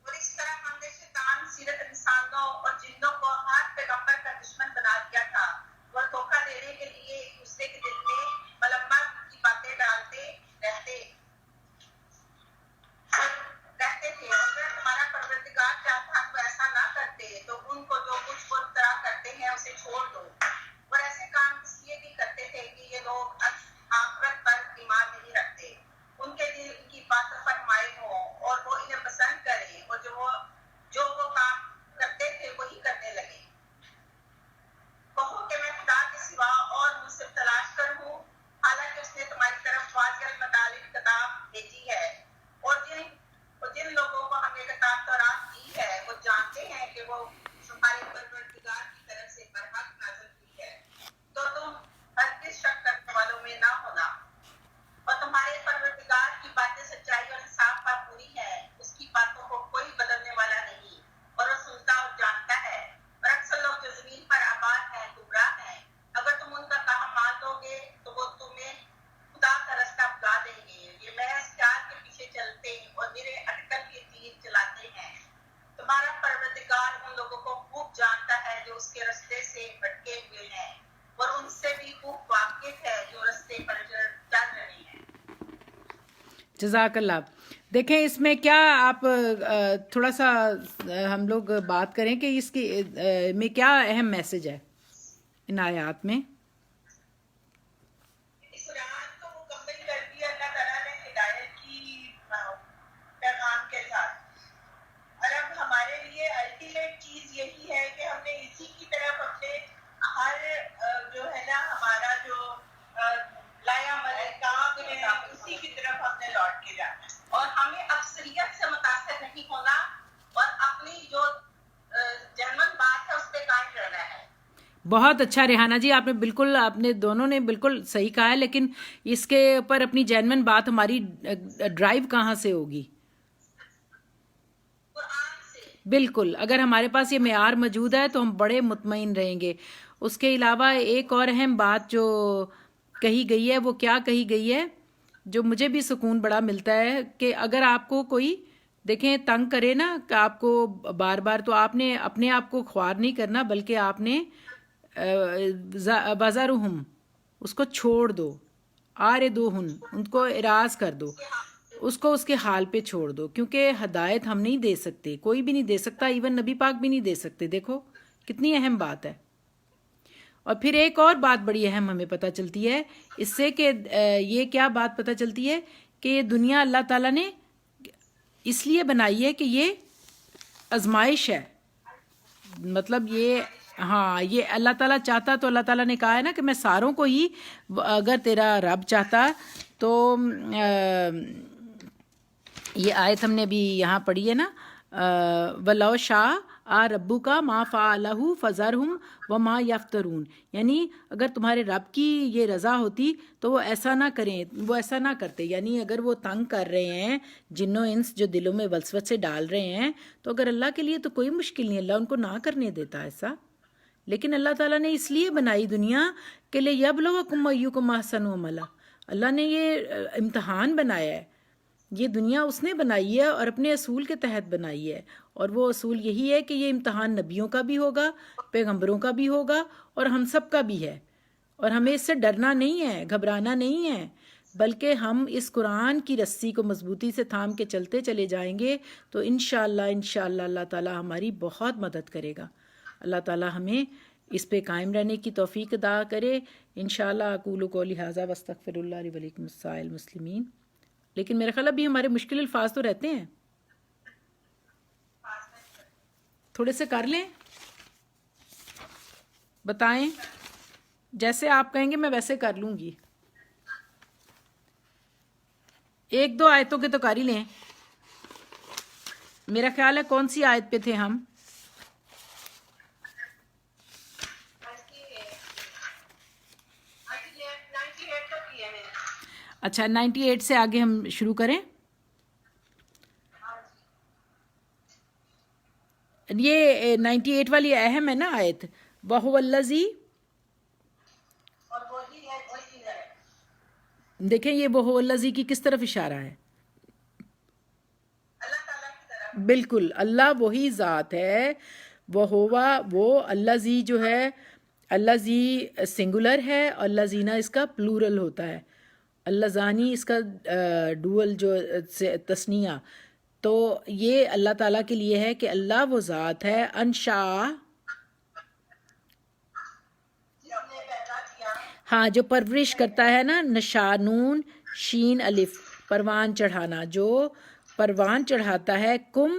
اور اس طرح ہم نے شیطان سیرت انسانوں اور جنوں کو ہر پیغمبر کا دشمن بنا دیا تھا. وہ دھوکہ دینے کے لیے ایک دوسرے کے دل میں ملامت کی باتیں ڈالتے رہتے تھے. اگر ہمارا پروردگار چاہتا تو ایسا نہ کرتے. تو ان کو جو کچھ وہ طرح کرتے ہیں اسے چھوڑ دو. اور ایسے کام اس لیے بھی کرتے تھے کہ یہ لوگ آخرت پر ایمان نہیں رکھتے. ان کے دل ان کی باتوں پر مائل ہوں اور وہ انہیں پسند کریں، اور جو وہ کام کرتے تھے وہی کرنے لگے. کہو کہ میں خدا کے سوا اور منصف تلاش کر ہوں، حالانکہ اس نے تمہاری طرف واضح مطالب کتاب بھیجی ہے. اور جن لوگوں کو ہم نے کتاب تورات دی ہے وہ جانتے ہیں کہ وہ تمہارے پروردگار کی طرف سے برحق نازل ہوئی ہے. تو تم ہرگز شک کرنے والوں میں نہ ہونا. اور تمہارے پروردگار کی باتیں سچائی اور انصاف پر پوری ہے. اس کی باتوں کو کوئی بدلنے والا نہیں، اور وہ سنتا اور جانتا ہے. اور اکثر لوگ جو زمین پر آباد ہیں گمراہ ہیں. اگر تم ان کا کام مان لو گے تو وہ تمہیں خدا کا رستہ بتا دیں گے. یہ محض خیال کے پیچھے چلتے اور میرے اٹکل کے تیر چلاتے ہیں. تمہارا پروردگار ان لوگوں کو خوب جانتا ہے جو اس کے رستے سے بھٹکے ہوئے ہیں، اور ان سے بھی خوب واقف ہے جو رستے پر چل رہے ہیں. جزاک اللہ. دیکھیں اس میں کیا آپ تھوڑا سا ہم لوگ بات کریں کہ اس کی میں کیا اہم میسج ہے ان آیات میں. اس رات کو مکمل کر دیا اللہ تعالیٰ نے ہدایت کی پیغام کے ساتھ. اور اب ہمارے لیے الٹیمیٹ چیز یہی ہے کہ ہم نے اسی کی طرف اپنے ہر جو ہے نا ہمارا جو لایا کام ہے اسی کی طرف ہم نے لوٹ کے جانا ہے. اور ہمیں اکثریت سے متاثر نہیں ہونا اور اپنی جو جرمن بات ہے اس پہ قائم رہنا ہے. بہت اچھا ریحانہ جی، آپ نے بالکل، آپ نے دونوں نے بالکل صحیح کہا ہے. لیکن اس کے اوپر اپنی جینون بات ہماری ڈرائیو کہاں سے ہوگی؟ قرآن سے. بالکل، اگر ہمارے پاس یہ معیار موجود ہے تو ہم بڑے مطمئن رہیں گے. اس کے علاوہ ایک اور اہم بات جو کہی گئی ہے، وہ کیا کہی گئی ہے جو مجھے بھی سکون بڑا ملتا ہے، کہ اگر آپ کو کوئی دیکھیں تنگ کرے نا کہ آپ کو بار بار، تو آپ نے اپنے آپ کو خوار نہیں کرنا، بلکہ آپ نے بازارہم اس کو چھوڑ دو، آردوہن ان کو اراض کر دو، اس کو اس کے حال پہ چھوڑ دو. کیونکہ ہدایت ہم نہیں دے سکتے، کوئی بھی نہیں دے سکتا، ایون نبی پاک بھی نہیں دے سکتے. دیکھو کتنی اہم بات ہے. اور پھر ایک اور بات بڑی اہم ہمیں پتہ چلتی ہے اس سے، کہ یہ کیا بات پتہ چلتی ہے کہ یہ دنیا اللہ تعالیٰ نے اس لیے بنائی ہے کہ یہ آزمائش ہے. مطلب یہ ہاں، یہ اللہ تعالیٰ چاہتا تو اللہ تعالیٰ نے کہا ہے نا کہ میں ساروں کو ہی، اگر تیرا رب چاہتا تو یہ آیت ہم نے بھی یہاں پڑھی ہے نا، وَلَوْ شَاءَ رَبُّكَ مَا فَعَلَهُ فَذَرْهُمْ وَمَا يَفْتَرُونَ. یعنی اگر تمہارے رب کی یہ رضا ہوتی تو وہ ایسا نہ کریں، وہ ایسا نہ کرتے. یعنی اگر وہ تنگ کر رہے ہیں جنوں انس جو دلوں میں وسوسے ڈال رہے ہیں، تو اگر اللہ کے لیے تو کوئی مشکل نہیں، اللہ ان کو نہ کرنے دیتا ایسا. لیکن اللہ تعالیٰ نے اس لیے بنائی دنیا کہ لِيَبْلُوَكُمْ أَيُّكُمْ أَحْسَنُ عَمَلًا. اللہ نے یہ امتحان بنایا ہے. یہ دنیا اس نے بنائی ہے اور اپنے اصول کے تحت بنائی ہے. اور وہ اصول یہی ہے کہ یہ امتحان نبیوں کا بھی ہوگا، پیغمبروں کا بھی ہوگا، اور ہم سب کا بھی ہے. اور ہمیں اس سے ڈرنا نہیں ہے، گھبرانا نہیں ہے، بلکہ ہم اس قرآن کی رسی کو مضبوطی سے تھام کے چلتے چلے جائیں گے تو انشاءاللہ اللہ تعالیٰ ہماری بہت مدد کرے گا. اللہ تعالیٰ ہمیں اس پہ قائم رہنے کی توفیق عطا کرے. انشاءاللہ اقول قولی ھذا واستغفر اللہ لی ولکم السائر المسلمین. لیکن میرا خیال ابھی ہمارے مشکل الفاظ تو رہتے ہیں، تھوڑے سے کر لیں، بتائیں، جیسے آپ کہیں گے میں ویسے کر لوں گی. ایک دو آیتوں کے تو کر ہی لیں. میرا خیال ہے کون سی آیت پہ تھے ہم؟ اچھا 98 سے آگے ہم شروع کریں. یہ 98 والی اہم ہے نا آیت. وَهُوَ الَّذِي، اور وہی ہے دیکھیں یہ وَهُوَ الَّذِي کی کس طرف اشارہ ہے؟ اللہ تعالیٰ کی طرف. بالکل، اللہ وہی ذات ہے. وہ الَّذِي جو ہے، الَّذِي سنگولر ہے اور لذینہ اس کا پلورل ہوتا ہے. اللذانی اس کا ڈوول جو تثنیہ. تو یہ اللہ تعالیٰ کے لیے ہے کہ اللہ وہ ذات ہے انشا، جس نے پیدا کیا. ہاں جو پرورش کرتا ہے نا، نشانون شین الف، پروان چڑھانا، جو پروان چڑھاتا ہے. کم،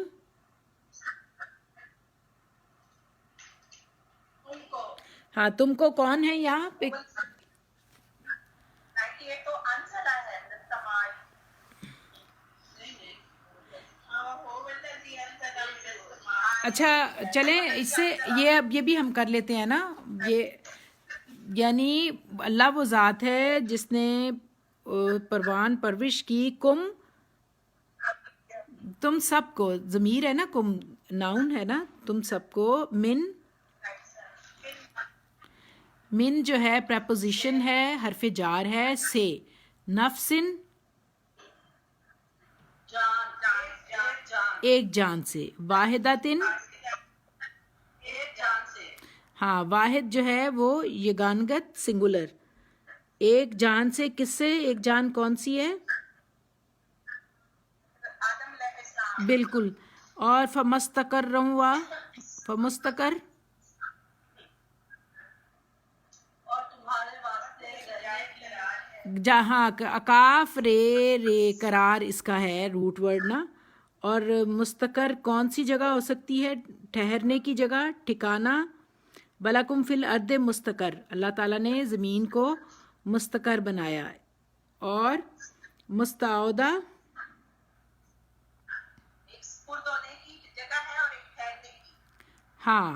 ان کو ہاں تم کو کون ہے یہاں پہ؟ 98 تو انزلہ ہے سماج. هو الذي انزل من السماء. اچھا چلیں اس سے یہ بھی ہم کر لیتے ہیں نا. یہ یعنی اللہ وہ ذات ہے جس نے پروان پرورش کی. کم تم سب کو، ضمیر ہے نا، کم ناؤن ہے نا، تم سب کو. من جو ہے پریپوزیشن ہے، حرف جار ہے. سے نفسن جان ایک جان سے. واحدتن ایک جان سے. ہاں واحد جو ہے وہ یگانگت سنگولر. ایک جان سے، کس سے ایک جان کون سی ہے؟ آدم علیہ السلام. بالکل. اور فمستقر ہوا، فمستقر اور تمہارے واسطے ذریعہ قرار ہے. جہاں اکاف رے قرار اس کا ہے روٹ ورڈ نا. اور مستقر کون سی جگہ ہو سکتی ہے؟ ٹھہرنے کی جگہ، ٹھکانہ. بلکم فی الارض مستقر، اللہ تعالیٰ نے زمین کو مستقر بنایا. اور مستعودہ ایک سپرد ہونے کی جگہ ہے اور ایک ٹھہرنے کی. ہاں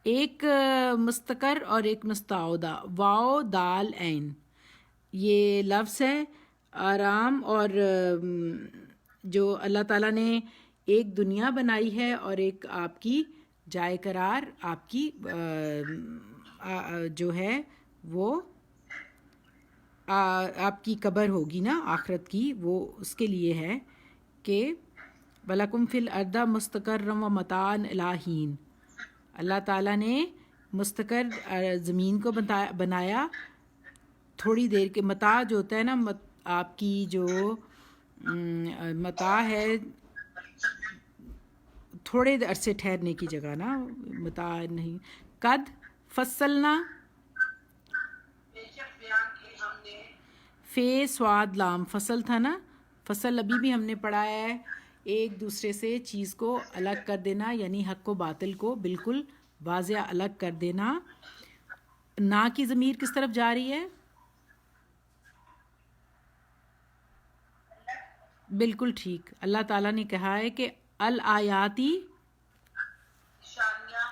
ایک مستقر اور ایک مستعودہ. واو دال عین یہ لفظ ہے آرام. اور جو اللہ تعالیٰ نے ایک دنیا بنائی ہے اور ایک آپ کی جائے قرار، آپ کی جو ہے وہ آپ کی قبر ہوگی نا آخرت کی، وہ اس کے لیے ہے کہ وَلَكُمْ فِي الْأَرْضِ مُسْتَقَرٌّ وَمَتَاعٌ إِلَىٰ حِینٍ. اللہ تعالیٰ نے مستقر زمین کو بنایا تھوڑی دیر کے. متاع جو ہوتا ہے نا، آپ کی جو متاع ہے تھوڑے عرصے ٹھہرنے کی جگہ نا، متاع نہیں. قد فصلنا بے شک بیان کی ہم نے. فے سواد لام فصل تھا نا. فصل ابھی بھی ہم نے پڑھا ہے، ایک دوسرے سے چیز کو الگ کر دینا، یعنی حق و باطل کو بالکل واضح الگ کر دینا. نا کی ضمیر کس طرف جا رہی ہے؟ بالکل ٹھیک. اللہ تعالیٰ نے کہا ہے کہ الآیاتی، نشانیاں.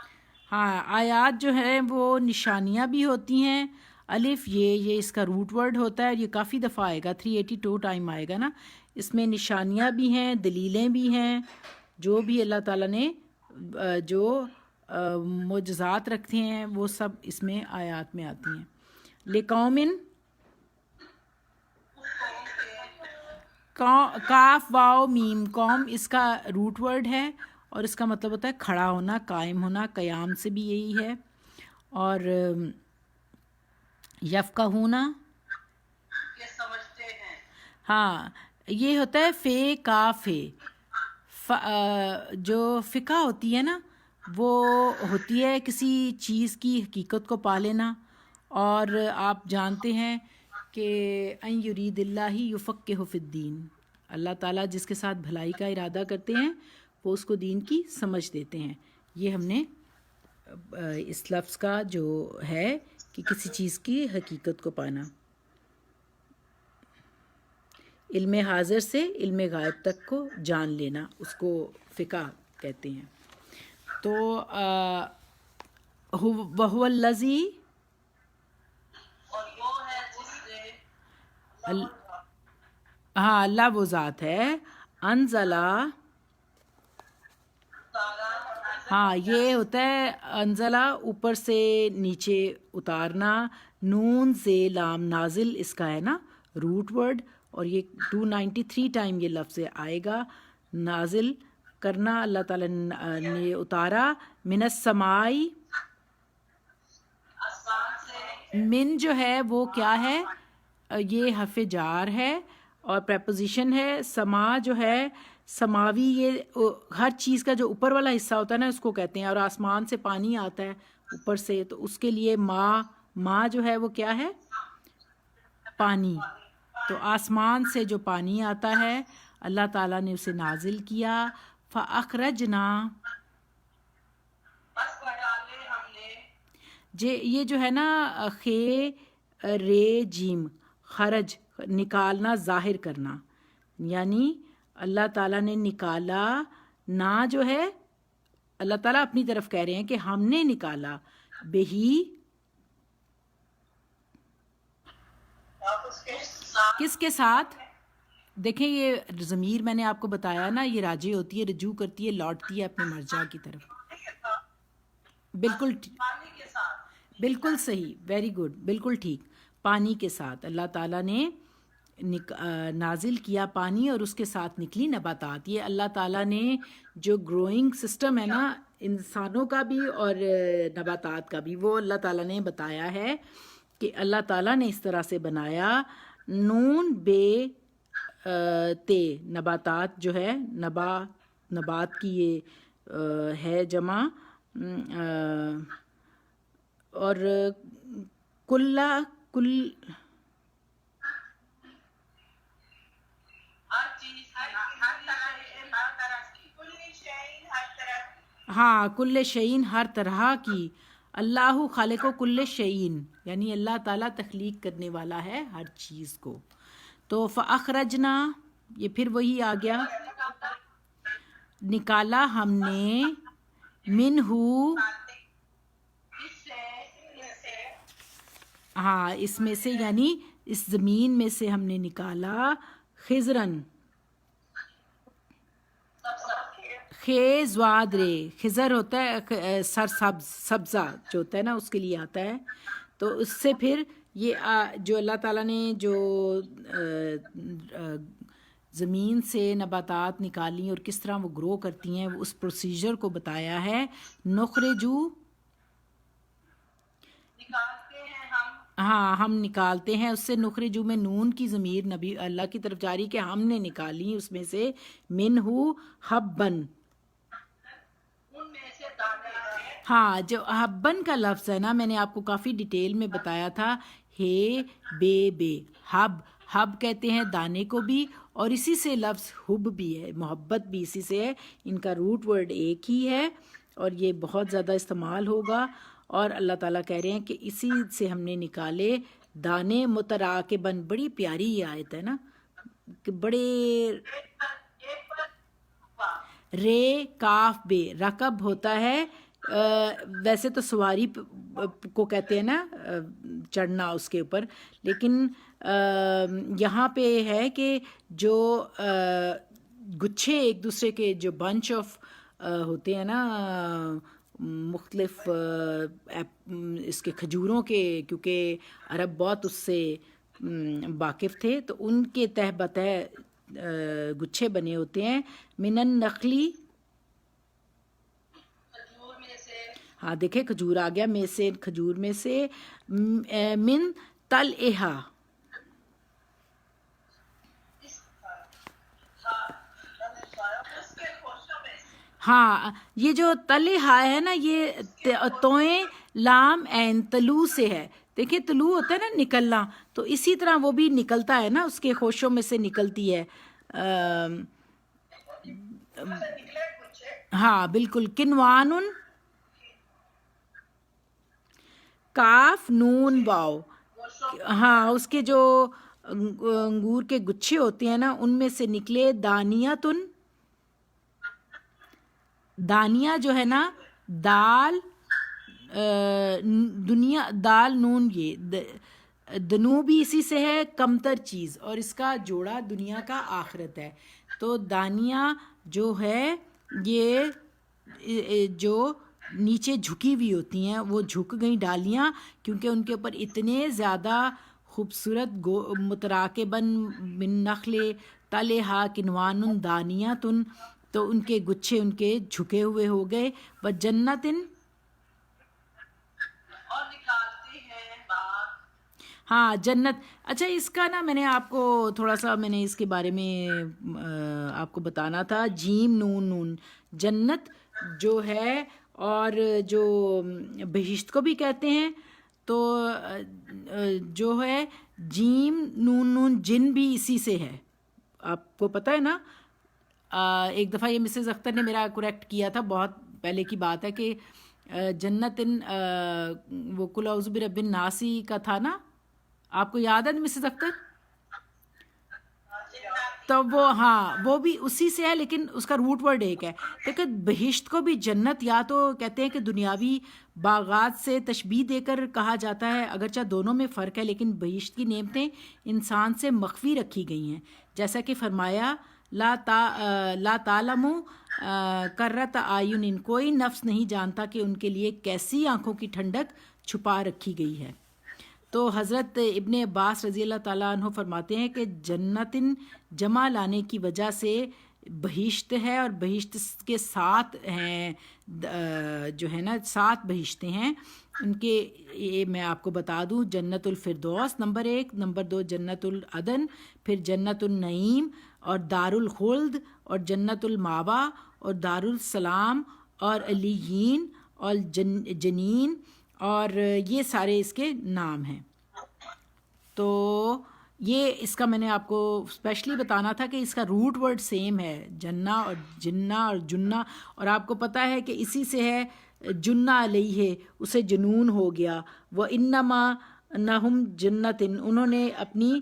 ہاں آیات جو ہے وہ نشانیاں بھی ہوتی ہیں. الف یہ اس کا روٹ ورڈ ہوتا ہے. یہ کافی دفعہ آئے گا، 382 ٹائم آئے گا نا. اس میں نشانیاں بھی ہیں، دلیلیں بھی ہیں. جو بھی اللہ تعالیٰ نے جو معجزات رکھتے ہیں وہ سب اس میں آیات میں آتی ہیں. لِقَوْمٍ کاف واو میم. قوم اس کا روٹ ورڈ ہے اور اس کا مطلب ہوتا ہے کھڑا ہونا، قائم ہونا. قیام سے بھی یہی ہے. اور یفقہونا یہ سمجھتے ہیں. ہاں یہ ہوتا ہے فے کاف ہے. جو فقہ ہوتی ہے نا، وہ ہوتی ہے کسی چیز کی حقیقت کو پا لینا. اور آپ جانتے ہیں کہ ان یرید اللہ یفقہ فی الدین، اللہ تعالیٰ جس کے ساتھ بھلائی کا ارادہ کرتے ہیں وہ اس کو دین کی سمجھ دیتے ہیں. یہ ہم نے اس لفظ کا جو ہے کہ کسی چیز کی حقیقت کو پانا. علم حاضر سے علم غائب تک کو جان لینا، اس کو فقہ کہتے ہیں. تو وَهُوَ الَّذِي، اور وہ ہے جس نے ہاں اللہ وہ ذات ہے انزلہ. ہاں یہ ہوتا ہے انزلہ اوپر سے نیچے اتارنا. نون سے لام نازل اس کا ہے نا روٹ ورڈ, اور یہ 293 ٹائم یہ لفظ آئے گا. نازل کرنا, اللہ تعالیٰ نے اتارا. من السمائی, من جو ہے وہ کیا ہے, یہ حرف جار ہے اور پریپوزیشن ہے. سما جو ہے سماوی, یہ ہر چیز کا جو اوپر والا حصہ ہوتا ہے نا اس کو کہتے ہیں. اور آسمان سے پانی آتا ہے اوپر سے, تو اس کے لیے ماں جو ہے وہ کیا ہے, پانی. تو آسمان سے جو پانی آتا ہے اللہ تعالیٰ نے اسے نازل کیا. فَأَخْرَجْنَا, یہ جو ہے نا خے رے جیم, خرج نکالنا, ظاہر کرنا, یعنی اللہ تعالیٰ نے نکالا. نہ جو ہے اللہ تعالیٰ اپنی طرف کہہ رہے ہیں کہ ہم نے نکالا. بہی, کس کے ساتھ؟ دیکھیں یہ ضمیر میں نے آپ کو بتایا نا, یہ راجع ہوتی ہے, رجوع کرتی ہے, لوٹتی ہے اپنے مرجع کی طرف. بالکل صحیح, ویری گڈ, بالکل ٹھیک. پانی کے ساتھ اللہ تعالیٰ نے نازل کیا پانی, اور اس کے ساتھ نکلی نباتات. یہ اللہ تعالیٰ نے جو گروئنگ سسٹم ہے نا انسانوں کا بھی اور نباتات کا بھی, وہ اللہ تعالیٰ نے بتایا ہے کہ اللہ تعالیٰ نے اس طرح سے بنایا. نون بے تے, نباتات جو ہے, نبات کی یہ ہے جمع. اور کل ہاں کل شعین, ہر طرح کی. اللہ خالق و کل شعین, یعنی اللہ تعالیٰ تخلیق کرنے والا ہے ہر چیز کو. تو فَأَخْرَجْنَا, یہ پھر وہی آ گیا, نکالا ہم نے. منہ, ہاں اس میں سے, یعنی اس زمین میں سے ہم نے نکالا. خضرن, خیزواد رے, خضر ہوتا ہے سر سبزہ جو ہوتا ہے نا اس کے لیے آتا ہے. تو اس سے پھر یہ جو اللہ تعالیٰ نے جو زمین سے نباتات نکالی اور کس طرح وہ گرو کرتی ہیں, اس پروسیجر کو بتایا ہے. نخرجو, ہاں ہم نکالتے ہیں اس سے. نخرجو میں نون کی ضمیر نبی اللہ کی طرف جاری کہ ہم نے نکالی اس میں سے. منہ حبن, ہاں جو حبن کا لفظ ہے نا میں نے آپ کو کافی ڈیٹیل میں بتایا تھا. ہے بے, حب کہتے ہیں دانے کو بھی, اور اسی سے لفظ حب بھی ہے, محبت بھی اسی سے ہے. ان کا روٹ ورڈ ایک ہی ہے اور یہ بہت زیادہ استعمال ہوگا. اور اللہ تعالیٰ کہہ رہے ہیں کہ اسی سے ہم نے نکالے دانے متراکبن. بڑی پیاری یہ آیت ہے نا, کہ بڑے رے کاف بے, رکب ہوتا ہے ویسے تو سواری کو کہتے ہیں نا چڑھنا اس کے اوپر, لیکن یہاں پہ ہے کہ جو گچھے ایک دوسرے کے جو بنچ آف ہوتے ہیں نا مختلف اس کے کھجوروں کے, کیونکہ عرب بہت اس سے واقف تھے, تو ان کے تہ بتہ گچھے بنے ہوتے ہیں. من النخلی, ہاں دیکھیں کھجور آ گیا, میں سے کھجور میں سے. من طلعہا, ہاں یہ جو طلعہا ہے نا یہ توئیں لام عین طلوع سے ہے. دیکھیں طلوع ہوتا ہے نا نکلنا, تو اسی طرح وہ بھی نکلتا ہے نا, اس کے خوشوں میں سے نکلتی ہے. ہاں بالکل. کنوان, کاف نون واو, ہاں اس کے جو انگور کے گچھے ہوتے ہیں نا ان میں سے نکلے. دانیتن, دانیہ جو ہے نا دال دنیا, دال نون, یہ دنو بھی اسی سے ہے، کمتر چیز، اور اس کا جوڑا دنیا کا آخرت ہے. تو دانیہ جو ہے یہ جو نیچے جھکی ہوئی ہوتی ہیں وہ جھک گئیں ڈالیاں، کیونکہ ان کے اوپر اتنے زیادہ خوبصورت متراکبن من نخل طلحہ کنوان دانیاتن، تو ان کے گچھے ان کے جھکے ہوئے ہو گئے. و جنتن، اور نکالتے ہیں باغ. ہاں جنت. اچھا اس کا نا میں نے آپ کو تھوڑا سا میں نے اس کے بارے میں آپ کو بتانا تھا. جیم نون نون جنت جو ہے، اور جو بہشت کو بھی کہتے ہیں. تو جو ہے جیم نون نون جن بھی اسی سے ہے، آپ کو پتہ ہے نا. ایک دفعہ یہ مسز اختر نے میرا کریکٹ کیا تھا، بہت پہلے کی بات ہے، کہ جنت وہ قل اعوذ برب الناس کا تھا نا، آپ کو یاد ہے مسز اختر؟ تو وہ ہاں وہ بھی اسی سے ہے، لیکن اس کا روٹ ورڈ ایک ہے. لیکن بہشت کو بھی جنت یا تو کہتے ہیں کہ دنیاوی باغات سے تشبیہ دے کر کہا جاتا ہے، اگرچہ دونوں میں فرق ہے، لیکن بہشت کی نعمتیں انسان سے مخفی رکھی گئی ہیں، جیسا کہ فرمایا لا تعلم کرت اعین، کوئی نفس نہیں جانتا کہ ان کے لیے کیسی آنکھوں کی ٹھنڈک چھپا رکھی گئی ہے. تو حضرت ابن عباس رضی اللہ تعالیٰ عنہ فرماتے ہیں کہ جنتن جمع لانے کی وجہ سے بہشت ہے، اور بہشت کے 7 ہیں، جو ہے نا 7 بہشتیں ہیں ان کے. یہ میں آپ کو بتا دوں، جنت الفردوس نمبر 1، نمبر 2 جنت العدن، پھر جنت النعیم اور دار الخلد اور جنت الماوا اور دار السلام اور علیین اور جنین، اور یہ سارے اس کے نام ہیں. تو یہ اس کا میں نے آپ کو اسپیشلی بتانا تھا کہ اس کا روٹ ورڈ سیم ہے، جنہ اور جنہ اور جنہ. اور آپ کو پتہ ہے کہ اسی سے ہے جنہ علیہ، اسے جنون ہو گیا. وہ انما نہم جنتن، انہوں نے اپنی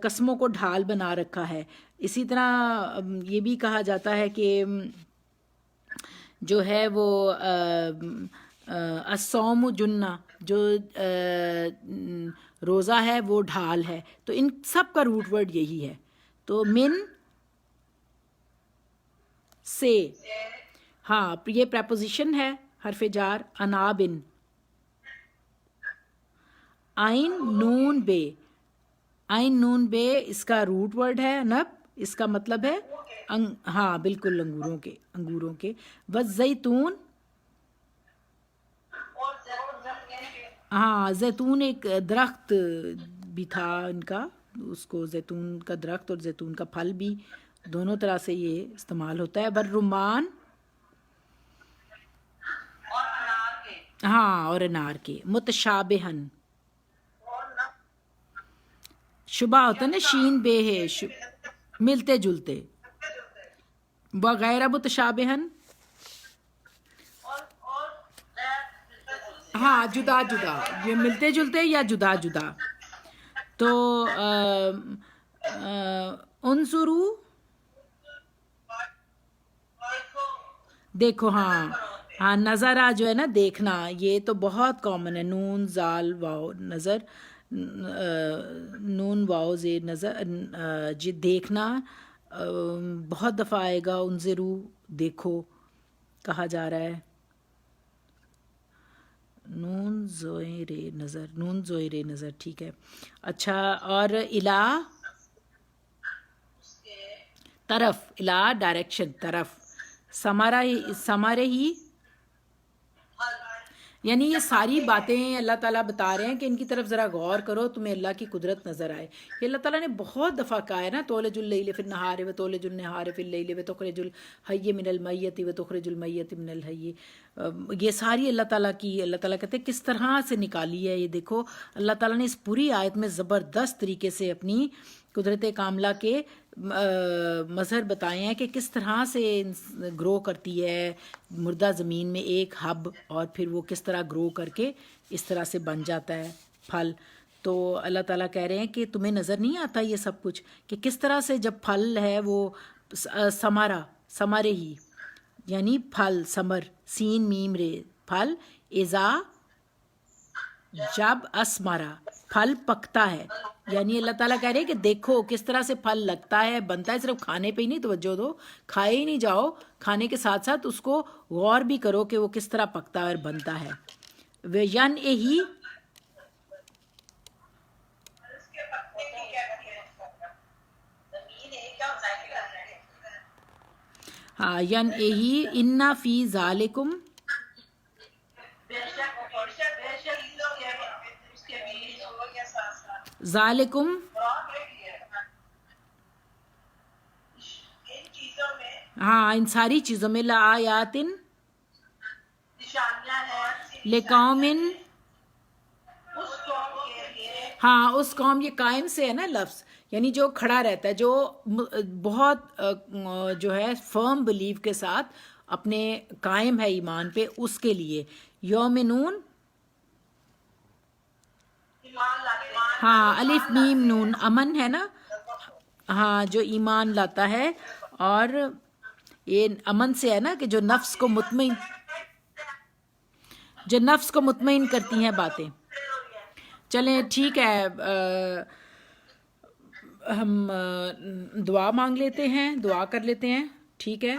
قسموں کو ڈھال بنا رکھا ہے. اسی طرح یہ بھی کہا جاتا ہے کہ جو ہے وہ الصوم جنہ، جو روزہ ہے وہ ڈھال ہے. تو ان سب کا روٹ ورڈ یہی ہے. تو من سے، ہاں یہ پریپوزیشن ہے حرف جار. انابن، عین نون بے، عین نون بے اس کا روٹ ورڈ ہے نب، اس کا مطلب ہے ہاں بالکل انگوروں کے. والزیتون، ہاں زیتون ایک درخت بھی تھا ان کا، اس کو زیتون کا درخت اور زیتون کا پھل بھی دونوں طرح سے یہ استعمال ہوتا ہے. والرمان، ہاں اور انار کے. متشابہن، شبہ ہوتا ہے نا، شین بے ہے، ملتے جلتے. وغیرہ متشابہن، ہاں جدا جدا، یہ ملتے جلتے یا جدا جدا. تو انظرو، دیکھو، ہاں نظرہ جو ہے نا دیکھنا، یہ تو بہت کامن ہے. نون زال واو نظر، نون واو زیر نظر، جی دیکھنا بہت دفعہ آئے گا. انظرو دیکھو کہا جا رہا ہے. نون زوئے رے نظر، نون زوئے رے نظر، ٹھیک ہے. اچھا، اور الہ طرف، الہ ڈائریکشن طرف. سمارے ہی، یعنی یہ ساری باتیں اللہ تعالیٰ بتا رہے ہیں کہ ان کی طرف ذرا غور کرو، تمہیں اللہ کی قدرت نظر آئے. یہ اللہ تعالیٰ نے بہت دفعہ کہا ہے نا، تولج اللیل فی النہار و تولج النہار فی اللیل و تخرج الحی من المیت و تخرج المیت من الحی. یہ ساری اللہ تعالیٰ کی، اللہ تعالیٰ کہتے ہیں کس طرح سے نکالی ہے. یہ دیکھو اللہ تعالیٰ نے اس پوری آیت میں زبردست طریقے سے اپنی قدرت کاملہ کے مظہر بتائے ہیں کہ کس طرح سے گرو کرتی ہے مردہ زمین میں ایک ہب، اور پھر وہ کس طرح گرو کر کے اس طرح سے بن جاتا ہے پھل. تو اللہ تعالیٰ کہہ رہے ہیں کہ تمہیں نظر نہیں آتا یہ سب کچھ، کہ کس طرح سے جب پھل ہے وہ سمارے ہی، یعنی پھل، ثمر، سین میم رے، پھل، اذا جب اسمارا پھل پکتا ہے، یعنی اللہ تعالیٰ کہہ رہے ہیں کہ دیکھو کس طرح سے پھل لگتا ہے، بنتا ہے، صرف کھانے پہ ہی نہیں توجہ دو، کھائے ہی نہیں جاؤ، کھانے کے ساتھ ساتھ اس کو غور بھی کرو کہ وہ کس طرح پکتا ہے اور بنتا ہے۔ وَيَنْ ہی اور اس کے پکنے کی کیا کیا زمین ہے کیا ذائقہ ہے؟ ہاں ین ہی انا فی ذالکم بے شک چیزوں کے اس کے بیچ ہو یا ساتھ ساتھ ذالکم ان چیزوں میں ہاں ان ساری چیزوں میں لآیات نشانیاں ہیں لقوم، اس قوم کے لیے ہاں اس قوم، یہ قائم سے ہے نا لفظ، یعنی جو کھڑا رہتا ہے، جو بہت جو ہے فرم بلیو کے ساتھ اپنے قائم ہے ایمان پہ، اس کے لیے یومنون، ایمان لاتے ہیں ہاں الف میم نون امن ہے نا، ہاں جو ایمان لاتا ہے، اور یہ امن سے ہے نا کہ جو نفس کو مطمئن کرتی ہیں باتیں۔ چلیں ٹھیک ہے، ہم دعا مانگ لیتے ہیں، دعا کر لیتے ہیں، ٹھیک ہے،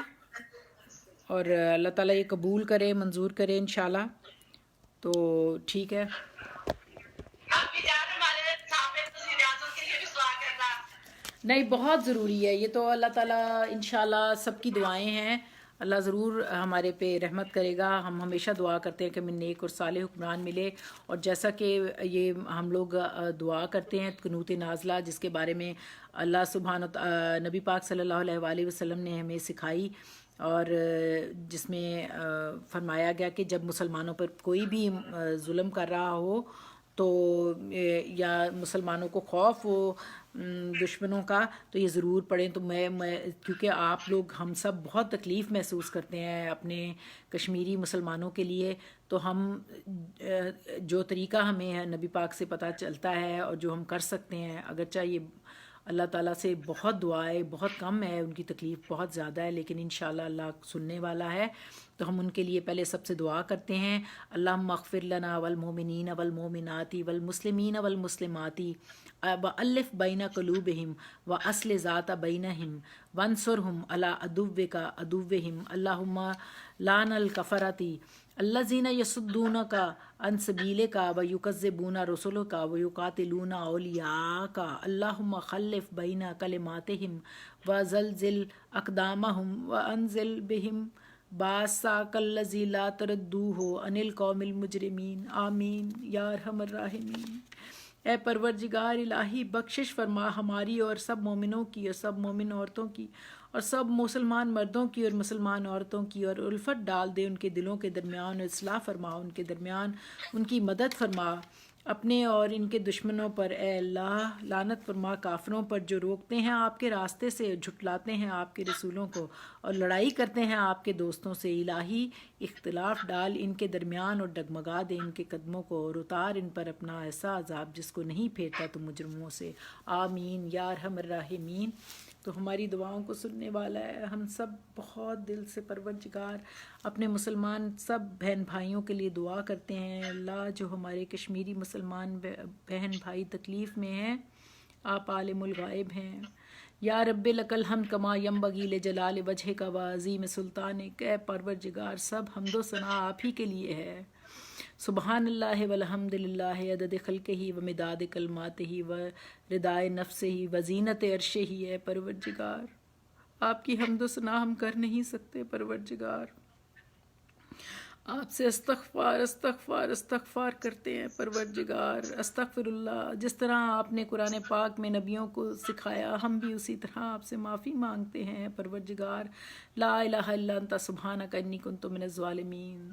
اور اللہ تعالیٰ یہ قبول کرے، منظور کرے انشاءاللہ، تو ٹھیک ہے۔ ہم بھی جان ہمارے سامنے وزیر اعظم کے لیے بھی دعا کرنا نہیں بہت ضروری ہے یہ تو، اللہ تعالیٰ انشاءاللہ سب کی دعائیں ہیں، اللہ ضرور ہمارے پہ رحمت کرے گا۔ ہم ہمیشہ دعا کرتے ہیں کہ ہمیں نیک اور صالح حکمران ملے، اور جیسا کہ یہ ہم لوگ دعا کرتے ہیں قنوت نازلہ، جس کے بارے میں اللہ سبحانہ نبی پاک صلی اللہ علیہ وآلہ وسلم نے ہمیں سکھائی، اور جس میں فرمایا گیا کہ جب مسلمانوں پر کوئی بھی ظلم کر رہا ہو تو یا مسلمانوں کو خوف ہو دشمنوں کا، تو یہ ضرور پڑھیں۔ تو میں کیونکہ آپ لوگ ہم سب بہت تکلیف محسوس کرتے ہیں اپنے کشمیری مسلمانوں کے لیے، تو ہم جو طریقہ ہمیں نبی پاک سے پتہ چلتا ہے اور جو ہم کر سکتے ہیں، اگرچہ یہ اللہ تعالیٰ سے بہت دعائیں بہت کم ہے، ان کی تکلیف بہت زیادہ ہے، لیکن انشاءاللہ اللہ سننے والا ہے، تو ہم ان کے لیے پہلے سب سے دعا کرتے ہیں۔ اللہم اغفر لنا والمؤمنین والمؤمنات والمسلمین والمسلمات وألف بین قلوبہم واصلح ذات بینہم وانصرہم علی عدوک عدوہم اللہم لعن الکفرۃ الذین یصدونک عن سبیلک ویکذبون رسلک ویقاتلون اولیاءک اللہم خلف بین کلماتہم وزلزل اقدامہم وانزل بہم باساک الذی لا تردوہ عن القوم المجرمین، آمین یا ارحم الراحمین۔ اے پروردگار الہی بخشش فرما ہماری اور سب مومنوں کی اور سب مومن عورتوں کی اور سب مسلمان مردوں کی اور مسلمان عورتوں کی، اور الفت ڈال دے ان کے دلوں کے درمیان، اور اصلاح فرما ان کے درمیان، ان کی مدد فرما اپنے اور ان کے دشمنوں پر، اے اللہ لعنت فرما کافروں پر جو روکتے ہیں آپ کے راستے سے، جھٹلاتے ہیں آپ کے رسولوں کو اور لڑائی کرتے ہیں آپ کے دوستوں سے۔ الہی اختلاف ڈال ان کے درمیان اور ڈگمگا دے ان کے قدموں کو، اور اتار ان پر اپنا ایسا عذاب جس کو نہیں پھیرتا تو مجرموں سے، آمین یا ارحم الراحمین۔ تو ہماری دعاؤں کو سننے والا ہے، ہم سب بہت دل سے پروردگار اپنے مسلمان سب بہن بھائیوں کے لیے دعا کرتے ہیں۔ اللہ جو ہمارے کشمیری مسلمان بہن بھائی تکلیف میں ہیں، آپ عالم الغائب ہیں، یا رب لک الحمد کما ینبغی لجلال وجہک و عظیم سلطانک۔ اے پروردگار سب حمد و ثنا آپ ہی کے لیے ہے۔ سبحان اللہ والحمد للہ عدد خلقہ و مداد کلماتہ و ردائے نفسہ و زینت عرشہ۔ اے پروردگار آپ کی حمد و ثنا ہم کر نہیں سکتے، پروردگار آپ سے استغفار استغفار استغفار کرتے ہیں پروردگار، استغفر اللہ۔ جس طرح آپ نے قرآن پاک میں نبیوں کو سکھایا، ہم بھی اسی طرح آپ سے معافی مانگتے ہیں پروردگار۔ لا الہ الا انت سبحانک انی کنت من الظالمین۔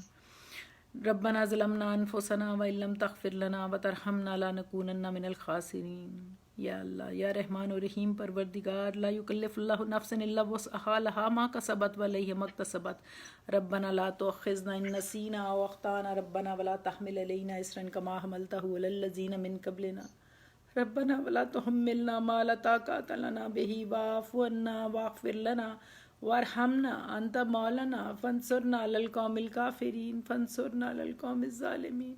ربنا ظلمنا انفسنا وان لم تغفر لنا وترحمنا لنکونن من الخاسرین۔ یا اللہ یا رحمان و رحیم پروردگار، لا یکلف اللہ نفسا الا وسعها لها ما کسبت وعلیہا ما اکتسبت۔ ربنا لا تؤاخذنا ان نسینا او اخطانا، ربنا ولا تحمل علینا اصرا کما حملته علی الذین من قبلنا، ربنا ولا تحملنا ما لا طاقة لنا به واعف عنا واغفر لنا وارحمنا انت مولانا فانصرنا علی القوم الکافرین، فانصرنا علی القوم الظالمین،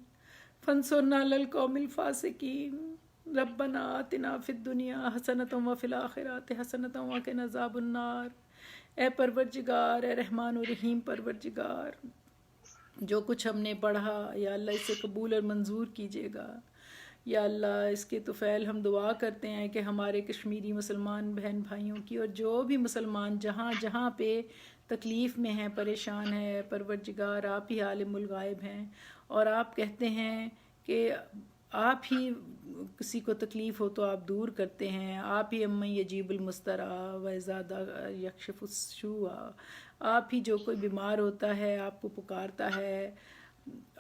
فانصرنا علی القوم الفاسقین ربنا آتنا فی الدنیا حسنۃ وفی الآخرۃ حسنۃ وقنا عذاب النار۔ اے پروردگار، اے رحمان و رحیم پروردگار، جو کچھ ہم نے پڑھا یا اللہ اسے قبول اور منظور کیجیے گا۔ یا اللہ اس کے طفیل ہم دعا کرتے ہیں کہ ہمارے کشمیری مسلمان بہن بھائیوں کی اور جو بھی مسلمان جہاں جہاں پہ تکلیف میں ہیں، پریشان ہیں، پروردگار آپ ہی عالم الغائب ہیں، اور آپ کہتے ہیں کہ آپ ہی کسی کو تکلیف ہو تو آپ دور کرتے ہیں، آپ ہی امن یجیب المسترا وَإِذَا دَعَا یکشف السوء، آپ ہی جو کوئی بیمار ہوتا ہے آپ کو پکارتا ہے،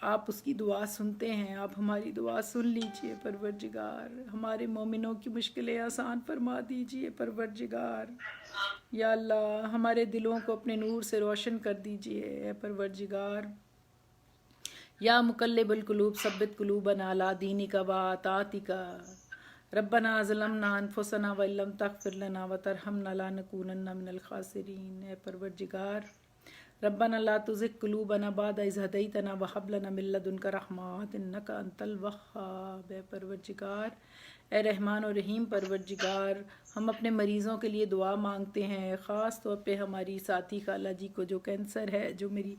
آپ اس کی دعا سنتے ہیں، آپ ہماری دعا سن لیجئے پروردگار، ہمارے مومنوں کی مشکلیں آسان فرما دیجئے پروردگار۔ یا اللہ ہمارے دلوں کو اپنے نور سے روشن کر دیجئے اے پروردگار۔ یا مقلب القلوب ثبت قلوبنا علی دینک وطاعتک، ربنا ظلمنا انفسنا وان لم تغفر لنا وترحمنا لنکونن من الخاسرین۔ اے پروردگار ربنا لا تزغ قلوبنا بعد اذ ہدیتنا وہب لنا من لدنک رحمۃ انک انت الوہاب۔ اے پروردگار، اے رحمان و رحیم پروردگار، ہم اپنے مریضوں کے لیے دعا مانگتے ہیں، خاص طور پہ ہماری ساتھی خالہ جی کو جو کینسر ہے، جو میری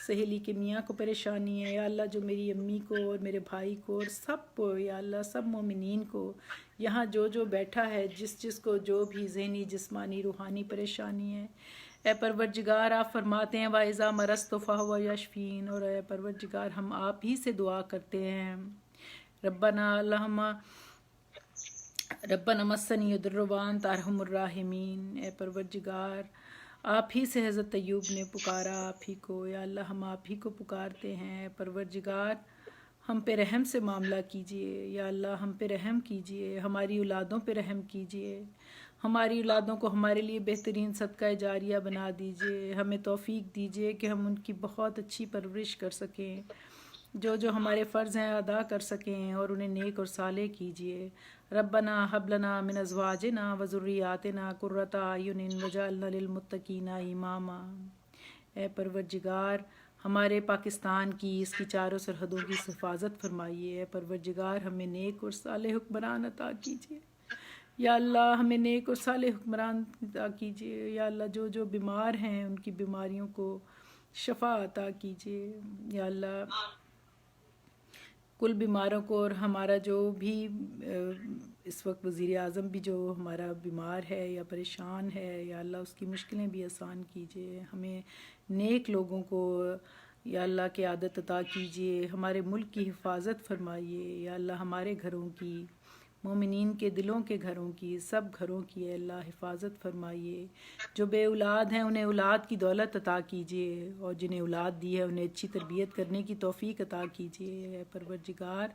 سہیلی کے میاں کو پریشانی ہے، یا اللہ جو میری امی کو اور میرے بھائی کو اور سب کو، یا اللہ سب مومنین کو، یہاں جو جو بیٹھا ہے، جس کو جو بھی ذہنی جسمانی روحانی پریشانی ہے، اے پروردگار آپ فرماتے ہیں وَإِذَا مَرَضْتُ فَهُوَ يَشْفِينِ، اور اے پروردگار ہم آپ ہی سے دعا کرتے ہیں۔ ربنا مسنی الضر وانت ارحم الراحمین۔ اے پروردگار آپ ہی سے حضرت ایوب نے پکارا آپ ہی کو، یا اللہ ہم آپ ہی کو پکارتے ہیں۔ پروردگار ہم پہ رحم سے معاملہ کیجئے، یا اللہ ہم پہ رحم کیجئے، ہماری اولادوں پہ رحم کیجئے، ہماری اولادوں کو ہمارے لیے بہترین صدقہ جاریہ بنا دیجئے، ہمیں توفیق دیجئے کہ ہم ان کی بہت اچھی پرورش کر سکیں، جو ہمارے فرض ہیں ادا کر سکیں، اور انہیں نیک اور صالح کیجئے۔ ربنا حب لنا من ازواجنا وذریاتنا قرۃ اعین وجعلنا للمتقین اماما۔ اے پروردگار ہمارے پاکستان کی، اس کی چاروں سرحدوں کی حفاظت فرمائیے۔ اے پروردگار ہمیں نیک اور صالح حکمران عطا کیجیے، یا اللہ ہمیں نیک اور صالح حکمران عطا کیجیے۔ یا اللہ جو بیمار ہیں ان کی بیماریوں کو شفا عطا کیجیے، یا اللہ کل بیماروں کو، اور ہمارا جو بھی اس وقت وزیر اعظم بھی جو ہمارا بیمار ہے یا پریشان ہے، یا اللہ اس کی مشکلیں بھی آسان کیجیے، ہمیں نیک لوگوں کو یا اللہ قیادت عطا کیجیے، ہمارے ملک کی حفاظت فرمائیے، یا اللہ ہمارے گھروں کی، مومنین کے دلوں کے گھروں کی، سب گھروں کی اے اللہ حفاظت فرمائیے۔ جو بے اولاد ہیں انہیں اولاد کی دولت عطا کیجیے، اور جنہیں اولاد دی ہے انہیں اچھی تربیت کرنے کی توفیق عطا کیجیے۔ اے پروردگار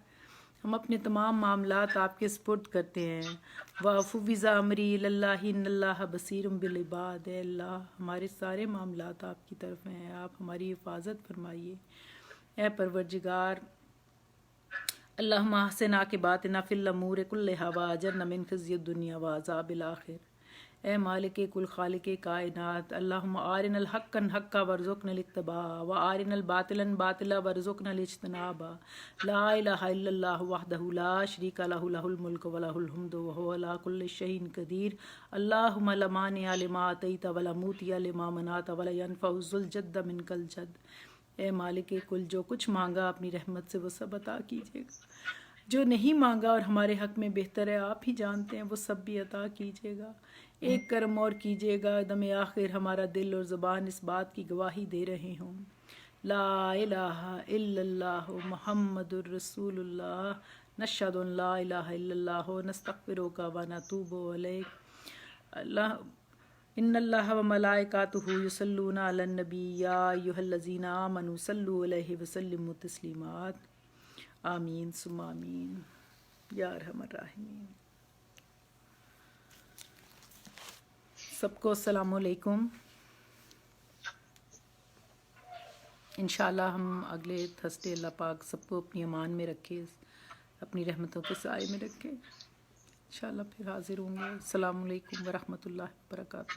ہم اپنے تمام معاملات آپ کے سپرد کرتے ہیں۔ وَأَفْوِضَ أَمْرِي إِلَى اللَّهِ إِنَّ اللَّهَ بَصِيرٌ بِالْعِبَادِ۔ اے اللہ ہمارے سارے معاملات آپ کی طرف ہیں، آپ ہماری حفاظت فرمائیے۔ اے پروردگار اللہم احسن عاقباتنا فی الامور کلہا واجرنا من خزی الدنیا وعذاب الآخر۔ اے مالک کل خالق کائنات، اللہم آرنا الحق حقا وارزقنا الاتباع وآرنا الباطلا باطلا وارزقنا الاجتناب۔ لا الہ الا اللہ وحدہ لا شریک لہ، لہ الملک ولہ الحمد وہو علی کل شیء قدیر۔ اللہم لا مانع لما اعطیت ولا معطی لما منعت ولا ینفع ذو الجد منک الجد۔ اے مالک کل جو کچھ مانگا اپنی رحمت سے وہ سب عطا کیجیے گا، جو نہیں مانگا اور ہمارے حق میں بہتر ہے آپ ہی جانتے ہیں وہ سب بھی عطا کیجیے گا۔ ایک کرم اور کیجیے گا، دم آخر ہمارا دل اور زبان اس بات کی گواہی دے رہے ہوں لا الہ الا اللہ محمد الرسول اللہ، نشہد ان لا الہ الا اللہ نستغفرک ونتوب الیک۔ اللہ ان اللہ وملائکاتہ یصلون علی النبی یا ایھا الذین آمنوا صلوا علیہ وسلموا تسلیما۔ آمین ثم آمین یا ارحم الراحمین۔ سب کو السلام علیکم۔ انشاءاللہ ہم اگلے تھرسڈے اللہ پاک سب کو اپنی امان میں رکھے، اپنی رحمتوں کے سائے میں رکھے، انشاءاللہ پھر حاضر ہوں گے۔ السلام علیکم ورحمۃ اللہ وبرکاتہ۔